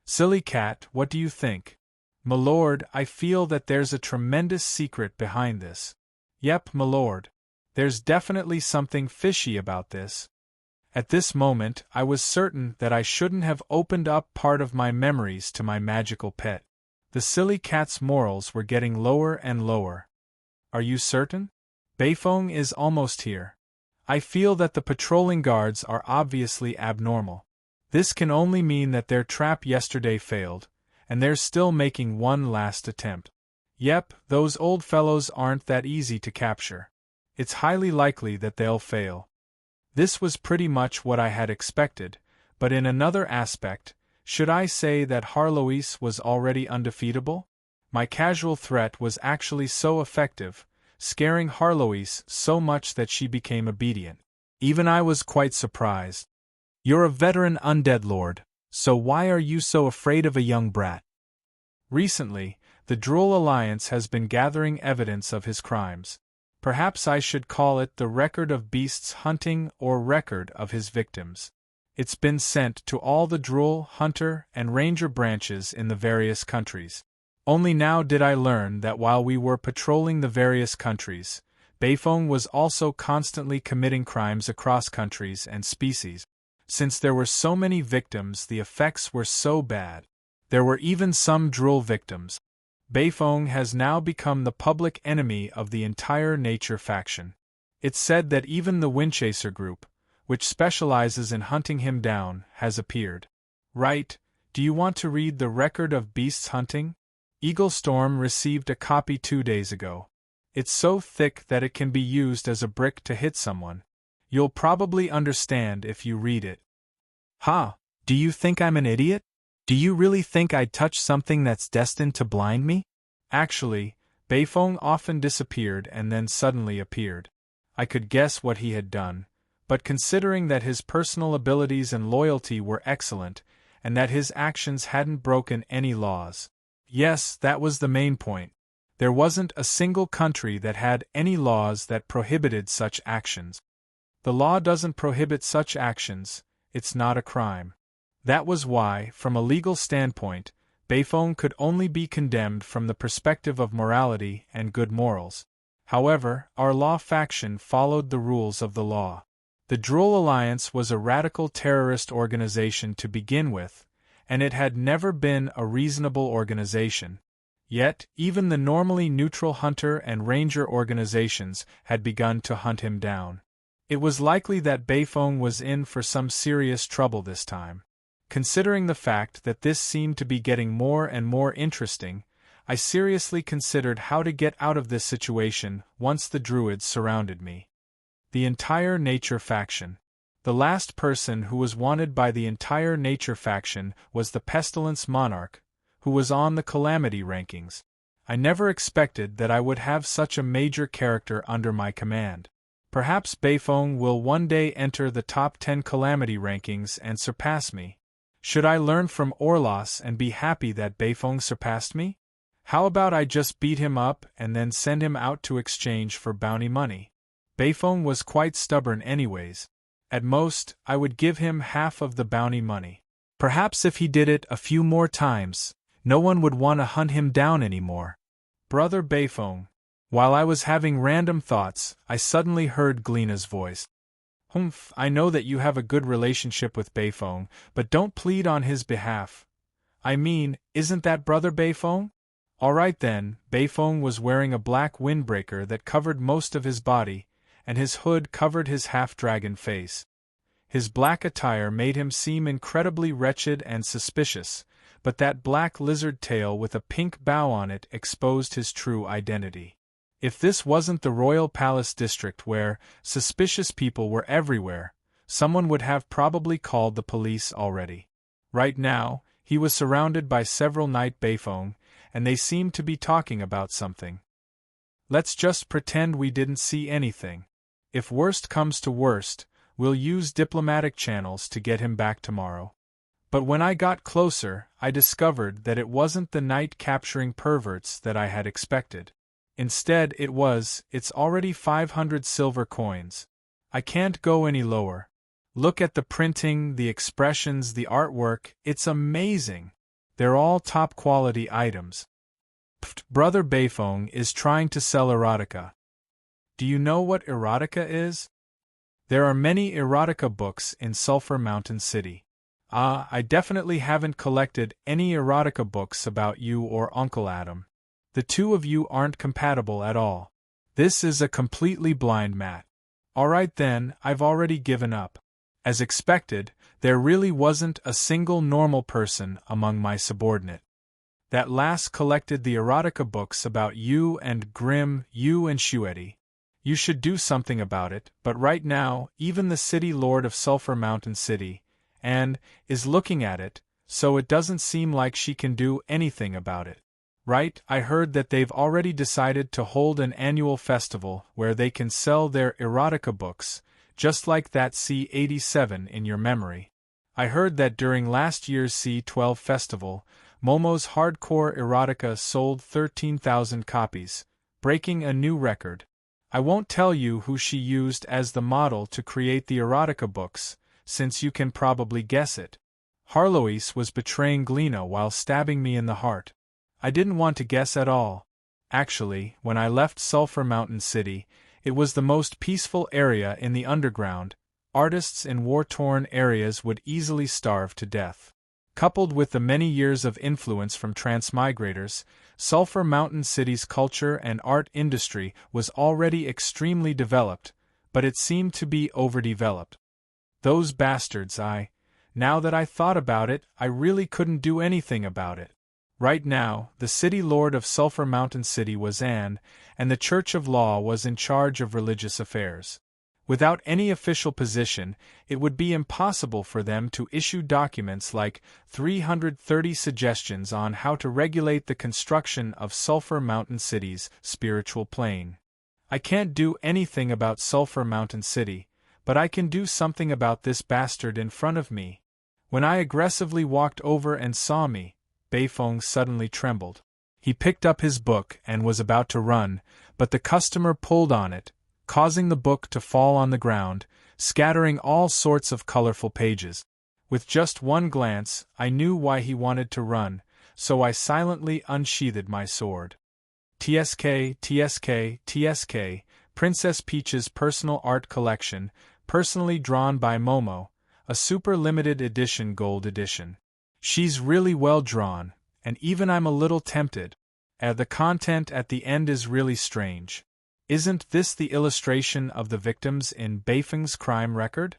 Silly cat, what do you think? "Milord, I feel that there's a tremendous secret behind this." "Yep, milord. There's definitely something fishy about this." At this moment, I was certain that I shouldn't have opened up part of my memories to my magical pet. The silly cat's morals were getting lower and lower. "Are you certain? Beifong is almost here. I feel that the patrolling guards are obviously abnormal. This can only mean that their trap yesterday failed, and they're still making one last attempt. Yep, those old fellows aren't that easy to capture. It's highly likely that they'll fail. This was pretty much what I had expected, but in another aspect, should I say that Harloise was already undefeatable? My casual threat was actually so effective, scaring Harloise so much that she became obedient. Even I was quite surprised. You're a veteran undead lord, so why are you so afraid of a young brat? Recently, the Drool Alliance has been gathering evidence of his crimes. Perhaps I should call it the record of beasts hunting or record of his victims. It's been sent to all the Drool, Hunter, and Ranger branches in the various countries. Only now did I learn that while we were patrolling the various countries, Beifong was also constantly committing crimes across countries and species. Since there were so many victims, the effects were so bad. There were even some Drool victims. Beifong has now become the public enemy of the entire nature faction. It's said that even the Windchaser group, which specializes in hunting him down, has appeared. Right, do you want to read the record of beasts hunting? Eagle Storm received a copy 2 days ago. It's so thick that it can be used as a brick to hit someone. You'll probably understand if you read it. Ha! Do you think I'm an idiot? Do you really think I'd touch something that's destined to blind me? Actually, Beifong often disappeared and then suddenly appeared. I could guess what he had done, but considering that his personal abilities and loyalty were excellent, and that his actions hadn't broken any laws. Yes, that was the main point. There wasn't a single country that had any laws that prohibited such actions. The law doesn't prohibit such actions, it's not a crime. That was why, from a legal standpoint, Beifong could only be condemned from the perspective of morality and good morals. However, our law faction followed the rules of the law. The Drool Alliance was a radical terrorist organization to begin with, and it had never been a reasonable organization. Yet, even the normally neutral hunter and ranger organizations had begun to hunt him down. It was likely that Beifong was in for some serious trouble this time. Considering the fact that this seemed to be getting more and more interesting, I seriously considered how to get out of this situation once the druids surrounded me. The entire nature faction. The last person who was wanted by the entire nature faction was the Pestilence Monarch, who was on the Calamity rankings. I never expected that I would have such a major character under my command. Perhaps Beifong will one day enter the top 10 Calamity rankings and surpass me. Should I learn from Orlos and be happy that Beifong surpassed me? How about I just beat him up and then send him out to exchange for bounty money? Beifong was quite stubborn anyways. At most, I would give him half of the bounty money. Perhaps if he did it a few more times, no one would want to hunt him down anymore. Brother Beifong. While I was having random thoughts, I suddenly heard Glena's voice. Humph, I know that you have a good relationship with Beifong, but don't plead on his behalf. I mean, isn't that Brother Beifong? Alright then, Beifong was wearing a black windbreaker that covered most of his body, and his hood covered his half-dragon face. His black attire made him seem incredibly wretched and suspicious, but that black lizard tail with a pink bow on it exposed his true identity. If this wasn't the Royal Palace district where suspicious people were everywhere, someone would have probably called the police already. Right now, he was surrounded by several Knight Beifong, and they seemed to be talking about something. Let's just pretend we didn't see anything. If worst comes to worst, we'll use diplomatic channels to get him back tomorrow. But when I got closer, I discovered that it wasn't the Knight capturing perverts that I had expected. Instead, it's already 500 silver coins. I can't go any lower. Look at the printing, the expressions, the artwork, it's amazing. They're all top-quality items. Brother Beifong is trying to sell erotica. Do you know what erotica is? There are many erotica books in Sulphur Mountain City. I definitely haven't collected any erotica books about you or Uncle Adam. The two of you aren't compatible at all. This is a completely blind mat. Alright then, I've already given up. As expected, There really wasn't a single normal person among my subordinate. That lass collected the erotica books about you and Grimm, you and Shueti. You should do something about it, but right now, even the city lord of Sulphur Mountain City, is looking at it, so it doesn't seem like she can do anything about it. Right, I heard that they've already decided to hold an annual festival where they can sell their erotica books, just like that C-87 in your memory. I heard that during last year's C-12 festival, Momo's hardcore erotica sold 13,000 copies, breaking a new record. I won't tell you who she used as the model to create the erotica books, since you can probably guess it. Harlois was betraying Glina while stabbing me in the heart. I didn't want to guess at all. Actually, when I left Sulphur Mountain City, it was the most peaceful area in the underground. Artists in war-torn areas would easily starve to death. Coupled with the many years of influence from transmigrators, Sulphur Mountain City's culture and art industry was already extremely developed, but it seemed to be overdeveloped. Those bastards, now that I thought about it, I really couldn't do anything about it. Right now, the city lord of Sulphur Mountain City was Anne, and the Church of Law was in charge of religious affairs. Without any official position, it would be impossible for them to issue documents like 330 suggestions on how to regulate the construction of Sulphur Mountain City's spiritual plane. I can't do anything about Sulphur Mountain City, but I can do something about this bastard in front of me. When I aggressively walked over and saw me, Beifong suddenly trembled. He picked up his book and was about to run, but the customer pulled on it, causing the book to fall on the ground, scattering all sorts of colorful pages. With just one glance, I knew why he wanted to run, so I silently unsheathed my sword. TSK, TSK, TSK, Princess Peach's personal art collection, personally drawn by Momo, a super limited edition gold edition. She's really well drawn, and even I'm a little tempted. The content at the end is really strange. Isn't this the illustration of the victims in Beifeng's crime record?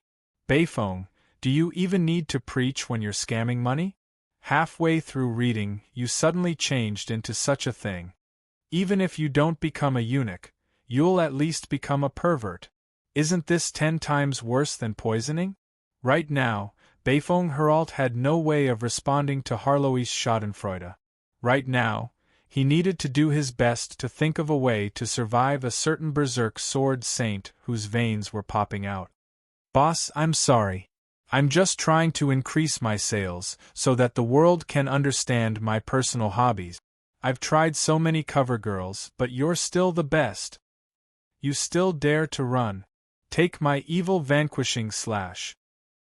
Beifeng, do you even need to preach when you're scamming money? Halfway through reading, you suddenly changed into such a thing. Even if you don't become a eunuch, you'll at least become a pervert. Isn't this 10 times worse than poisoning? Right now, Beifeng Herald had no way of responding to Harlois Schadenfreude. Right now, he needed to do his best to think of a way to survive a certain berserk sword saint whose veins were popping out. Boss, I'm sorry. I'm just trying to increase my sales so that the world can understand my personal hobbies. I've tried so many cover girls, but you're still the best. You still dare to run. Take my evil vanquishing slash.